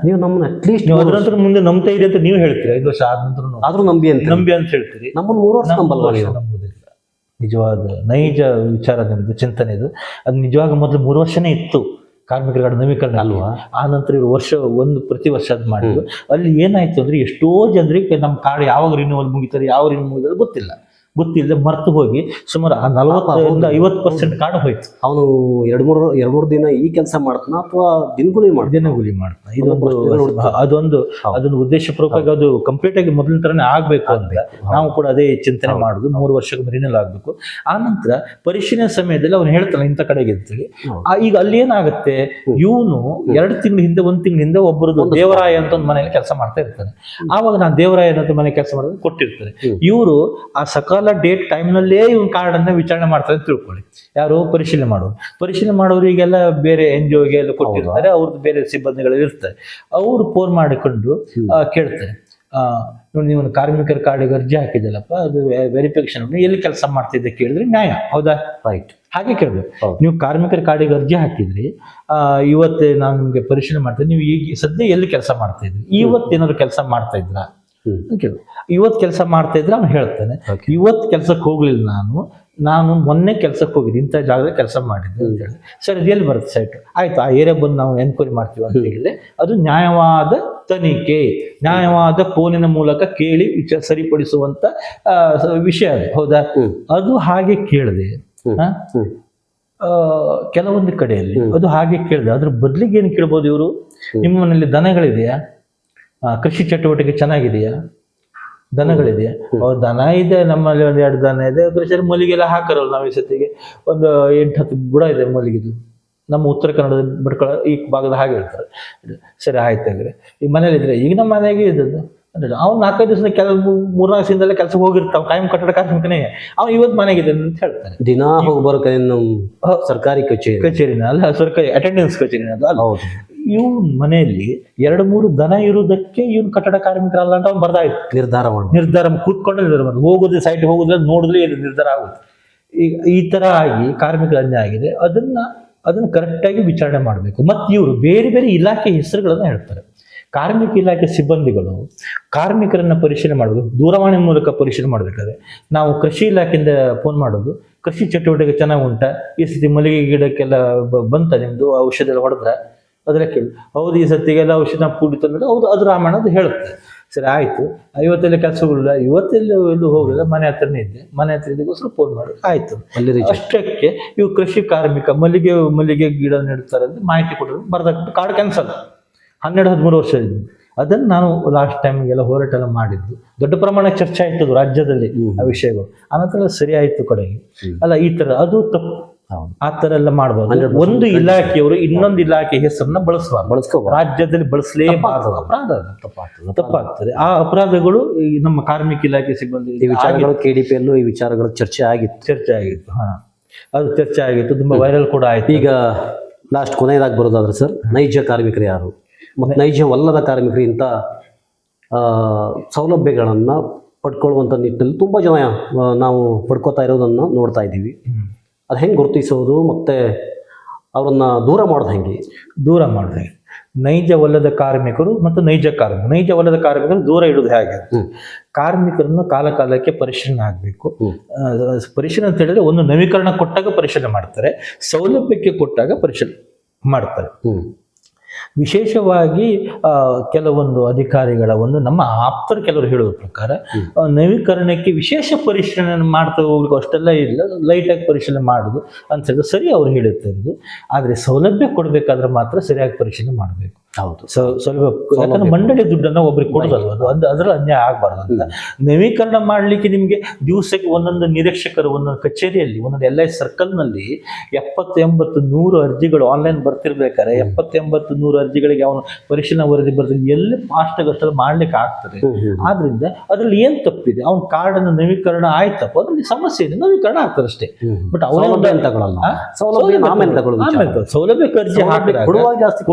ನೀವು ನಮ್ಮನ್ನ ಅಟ್ಲೀಸ್ಟ್ ನೀವು ಅದ್ರ ನಂತರ ಮುಂದೆ ನಂಬ್ತಾ ಇರಿ ಅಂತ ನೀವು ಹೇಳ್ತೀರಿ. 5 ವರ್ಷ ಆದ ನಂತರ ಆದ್ರೂ ನಂಬಿ ಅಂತ ಹೇಳ್ತೀರಿ. ನಮ್ಮನ್ನು 3 ವರ್ಷ ನಂಬುವುದಿಲ್ಲ. ನಿಜವಾದ ನೈಜ ವಿಚಾರ ನಿಮ್ದು, ಚಿಂತನೆ ಇದು. ಅದು ನಿಜವಾಗ ಮೊದಲು 3 ವರ್ಷನೇ ಇತ್ತು ಕಾರ್ಮಿಕರ ನವೀಕರಣ ಅಲ್ವಾ? ಆ ನಂತರ ಇವರು ಪ್ರತಿ ವರ್ಷ ಅದು ಮಾಡಿದ್ರು. ಅಲ್ಲಿ ಏನಾಯ್ತು ಅಂದ್ರೆ, ಎಷ್ಟೋ ಜನರಿಗೆ ನಮ್ಮ ಕಾರ್ಡ್ ಯಾವಾಗ ರಿನ್ಯೂವಲ್ ಮುಗಿತಾರೆ, ಯಾವ ರಿನ್ಯೂ ಮುಗಿದ್ರೆ ಗೊತ್ತಿಲ್ಲದೆ ಮರ್ತು ಹೋಗಿ ಸುಮಾರು 40-50% ಕಾರ್ಡ್ ಹೋಯ್ತು. ಅವನು 2-3 ದಿನ ಈ ಕೆಲಸ ಮಾಡ್ತಾನ ಅಥವಾ ದಿನಗೂಲಿ ಮಾಡ್ತಾನ? ಅದೊಂದು ಉದ್ದೇಶಪೂರ್ವಕವಾಗಿ ಅದು ಕಂಪ್ಲೀಟ್ ಆಗಿ ಮೊದಲಿನ ತರನೇ ಆಗ್ಬೇಕು ಅಂತ ನಾವು ಕೂಡ ಅದೇ ಚಿಂತನೆ ಮಾಡುದು. 3 ವರ್ಷಕ್ಕೆ ರಿನ್ಯೂವಲ್ ಆಗ್ಬೇಕು. ಆ ನಂತರ ಪರಿಶೀಲನೆ ಸಮಯದಲ್ಲಿ ಅವ್ನು ಹೇಳ್ತಾನೆ ಇಂಥ ಕಡೆಗೆ ಅಂತೇಳಿ. ಈಗ ಅಲ್ಲಿ ಏನಾಗುತ್ತೆ, ಇವನು 2 ತಿಂಗಳ ಹಿಂದೆ 1 ತಿಂಗಳ ಹಿಂದೆ ಒಬ್ಬರದು ದೇವರಾಯ ಅಂತ ಒಂದು ಮನೆಯಲ್ಲಿ ಕೆಲಸ ಮಾಡ್ತಾ ಇರ್ತಾನೆ. ಆವಾಗ ನಾನು ದೇವರಾಯ ಅಂತ ಮನೆ ಕೆಲಸ ಮಾಡೋದು ಕೊಟ್ಟಿರ್ತಾರೆ. ಇವರು ಆ ಸಕಾಲ ಡೇಟ್ ಟೈಮ್ನಲ್ಲೇ ಇವನ್ ಕಾರ್ಡ್ ಅನ್ನ ವಿಚಾರಣೆ ಮಾಡ್ತಾರೆ ಅಂತ ತಿಳ್ಕೊಳ್ಳಿ. ಯಾರು ಪರಿಶೀಲನೆ ಮಾಡೋರಿಗೆಲ್ಲ ಬೇರೆ NGO ಗೆ ಎಲ್ಲ ಕೊಟ್ಟಿರ್ತಾರೆ, ಅವ್ರದ್ದು ಬೇರೆ ಸಿಬ್ಬಂದಿಗಳು ಇರ್ತಾರೆ. ಅವ್ರು ಫೋನ್ ಮಾಡಿಕೊಂಡು ಕೇಳ್ತಾರೆ, ನೋಡಿ ನೀವು ಕಾರ್ಮಿಕರ ಕಾರ್ಡಿಗೆ ಅರ್ಜಿ ಹಾಕಿದ್ದಲ್ಲಪ್ಪ, ಅದು ವೆರಿಫಿಕೇಶನ್ ಎಲ್ಲಿ ಕೆಲಸ ಮಾಡ್ತಿದ್ದೆ ಕೇಳಿದ್ರೆ ನ್ಯಾಯ ಹೌದಾ? ರೈಟ್, ಹಾಗೆ ಕೇಳ್ಬೇಕು. ನೀವು ಕಾರ್ಮಿಕರ ಕಾರ್ಡಿಗೆ ಅರ್ಜಿ ಹಾಕಿದ್ರಿ, ಇವತ್ತೇ ನಾನು ನಿಮ್ಗೆ ಪರಿಶೀಲನೆ ಮಾಡ್ತೀನಿ, ನೀವು ಈಗ ಸದ್ಯ ಎಲ್ಲಿ ಕೆಲಸ ಮಾಡ್ತಾ ಇದ್ರಿ, ಇವತ್ತೇನಾದ್ರು ಕೆಲಸ ಮಾಡ್ತಾ ಇದ್ರಾ? ಇವತ್ತು ಕೆಲಸ ಮಾಡ್ತಾ ಇದ್ರೆ ಅವ್ನು ಹೇಳ್ತಾನೆ, ಇವತ್ತು ಕೆಲ್ಸಕ್ಕೆ ಹೋಗ್ಲಿಲ್ಲ, ನಾನು ಮೊನ್ನೆ ಕೆಲ್ಸಕ್ಕೆ ಹೋಗಿದ್ದೆ, ಇಂಥ ಜಾಗದಲ್ಲಿ ಕೆಲಸ ಮಾಡಿದ್ದೆ ಅಂತ ಹೇಳಿ. ಸರ್ ಇದು ಎಲ್ಲಿ ಬರುತ್ತೆ ಸೈಟ್? ಆಯ್ತು, ಆ ಏರಿಯಾ ಬಂದು ನಾವು ಎನ್ಕ್ವೈರಿ ಮಾಡ್ತೀವಿ ಅಂತ ಹೇಳಿದ್ರೆ ಅದು ನ್ಯಾಯವಾದ ತನಿಖೆ, ನ್ಯಾಯವಾದ ಫೋನಿನ ಮೂಲಕ ಕೇಳಿ ಸರಿಪಡಿಸುವಂತ ವಿಷಯ ಅದು ಹೌದಾ? ಅದು ಹಾಗೆ ಕೇಳಿದೆ. ಕೆಲವೊಂದು ಕಡೆಯಲ್ಲಿ ಅದು ಹಾಗೆ ಕೇಳಿದೆ. ಅದ್ರ ಬದ್ಲಿಗೆ ಏನು ಕೇಳ್ಬೋದು ಇವರು, ನಿಮ್ಮ ಮನೆಯಲ್ಲಿ ದನಗಳಿದೆಯಾ, ಕೃಷಿ ಚಟುವಟಿಕೆ ಚೆನ್ನಾಗಿದೆಯಾ, ದನಗಳಿದೆಯಾ? ದನ ಇದೆ, ನಮ್ಮಲ್ಲಿ 1-2 ದನ ಇದೆ. ಕೃಷಿಯಲ್ಲಿ ಮಲ್ಲಿಗೆಲ್ಲ ಹಾಕರಲ್ಲ ನಾವು ಈ ಸತಿಗೆ, ಒಂದು 8-10 ಬುಡ ಇದೆ ಮಲ್ಲಿಗೆದು. ನಮ್ಮ ಉತ್ತರ ಕನ್ನಡದ ಭಟ್ಕಳ ಈ ಭಾಗದ ಹಾಗೆ ಹೇಳ್ತಾರೆ. ಸರಿ ಆಯ್ತಾಗ್ರೆ, ಈಗ ಮನೇಲಿ ಇದ್ರೆ, ಈಗ ನಮ್ಮ ಮನೆಗೆ ಇದ್ದದ್ದು ಅಂದ್ರೆ ಅವ್ನು 4-5 ದಿವಸದ 3-4 ದಿನದಲ್ಲೇ ಕೆಲಸಕ್ಕೆ ಹೋಗಿರ್ತಾವ, ಕಾಯಂ ಕಟ್ಟಡ ಕಾರ್ಮಿಕನೇ. ಅವ್ನು ಇವತ್ತು ಮನೆಗಿದೆ ಅಂತ ಹೇಳ್ತಾರೆ. ದಿನ ಹೋಗಿ ಬರೋ ಸರ್ಕಾರಿ ಕಚೇರಿನ ಅಲ್ಲ, ಸರ್ಕಾರಿ ಅಟೆಂಡೆನ್ಸ್ ಕಚೇರಿನ ಅದು ಅಲ್ಲ. ಇವ್ನ ಮನೆಯಲ್ಲಿ 2-3 ದನ ಇರುವುದಕ್ಕೆ ಇವ್ನು ಕಟ್ಟಡ ಕಾರ್ಮಿಕರಲ್ಲ ಅಂತ ಅವ್ನು ಬರ್ದಾಯ್ತು. ನಿರ್ಧಾರ ಕೂತ್ಕೊಂಡು ನಿರ್ಧಾರ ಮಾಡಿ ಹೋಗೋದು, ಸೈಟ್ ಹೋಗೋದ್ರೆ ನೋಡಿದ್ರೆ ನಿರ್ಧಾರ ಆಗುತ್ತೆ. ಈಗ ಈ ತರ ಆಗಿ ಕಾರ್ಮಿಕರ ಅನ್ಯಾಯ ಆಗಿದೆ. ಅದನ್ನ ಕರೆಕ್ಟಾಗಿ ವಿಚಾರಣೆ ಮಾಡಬೇಕು. ಮತ್ತು ಇವರು ಬೇರೆ ಬೇರೆ ಇಲಾಖೆ ಹೆಸರುಗಳನ್ನ ಹೇಳ್ತಾರೆ. ಕಾರ್ಮಿಕ ಇಲಾಖೆ ಸಿಬ್ಬಂದಿಗಳು ಕಾರ್ಮಿಕರನ್ನ ಪರಿಶೀಲನೆ ಮಾಡೋದು, ದೂರವಾಣಿ ಮೂಲಕ ಪರಿಶೀಲನೆ ಮಾಡಬೇಕಾದ್ರೆ ನಾವು ಕೃಷಿ ಇಲಾಖೆಯಿಂದ ಫೋನ್ ಮಾಡೋದು, ಕೃಷಿ ಚಟುವಟಿಕೆ ಚೆನ್ನಾಗಿ ಉಂಟಾ, ಈ ಸತಿ ಮಲ್ಲಿಗೆ ಗಿಡಕ್ಕೆಲ್ಲ ಬಂತ ನಿಮ್ದು ಔಷಧ ಎಲ್ಲ ಹೊಡೆದ್ರ, ಅದರ ಕೇಳಿ ಹೌದು ಈ ಸತಿಗೆಲ್ಲ ಔಷಧ ಪುಡಿ ತಂದ್ರೆ ಹೌದು ಅದು ರಾಮಾಯಣ ಅದು ಹೇಳುತ್ತೆ. ಸರಿ ಆಯ್ತು, ಇವತ್ತೆಲ್ಲ ಕೆಲಸಗಳಿಲ್ಲ, ಎಲ್ಲೂ ಹೋಗಲಿಲ್ಲ, ಮನೆ ಹತ್ರನೇ ಇದ್ದೆ, ಮನೆ ಹತ್ರ ಇದಕ್ಕೋಸ್ಕರ ಫೋನ್ ಮಾಡಿ ಆಯ್ತು. ಅಷ್ಟಕ್ಕೆ ಇವು ಕೃಷಿ ಕಾರ್ಮಿಕ ಮಲ್ಲಿಗೆ ಗಿಡ ನೆಡ್ತಾರೆ ಅಂತ ಮಾಹಿತಿ ಕೊಟ್ಟರು, ಬರ್ದಾಕ್ಬಿಟ್ಟು ಕಾರ್ಡ್ ಕ್ಯಾನ್ಸಲ್. 12-13 ವರ್ಷ ಇದ್ದು ಅದನ್ನು ನಾನು ಲಾಸ್ಟ್ ಟೈಮ್ಗೆಲ್ಲ ಹೋರಾಟ ಎಲ್ಲ ಮಾಡಿದ್ದು, ದೊಡ್ಡ ಪ್ರಮಾಣ ಚರ್ಚೆ ಆಯ್ತದು ರಾಜ್ಯದಲ್ಲಿ ಆ ವಿಷಯಗಳು. ಆನಂತರ ಸರಿ ಆಯ್ತು ಕಡೆಗೆ. ಅಲ್ಲ ಈ ತರ ಅದು ತಪ್ಪು, ಆ ತರ ಎಲ್ಲ ಮಾಡಬಾರ್ದು. ಒಂದು ಇಲಾಖೆಯವರು ಇನ್ನೊಂದು ಇಲಾಖೆ ಹೆಸರನ್ನ ಬಳಸ್ಕೋ ರಾಜ್ಯದಲ್ಲಿ ಬಳಸಲೇಬಾರದು. ಅಪರಾಧ ತಪ್ಪಾಗ್ತದೆ. ಆ ಅಪರಾಧಗಳು ನಮ್ಮ ಕಾರ್ಮಿಕ ಇಲಾಖೆ ಸಿಬ್ಬಂದಿ ಈ ವಿಚಾರಗಳು KDPಯಲ್ಲೂ ಈ ವಿಚಾರಗಳು ಚರ್ಚೆ ಆಗಿತ್ತು. ಅದು ಚರ್ಚೆ ಆಗಿತ್ತು, ತುಂಬಾ ವೈರಲ್ ಕೂಡ ಆಯ್ತು. ಈಗ ಲಾಸ್ಟ್ ಕೊನೆಯದಾಗಿ ಬರೋದಾದ್ರೆ ಸರ್, ನೈಜ ಕಾರ್ಮಿಕರು ಯಾರು ಮತ್ತು ನೈಜವಲ್ಲದ ಕಾರ್ಮಿಕರು ಇಂಥ ಸೌಲಭ್ಯಗಳನ್ನು ಪಡ್ಕೊಳ್ಳುವಂಥ ನಿಟ್ಟಿನಲ್ಲಿ ತುಂಬ ಜನ ನಾವು ಪಡ್ಕೋತಾ ಇರೋದನ್ನು ನೋಡ್ತಾ ಇದ್ದೀವಿ. ಅದು ಹೆಂಗೆ ಗುರುತಿಸೋದು ಮತ್ತು ಅವರನ್ನು ದೂರ ಮಾಡೋದು ಹೆಂಗೆ? ನೈಜವಲ್ಲದ ಕಾರ್ಮಿಕರು ಮತ್ತು ನೈಜವಲ್ಲದ ಕಾರ್ಮಿಕರು ದೂರ ಇಡೋದು ಹೇಗೆ? ಕಾರ್ಮಿಕರನ್ನು ಕಾಲಕ್ಕೆ ಪರಿಶೀಲನೆ ಆಗಬೇಕು. ಪರಿಶೀಲನೆ ಅಂತ ಹೇಳಿದ್ರೆ, ಒಂದು ನವೀಕರಣ ಕೊಟ್ಟಾಗ ಪರಿಶೀಲನೆ ಮಾಡ್ತಾರೆ, ಸೌಲಭ್ಯಕ್ಕೆ ಕೊಟ್ಟಾಗ ಪರಿಶೀಲನೆ ಮಾಡ್ತಾರೆ. ವಿಶೇಷವಾಗಿ ಕೆಲವೊಂದು ಅಧಿಕಾರಿಗಳ ನಮ್ಮ ಆಪ್ತರು ಕೆಲವರು ಹೇಳುವ ಪ್ರಕಾರ ನವೀಕರಣಕ್ಕೆ ವಿಶೇಷ ಪರಿಶೀಲನೆ ಮಾಡ್ತಾ ಹೋಗ್ಲಿಕ್ಕೆ ಅಷ್ಟೆಲ್ಲ ಇಲ್ಲ, ಲೈಟಾಗಿ ಪರಿಶೀಲನೆ ಮಾಡುದು ಅಂತ ಹೇಳಿದ್ರೆ ಸರಿ ಅವ್ರು ಹೇಳುತ್ತಾ ಇರೋದು. ಆದರೆ ಸೌಲಭ್ಯ ಕೊಡಬೇಕಾದ್ರೆ ಮಾತ್ರ ಸರಿಯಾಗಿ ಪರಿಶೀಲನೆ ಮಾಡಬೇಕು. ಹೌದು. ಸ್ವಲ್ಪ ಯಾಕಂದ್ರೆ ಮಂಡಳಿ ದುಡ್ಡನ್ನ ಒಬ್ರಿಗೆ ಕೊಡೋದಲ್ವ ಅದು ಅದ್ರಲ್ಲಿ ಅನ್ಯಾಯ ಆಗಬಾರ್ದು ಅಂತ ನವೀಕರಣ ಮಾಡ್ಲಿಕ್ಕೆ ನಿಮ್ಗೆ ದಿವಸಕ್ಕೆ ಒಂದೊಂದು ನಿರೀಕ್ಷಕರು ಒಂದೊಂದು ಕಚೇರಿಯಲ್ಲಿ ಒಂದೊಂದು LIC ಸರ್ಕಲ್ನಲ್ಲಿ 70-80-100 ಅರ್ಜಿಗಳು ಆನ್ಲೈನ್ ಬರ್ತಿರ್ಬೇಕಾದ್ರೆ 70-80-100 ಅರ್ಜಿಗಳಿಗೆ ಅವನು ಪರಿಶೀಲನಾ ವರದಿ ಬರ್ತಾರೆ ಎಲ್ಲಿ ಫಾಸ್ಟ್ ಆಗಷ್ಟಲ್ಲಿ ಮಾಡ್ಲಿಕ್ಕೆ ಆಗ್ತದೆ. ಆದ್ರಿಂದ ಅದ್ರಲ್ಲಿ ಏನ್ ತಪ್ಪಿದೆ, ಅವ್ನ ಕಾರ್ಡ್ ಅನ್ನು ನವೀಕರಣ ಆಯ್ತಪ್ಪ ಅದ್ರಲ್ಲಿ ಸಮಸ್ಯೆ ಇದೆ, ನವೀಕರಣ ಆಗ್ತದೆ ಅಷ್ಟೇ. ಬಟ್ ಸೌಲಭ್ಯ ಸೌಲಭ್ಯಕ್ಕೆ ಅರ್ಜಿ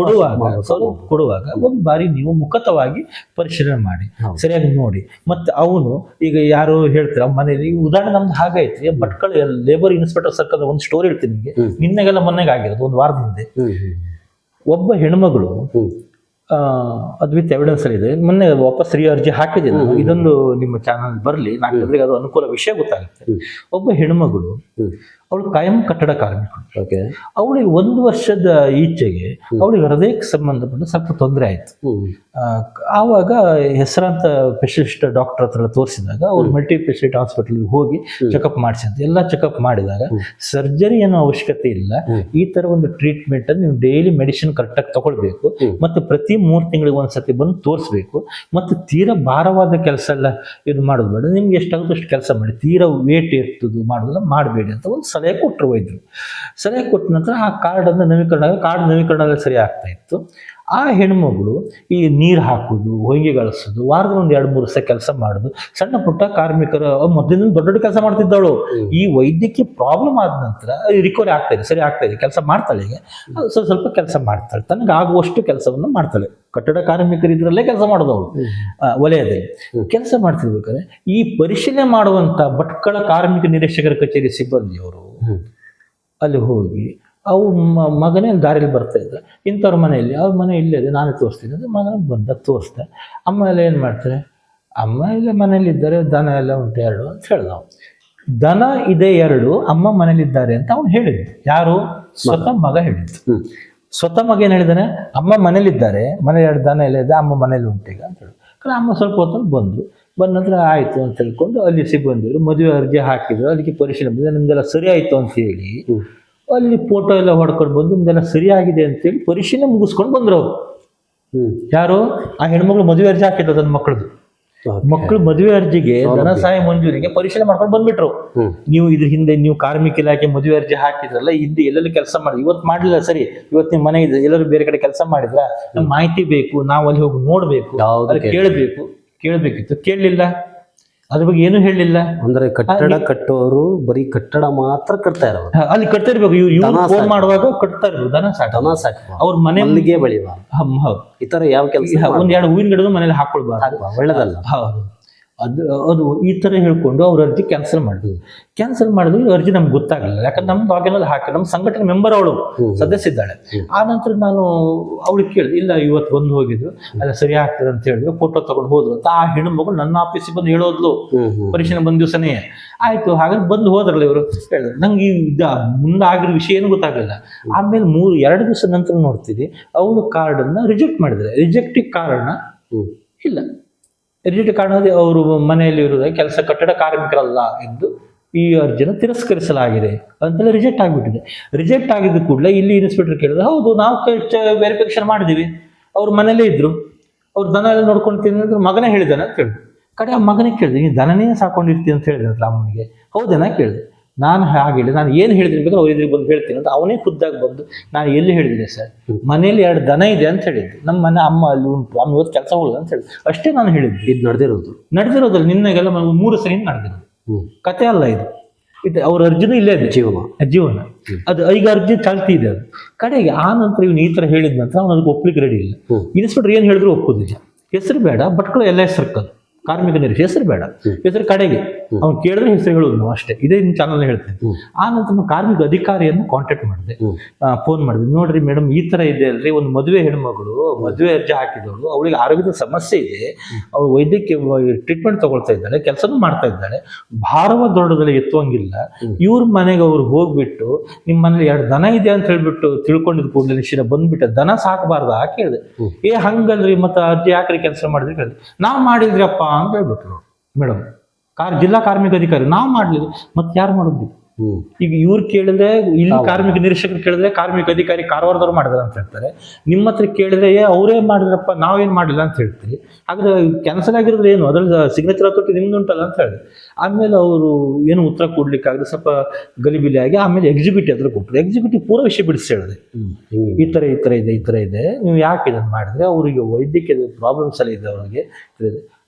ಕೊಡುವಾಗ ಒಂದು ಬಾರಿ ನೀವು ಮುಖತವಾಗಿ ಪರಿಶೀಲನೆ ಮಾಡಿ ಸರಿಯಾಗಿ ನೋಡಿ. ಮತ್ತೆ ಅವನು ಈಗ ಯಾರು ಹೇಳ್ತಾರೆ ಮನೇಲಿ ಉದಾಹರಣೆ ನಮ್ದು ಹಾಗೈತಿ ಭಟ್ಕಳ ಲೇಬರ್ ಇನ್ಸ್ಪೆಕ್ಟರ್ ಸರ್ಕಲ್ ಒಂದು ಸ್ಟೋರಿ ಹೇಳ್ತೀನಿ ನಿಮಗೆ. ನಿನ್ನೆಗೆಲ್ಲ ಮೊನ್ನೆಗೆ ಆಗಿರೋದು ಒಂದು ವಾರದ ಹಿಂದೆ. ಒಬ್ಬ ಹೆಣ್ಮಗಳು ಅದು ವಿತ್ ಎವಿಡೆನ್ಸ್ ಅಲ್ಲಿ ಇದೆ, ಮೊನ್ನೆ ವಾಪಸ್ ಅರ್ಜಿ ಹಾಕಿದ್ದೀನಿ. ಇದೊಂದು ನಿಮ್ಮ ಚಾನಲ್ ಬರಲಿ, ನಾಲ್ಕು ಅದು ಅನುಕೂಲ ವಿಷಯ ಗೊತ್ತಾಗುತ್ತೆ. ಒಬ್ಬ ಹೆಣ್ಮಗಳು ಅವಳು ಕಾಯಂ ಕಟ್ಟಡ ಕಾರ್ಮಿಕಳು. ಅವಳಿಗೆ 1 ವರ್ಷದ ಈಚೆಗೆ ಅವಳಿಗೆ ಹೃದಯಕ್ಕೆ ಸಂಬಂಧಪಟ್ಟ ಸ್ವಲ್ಪ ತೊಂದರೆ ಆಯ್ತು. ಆವಾಗ ಹೆಸರಾಂತ ಸ್ಪೆಷಲಿಸ್ಟ್ ಡಾಕ್ಟರ್ ಹತ್ರ ತೋರಿಸಿದಾಗ ಅವ್ರು ಮಲ್ಟಿ ಸ್ಪೆಷಾಲಿಟಿ ಹಾಸ್ಪಿಟಲ್ ಹೋಗಿ ಚೆಕಪ್ ಮಾಡಿಸಿದ್ರು. ಎಲ್ಲ ಚೆಕಪ್ ಮಾಡಿದಾಗ ಸರ್ಜರಿ ಅನ್ನೋ ಅವಶ್ಯಕತೆ ಇಲ್ಲ, ಈ ತರ ಒಂದು ಟ್ರೀಟ್ಮೆಂಟ್ ಅನ್ನು ನೀವು ಡೈಲಿ ಮೆಡಿಸಿನ್ ಕರೆಕ್ಟಾಗಿ ತಗೊಳ್ಬೇಕು, ಮತ್ತೆ ಪ್ರತಿ 3 ತಿಂಗಳಿಗೆ ಒಂದ್ಸತಿ ಬಂದು ತೋರಿಸ್ಬೇಕು, ಮತ್ತು ತೀರಾ ಭಾರವಾದ ಕೆಲಸ ಎಲ್ಲ ಇದು ಮಾಡೋದು ಬೇಡ, ನಿಮ್ಗೆ ಎಷ್ಟಾಗುತ್ತೋ ಅಷ್ಟು ಕೆಲಸ ಮಾಡಿ, ತೀರಾ ವೇಟ್ ಇರ್ತದ್ದು ಮಾಡೋದಲ್ಲ ಮಾಡಬೇಡಿ ಅಂತ ಒಂದು ಸಲಹೆ ಕೊಟ್ಟರು ವೈದ್ಯರು. ಸಲಹೆ ಕೊಟ್ಟ ನಂತರ ಆ ಕಾರ್ಡನ್ನು ನವೀಕರಣ ಸರಿ ಆಗ್ತಾ ಇತ್ತು. ಆ ಹೆಣ್ಮಗಳು ಈ ನೀರು ಹಾಕೋದು, ಹೊಯ್ಗೆ ಗಳಿಸೋದು, ವಾರದಲ್ಲಿ 1-2-3 ದಿವಸ ಕೆಲಸ ಮಾಡೋದು, ಸಣ್ಣ ಪುಟ್ಟ ಕಾರ್ಮಿಕರ ಮೊದಲಿನ ದೊಡ್ಡ ಕೆಲಸ ಮಾಡ್ತಿದ್ದವಳು. ಈ ವೈದ್ಯಕೀಯ ಪ್ರಾಬ್ಲಮ್ ಆದ ನಂತರ ರಿಕವರಿ ಆಗ್ತಾ ಇದೆ, ಸರಿ ಆಗ್ತಾ ಇದೆ, ಕೆಲಸ ಮಾಡ್ತಾಳೆ. ಈಗ ಸ್ವಲ್ಪ ಕೆಲಸ ಮಾಡ್ತಾಳೆ, ತನಗೆ ಆಗುವಷ್ಟು ಕೆಲಸವನ್ನು ಮಾಡ್ತಾಳೆ. ಕಟ್ಟಡ ಕಾರ್ಮಿಕರು ಇದ್ರಲ್ಲೇ ಕೆಲಸ ಮಾಡೋದವಳು, ವಲಯದಲ್ಲಿ ಕೆಲಸ ಮಾಡ್ತಿರ್ಬೇಕಾದ್ರೆ ಈ ಪರಿಶೀಲನೆ ಮಾಡುವಂತ ಭಟ್ಕಳ ಕಾರ್ಮಿಕ ನಿರೀಕ್ಷಕರ ಕಚೇರಿ ಸಿಬ್ಬಂದಿಯವರು ಅಲ್ಲಿ ಹೋಗಿ ಅವು ಮಗನೇ ದಾರಿಯಲ್ಲಿ ಬರ್ತಾ ಇದ್ದ, ಇಂಥವ್ರ ಮನೆಯಲ್ಲಿ ಅವ್ರ ಮನೆ ಇಲ್ಲೇ ಇದೆ, ನಾನೇ ತೋರಿಸ್ತೀನಿ ಅದು ಮಗನ ಬಂದ ತೋರಿಸ್ದೆ. ಅಮ್ಮ ಎಲ್ಲ ಏನು ಮಾಡ್ತಾರೆ, ಅಮ್ಮ ಇಲ್ಲ ಮನೇಲಿದ್ದಾರೆ, ದನ ಎಲ್ಲ ಉಂಟು 2 ಅಂತ ಹೇಳ್ದ. ದನ ಇದೆ 2, ಅಮ್ಮ ಮನೇಲಿದ್ದಾರೆ ಅಂತ ಅವ್ನು ಹೇಳಿದ್ದು. ಯಾರು? ಸ್ವತಃ ಮಗ ಹೇಳಿದ್ದು. ಸ್ವತಃ ಮಗ ಏನು ಹೇಳಿದಾನೆ, ಅಮ್ಮ ಮನೇಲಿದ್ದಾರೆ, ಮನೇಲಿ 2 ದನ ಎಲ್ಲ ಇದೆ, ಅಮ್ಮ ಮನೇಲಿ ಉಂಟೀಗ ಅಂತ ಹೇಳಿ. ಅಮ್ಮ ಸ್ವಲ್ಪ ಹೊತ್ತಲ್ಲಿ ಬಂದ ನಂತರ ಆಯಿತು ಅಂತ ಹೇಳ್ಕೊಂಡು ಅಲ್ಲಿ ಸಿಬ್ಬಂದಿರು ಮದುವೆ ಅರ್ಜಿ ಹಾಕಿದ್ರು. ಅದಕ್ಕೆ ಪರಿಶೀಲನೆ ಬಂದರೆ ನಿಮ್ದೆಲ್ಲ ಸರಿ ಆಯಿತು ಅಂತ ಹೇಳಿ ಅಲ್ಲಿ ಫೋಟೋ ಎಲ್ಲ ಹೊಡ್ಕೊಂಡು ಬಂದು ನಿಮ್ದೆಲ್ಲ ಸರಿಯಾಗಿದೆ ಅಂತೇಳಿ ಪರಿಶೀಲನೆ ಮುಗಿಸ್ಕೊಂಡು ಬಂದ್ರು ಅವರು. ಯಾರು? ಆ ಹೆಣ್ಮಗಳು ಮದುವೆ ಅರ್ಜಿ ಹಾಕಿದ್ರು ತನ್ನ ಮಕ್ಕಳು ಮದುವೆ ಅರ್ಜಿಗೆ ಧನ ಸಹಾಯ ಮಂಜೂರಿಗೆ ಪರಿಶೀಲನೆ ಮಾಡ್ಕೊಂಡು ಬಂದ್ಬಿಟ್ರು. ನೀವು ಇದ್ರ ಹಿಂದೆ ನೀವು ಕಾರ್ಮಿಕ ಇಲಾಖೆ ಮದುವೆ ಅರ್ಜಿ ಹಾಕಿದ್ರಲ್ಲ, ಹಿಂದೆ ಎಲ್ಲೆಲ್ಲಿ ಕೆಲಸ ಮಾಡಿ ಇವತ್ತು ಮಾಡ್ಲಿಲ್ಲ, ಸರಿ ಇವತ್ತು ನಿಮ್ಮ ಮನೆ ಇದೆ, ಎಲ್ಲರೂ ಬೇರೆ ಕಡೆ ಕೆಲಸ ಮಾಡಿದ್ರ, ನಮ್ಗೆ ಮಾಹಿತಿ ಬೇಕು, ನಾವು ಅಲ್ಲಿ ಹೋಗಿ ನೋಡ್ಬೇಕು, ಕೇಳಬೇಕಿತ್ತು, ಕೇಳಲಿಲ್ಲ, ಅದ್ರ ಬಗ್ಗೆ ಏನು ಹೇಳಲಿಲ್ಲ. ಅಂದ್ರೆ ಕಟ್ಟಡ ಕಟ್ಟೋರು ಬರೀ ಕಟ್ಟಡ ಮಾತ್ರ ಕಟ್ತಾ ಇರೋದು, ಅಲ್ಲಿ ಕಟ್ತಾ ಇರ್ಬೇಕು. ಫೋನ್ ಮಾಡುವಾಗ ಕಟ್ತಾ ಇರ್ಬೇಕು, ದನ ಸಾಕು ಅವ್ರ ಮನೆಗೆ ಬೆಳೆಯುವ. ಹೌದು, ಈ ತರ ಯಾವ ಕೆಲಸ 1-2 ಹೂವಿನ ಗಿಡದ ಮನೇಲಿ ಹಾಕೊಳ್ಬಾರ್ದು, ಒಳ್ಳೇದಲ್ಲ. ಹೌದು, ಅದು ಈ ತರ ಹೇಳ್ಕೊಂಡು ಅವ್ರ ಅರ್ಜಿ ಕ್ಯಾನ್ಸಲ್ ಮಾಡಿದ್ರು. ಅರ್ಜಿ ನಮ್ಗೆ ಗೊತ್ತಾಗಲಿಲ್ಲ, ಯಾಕಂದ್ರೆ ನಮ್ದು ಲಾಗಿನಲ್ಲಿ ಹಾಕಿ ನಮ್ಮ ಸಂಘಟನೆ ಮೆಂಬರ್ ಅವಳು ಸದಸ್ಯ ಇದ್ದಾಳೆ. ಆ ನಂತರ ನಾನು ಅವಳಿಗೆ ಕೇಳಿದೆ, ಇಲ್ಲ ಇವತ್ತು ಬಂದು ಹೋಗಿದ್ರು, ಅಲ್ಲ ಸರಿ ಆಗ್ತದೆ ಅಂತ ಹೇಳಿದ್ರು, ಫೋಟೋ ತಗೊಂಡು ಹೋದ್ರು ಅಂತ. ಆ ಹೆಣ್ಣು ನನ್ನ ಆಫೀಸಿಗೆ ಬಂದು ಹೇಳೋದ್ಲು, ಪರಿಶೀಲನೆ ಬಂದ ದಿವಸನೇ. ಆಯ್ತು, ಹಾಗಾದ್ರೆ ಬಂದು ಹೋದ್ರಲ್ಲ ಇವರು ಹೇಳಿದ್ರು. ನಂಗೆ ಮುಂದೆ ಆಗಿರೋ ವಿಷಯ ಏನು ಗೊತ್ತಾಗಲಿಲ್ಲ. ಆಮೇಲೆ 2 ದಿವಸ ನಂತರ ನೋಡ್ತೀವಿ ಅವರು ಕಾರ್ಡನ್ನ ರಿಜೆಕ್ಟ್ ಮಾಡಿದ್ದಾರೆ. ರಿಜೆಕ್ಟಿಗೆ ಕಾರಣ ಇಲ್ಲ, ರಿಜೆಕ್ಟ್ ಕಾರಣ ಅವರು ಮನೆಯಲ್ಲಿ ಇರುವುದ ಕೆಲಸ ಕಟ್ಟಡ ಕಾರ್ಮಿಕರಲ್ಲ ಎಂದು ಈ ಅರ್ಜಿನ ತಿರಸ್ಕರಿಸಲಾಗಿದೆ ಅಂತೆಲ್ಲ ರಿಜೆಕ್ಟ್ ಆಗಿಬಿಟ್ಟಿದೆ. ರಿಜೆಕ್ಟ್ ಆಗಿದ್ದ ಕೂಡಲೇ ಇಲ್ಲಿ ಇನ್ಸ್ಪೆಕ್ಟರ್ ಕೇಳಿದ್ರೆ, ಹೌದು ನಾವು ವೆರಿಫಿಕೇಶನ್ ಮಾಡಿದ್ದೀವಿ, ಅವ್ರ ಮನೇಲೇ ಇದ್ರು, ಅವ್ರು ದನ ಎಲ್ಲ ನೋಡ್ಕೊಂಡು ತಿಂದ್ರೆ ಮಗನೇ ಹೇಳಿದಾನೆ ಅಂತ ಹೇಳಿದ್ರು. ಕಡೆ ಆ ಮಗನಿಗೆ ಕೇಳಿದೆ, ನೀನು ದನನೇ ಸಾಕೊಂಡಿರ್ತೀನಿ ಅಂತ ಹೇಳಿದೆ ಅಂತ ಅಮ್ಮನಿಗೆ. ಹೌದೇನಾ ಕೇಳಿದೆ. ನಾನು ಹಾಗೆ ನಾನು ಏನು ಹೇಳಿದ್ದೀನಿ ಬೇಕಾದ್ರೆ ಅವ್ರ ಎದುರಿಗೆ ಬಂದು ಹೇಳ್ತೀನಿ ಅಂತ ಅವನೇ ಖುದ್ದಾಗಿ ಬಂದು, ನಾನು ಎಲ್ಲಿ ಹೇಳಿದ್ದೀನಿ ಸರ್, ಮನೇಲಿ 2 ದನ ಇದೆ ಅಂತ ಹೇಳಿದ್ದೆ, ನಮ್ಮ ಮನೆ ಅಮ್ಮ ಅಲ್ಲಿ ಉಂಟು, ಅಮ್ಮ ಇವತ್ತು ಕೆಲಸ ಹೋಗಲ್ಲ ಅಂತ ಹೇಳಿದ್ರು, ಅಷ್ಟೇ ನಾನು ಹೇಳಿದ್ದೆ. ಇದು ನಡೆದಿರೋದಲ್ಲ, ನಿನ್ನೆಗೆಲ್ಲ 3 ಸರಿ ನಡೆದಿರೋದು ಕತೆ ಅಲ್ಲ ಇದು ಅವ್ರ ಅರ್ಜಿನೂ ಇಲ್ಲೇ ಇದೆ, ಜೀವನ ಅದು ಈಗ ಅರ್ಜಿ ಚಾಲ್ತಿ ಇದೆ. ಅದು ಕಡೆಗೆ ಆ ನಂತರ ಇವನು ಈ ತರ ಹೇಳಿದ ನಂತರ ಅವನು ಅದಕ್ಕೆ ಒಪ್ಲಿಕ್ಕೆ ರೆಡಿ ಇಲ್ಲ. ಇನ್ಸ್ಪೆಕ್ಟರ್ ಏನು ಹೇಳಿದ್ರು ಒಪ್ಪುದಿಲ್ಲ. ಹೆಸರು ಬೇಡ, ಭಟ್ಕಳ LIC ಸರ್ಕಲ್ ಕಾರ್ಮಿಕ ನಿರೀಕ್ಷೆ, ಹೆಸರು ಬೇಡ, ಹೆಸರು ಕಡೆಗೆ ಅವ್ನು ಕೇಳಿದ್ರೆ ಹೆಸರು ಹೇಳೋದು ನಾವು ಅಷ್ಟೇ. ಇದೇ ನಿಮ್ಮ ಚಾನಲ್ ಹೇಳ್ತೇನೆ. ಆ ನಂತರ ಕಾರ್ಮಿಕ ಅಧಿಕಾರಿಯನ್ನು ಕಾಂಟ್ಯಾಕ್ಟ್ ಮಾಡಿದೆ, ಫೋನ್ ಮಾಡಿದೆ, ನೋಡ್ರಿ ಮೇಡಮ್ ಈ ತರ ಇದೆ ಅಲ್ರಿ, ಒಂದು ಮದುವೆ ಹೆಣ್ಮಗಳು ಮದುವೆ ಅರ್ಜಿ ಹಾಕಿದವಳು, ಅವಳಿಗೆ ಆರೋಗ್ಯದ ಸಮಸ್ಯೆ ಇದೆ, ಅವಳು ವೈದ್ಯಕೀಯ ಟ್ರೀಟ್ಮೆಂಟ್ ತಗೊಳ್ತಾ ಇದ್ದಾಳೆ, ಕೆಲಸನೂ ಮಾಡ್ತಾ ಇದ್ದಾಳೆ, ಭಾರವಾದ ದೊಡ್ಡದಲ್ಲಿ ಎತ್ತುವಂಗಿಲ್ಲ. ಇವ್ರ ಮನೆಗೆ ಅವ್ರು ಹೋಗ್ಬಿಟ್ಟು ನಿಮ್ಮ ಮನೇಲಿ 2 ದನ ಇದೆ ಅಂತ ಹೇಳ್ಬಿಟ್ಟು ತಿಳ್ಕೊಂಡಿದ್ ಕೂಡಲೇ ನಿಶ್ಚಿತ ಬಂದ್ಬಿಟ್ಟೆ, ದನ ಸಾಕಬಾರ್ದ ಕೇಳಿದೆ. ಹಂಗಲ್ರಿ, ಮತ್ತೆ ಅರ್ಜಿ ಯಾಕ್ರಿ ಕೆಲಸ ಮಾಡಿದ್ರಿ ಕೇಳಿದೆ. ನಾವು ಮಾಡಿದ್ರಪ್ಪ ಅಂತ ಹೇಳ್ಬಿಟ್ರು ಮೇಡಮ್, ಜಿಲ್ಲಾ ಕಾರ್ಮಿಕ ಅಧಿಕಾರಿ. ನಾವು ಮಾಡ್ಲಿಲ್ಲ, ಮತ್ತೆ ಯಾರು ಮಾಡಿದ್ವಿ? ಈಗ ಇವ್ರು ಕೇಳಿದ್ರೆ ಇಲ್ಲಿ ಕಾರ್ಮಿಕ ನಿರೀಕ್ಷಕರು ಕೇಳಿದ್ರೆ ಕಾರ್ಮಿಕ ಅಧಿಕಾರಿ ಕಾರವಾರದವ್ರು ಮಾಡಿದ್ರ ಅಂತ ಹೇಳ್ತಾರೆ. ನಿಮ್ಮ ಹತ್ರ ಕೇಳಿದ್ರೆ ಅವರೇ ಮಾಡಿದ್ರಪ್ಪ ನಾವೇನ್ ಮಾಡಿಲ್ಲ ಅಂತ ಹೇಳ್ತೀವಿ. ಆದ್ರೆ ಕ್ಯಾನ್ಸಲ್ ಆಗಿರೋದು ಏನು ಅದ್ರಲ್ಲಿ ಸಿಗ್ನೇಚರ್ ಅಥಾರಿಟಿ ನಿಮ್ದು ಉಂಟಲ್ಲ ಅಂತ ಹೇಳಿದೆ. ಆಮೇಲೆ ಅವರು ಏನು ಉತ್ತರ ಕೊಡ್ಲಿಕ್ಕಾಗದೆ ಸ್ವಲ್ಪ ಗಲಿಬಿಲಿ ಆಗಿ ಆಮೇಲೆ ಎಕ್ಸಿಕ್ಯೂಟಿವ್ ಹತ್ರ ಕೊಟ್ಟರು. ಎಕ್ಸಿಕ್ಯೂಟಿವ್ ಪೂರ ವಿಷಯ ಬಿಡಿಸಿ ಹೇಳಿದೆ, ಈ ತರ ಇದೆ ನೀವು ಯಾಕೆ ಇದನ್ನು ಮಾಡಿದ್ರೆ ಅವರಿಗೆ ವೈದ್ಯಕೀಯ ಪ್ರಾಬ್ಲಮ್ಸ್ ಎಲ್ಲ ಇದೆ ಅವ್ರಿಗೆ.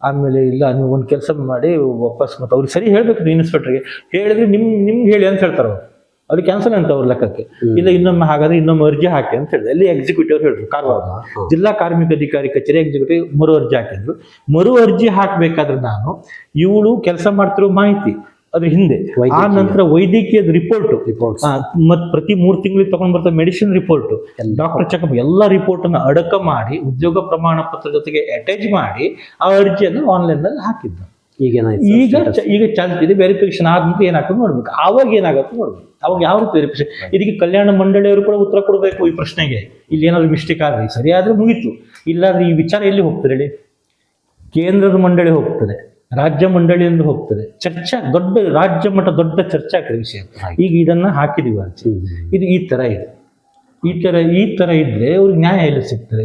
ಆಮೇಲೆ ಇಲ್ಲ ನೀವು ಒಂದು ಕೆಲಸ ಮಾಡಿ ವಾಪಸ್ ಮತ್ತೆ ಅವ್ರಿಗೆ ಸರಿ ಹೇಳ್ಬೇಕು ಇನ್ಸ್ಪೆಕ್ಟರ್ಗೆ ಹೇಳಿದ್ರೆ ನಿಮ್ಗೆ ಹೇಳಿ ಅಂತ ಹೇಳ್ತಾರೆ ಅವ್ರು. ಅವ್ರಿಗೆ ಕ್ಯಾನ್ಸಲ್ ಅಂತ ಅವ್ರ ಲೆಕ್ಕಕ್ಕೆ. ಇಲ್ಲ ಇನ್ನೊಮ್ಮೆ ಹಾಗಾದ್ರೆ ಇನ್ನೊಮ್ಮೆ ಅರ್ಜಿ ಹಾಕಿ ಅಂತ ಹೇಳಿದೆ. ಅಲ್ಲಿ ಎಕ್ಸಿಕ್ಯೂಟಿವ್ ಅವ್ರು ಹೇಳಿದ್ರು ಕಾರವಾರ ಜಿಲ್ಲಾ ಕಾರ್ಮಿಕ ಅಧಿಕಾರಿ ಕಚೇರಿ ಎಕ್ಸಿಕ್ಯೂಟಿವ್ ಮರು ಅರ್ಜಿ ಹಾಕಿದ್ರು. ಮರು ಅರ್ಜಿ ಹಾಕ್ಬೇಕಾದ್ರೆ ನಾನು ಇವಳು ಕೆಲಸ ಮಾಡ್ತಿರೋ ಮಾಹಿತಿ ಅದ್ರ ಹಿಂದೆ ಆ ನಂತರ ವೈದ್ಯಕೀಯ ರಿಪೋರ್ಟ್ ಮತ್ ಪ್ರತಿ 3 ತಿಂಗಳಿಗೆ ತಗೊಂಡ್ ಬರ್ತಾ ಮೆಡಿಸಿನ್ ರಿಪೋರ್ಟ್ ಡಾಕ್ಟರ್ ಚೆಕಪ್ ಎಲ್ಲ ರಿಪೋರ್ಟ್ ಅನ್ನು ಅಡಕ ಮಾಡಿ ಉದ್ಯೋಗ ಪ್ರಮಾಣ ಪತ್ರ ಜೊತೆಗೆ ಅಟ್ಯಾಚ್ ಮಾಡಿ ಆ ಅರ್ಜಿಯನ್ನು ಆನ್ಲೈನ್ ನಲ್ಲಿ ಹಾಕಿದ್ದು. ಈಗ ಚಾಲ್ತಿದೆ. ವೆರಿಫಿಕೇಶನ್ ಆದ್ಮೇಲೆ ಏನಾಗ್ತದೆ ನೋಡ್ಬೇಕು. ಆವಾಗ ಏನಾಗುತ್ತೆ ನೋಡ್ಬೇಕು. ಅವಾಗ ಯಾವ ರೀತಿ ವೆರಿಫಿಕೇಶನ್ ಇದಕ್ಕೆ ಕಲ್ಯಾಣ ಮಂಡಳಿಯವರು ಕೂಡ ಉತ್ತರ ಕೊಡಬೇಕು ಈ ಪ್ರಶ್ನೆಗೆ. ಇಲ್ಲಿ ಏನಾದ್ರು ಮಿಸ್ಟೇಕ್ ಆದ್ರೆ ಸರಿ ಆದ್ರೆ ಮುಗೀತು. ಇಲ್ಲಾಂದ್ರೆ ಈ ವಿಚಾರ ಎಲ್ಲಿ ಹೋಗ್ತದೆ ಹೇಳಿ? ಕೇಂದ್ರದ ಮಂಡಳಿ ಹೋಗ್ತದೆ, ರಾಜ್ಯ ಮಂಡಳಿಯಿಂದ ಹೋಗ್ತದೆ, ಚರ್ಚೆ ದೊಡ್ಡ ರಾಜ್ಯ ಮಟ್ಟ ದೊಡ್ಡ ಚರ್ಚೆ ಆಗ್ತದೆ ವಿಷಯ. ಈಗ ಇದನ್ನ ಹಾಕಿದೀವಿ ಅರ್ಜಿ, ಇದು ಈ ತರ ಇದೆ. ಈ ತರ ಇದ್ರೆ ಅವ್ರಿಗೆ ನ್ಯಾಯ ಎಲ್ಲಿ ಸಿಗ್ತದೆ?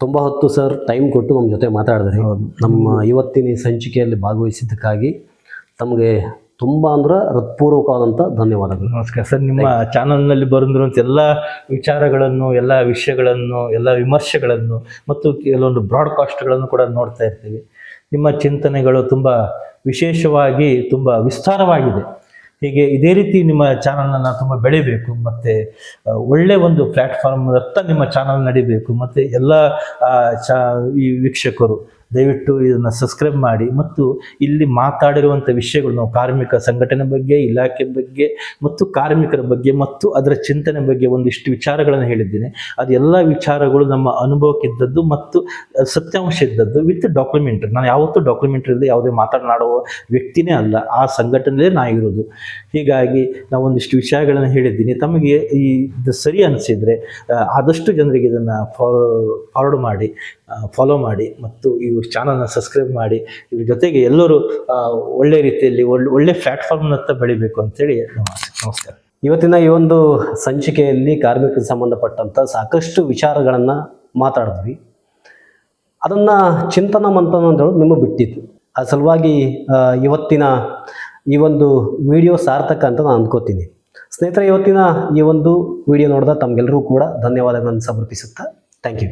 ತುಂಬ ಹೊತ್ತು ಸರ್ ಟೈಮ್ ಕೊಟ್ಟು ನಮ್ಮ ಜೊತೆ ಮಾತಾಡಿದ್ರೆ. ನಮ್ಮ ಇವತ್ತಿನ ಈ ಸಂಚಿಕೆಯಲ್ಲಿ ಭಾಗವಹಿಸಿದ್ದಕ್ಕಾಗಿ ತಮಗೆ ತುಂಬ ಅಂದ್ರೆ ಹೃತ್ಪೂರ್ವಕವಾದಂಥ ಧನ್ಯವಾದಗಳು. ನಮಸ್ಕಾರ ಸರ್. ನಿಮ್ಮ ಚಾನಲ್ನಲ್ಲಿ ಬರುವಂಥ ಎಲ್ಲ ವಿಚಾರಗಳನ್ನು, ಎಲ್ಲ ವಿಷಯಗಳನ್ನು, ಎಲ್ಲ ವಿಮರ್ಶೆಗಳನ್ನು ಮತ್ತು ಕೆಲವೊಂದು ಬ್ರಾಡ್ಕಾಸ್ಟ್ಗಳನ್ನು ಕೂಡ ನೋಡ್ತಾ ಇರ್ತೀವಿ. ನಿಮ್ಮ ಚಿಂತನೆಗಳು ತುಂಬ ವಿಶೇಷವಾಗಿ ತುಂಬ ವಿಸ್ತಾರವಾಗಿದೆ. ಹೀಗೆ ಇದೇ ರೀತಿ ನಿಮ್ಮ ಚಾನಲ್ನ ತುಂಬ ಬೆಳಿಬೇಕು ಮತ್ತು ಒಳ್ಳೆ ಒಂದು ಪ್ಲ್ಯಾಟ್ಫಾರ್ಮ್ ಹತ್ತ ನಿಮ್ಮ ಚಾನಲ್ ನಡಿಬೇಕು. ಮತ್ತು ಎಲ್ಲ ಈ ವೀಕ್ಷಕರು ದಯವಿಟ್ಟು ಇದನ್ನು ಸಬ್ಸ್ಕ್ರೈಬ್ ಮಾಡಿ. ಮತ್ತು ಇಲ್ಲಿ ಮಾತಾಡಿರುವಂಥ ವಿಷಯಗಳು ನಾವು ಕಾರ್ಮಿಕ ಸಂಘಟನೆ ಬಗ್ಗೆ, ಇಲಾಖೆ ಬಗ್ಗೆ ಮತ್ತು ಕಾರ್ಮಿಕರ ಬಗ್ಗೆ ಮತ್ತು ಅದರ ಚಿಂತನೆ ಬಗ್ಗೆ ಒಂದಿಷ್ಟು ವಿಚಾರಗಳನ್ನು ಹೇಳಿದ್ದೀನಿ. ಅದೆಲ್ಲ ವಿಚಾರಗಳು ನಮ್ಮ ಅನುಭವಕ್ಕಿದ್ದದ್ದು ಮತ್ತು ಸತ್ಯಾಂಶ ಇದ್ದದ್ದು ವಿತ್ ಡಾಕ್ಯುಮೆಂಟ್ರಿ. ನಾನು ಯಾವತ್ತೂ ಡಾಕ್ಯುಮೆಂಟ್ರಿ ಇಲ್ಲದೆ ಯಾವುದೇ ಮಾತನಾಡುವ ವ್ಯಕ್ತಿನೇ ಅಲ್ಲ. ಆ ಸಂಘಟನೆಯಲ್ಲೇ ನಾ ಇರೋದು. ಹೀಗಾಗಿ ನಾವು ಒಂದಿಷ್ಟು ವಿಷಯಗಳನ್ನು ಹೇಳಿದ್ದೀನಿ. ತಮಗೆ ಇದು ಸರಿ ಅನಿಸಿದರೆ ಆದಷ್ಟು ಜನರಿಗೆ ಇದನ್ನು ಫಾರ್ವರ್ಡ್ ಮಾಡಿ, ಫಾಲೋ ಮಾಡಿ ಮತ್ತು ಇವ್ರ ಚಾನಲ್ನ ಸಬ್ಸ್ಕ್ರೈಬ್ ಮಾಡಿ. ಇವ್ರ ಜೊತೆಗೆ ಎಲ್ಲರೂ ಒಳ್ಳೆ ರೀತಿಯಲ್ಲಿ ಒಳ್ಳೆ ಪ್ಲ್ಯಾಟ್ಫಾರ್ಮ್ನತ್ತ ಬೆಳಿಬೇಕು ಅಂತೇಳಿ ನಮಸ್ಕಾರ. ಇವತ್ತಿನ ಈ ಒಂದು ಸಂಚಿಕೆಯಲ್ಲಿ ಕಾರ್ಮಿಕರಿಗೆ ಸಂಬಂಧಪಟ್ಟಂಥ ಸಾಕಷ್ಟು ವಿಚಾರಗಳನ್ನು ಮಾತಾಡಿದ್ವಿ. ಅದನ್ನು ಚಿಂತನ ಮಂಥನ ಅಂತ ಹೇಳೋದು ನಿಮಗೆ ಬಿಟ್ಟಿತ್ತು. ಆ ಸಲುವಾಗಿ ಇವತ್ತಿನ ಈ ಒಂದು ವಿಡಿಯೋ ಸಾರ್ಥಕ ಅಂತ ನಾನು ಅಂದ್ಕೋತೀನಿ. ಸ್ನೇಹಿತರೆ, ಇವತ್ತಿನ ಈ ಒಂದು ವಿಡಿಯೋ ನೋಡಿದ ತಮಗೆಲ್ಲರೂ ಕೂಡ ಧನ್ಯವಾದಗಳನ್ನು ಸಮರ್ಪಿಸುತ್ತಾ ಥ್ಯಾಂಕ್ ಯು.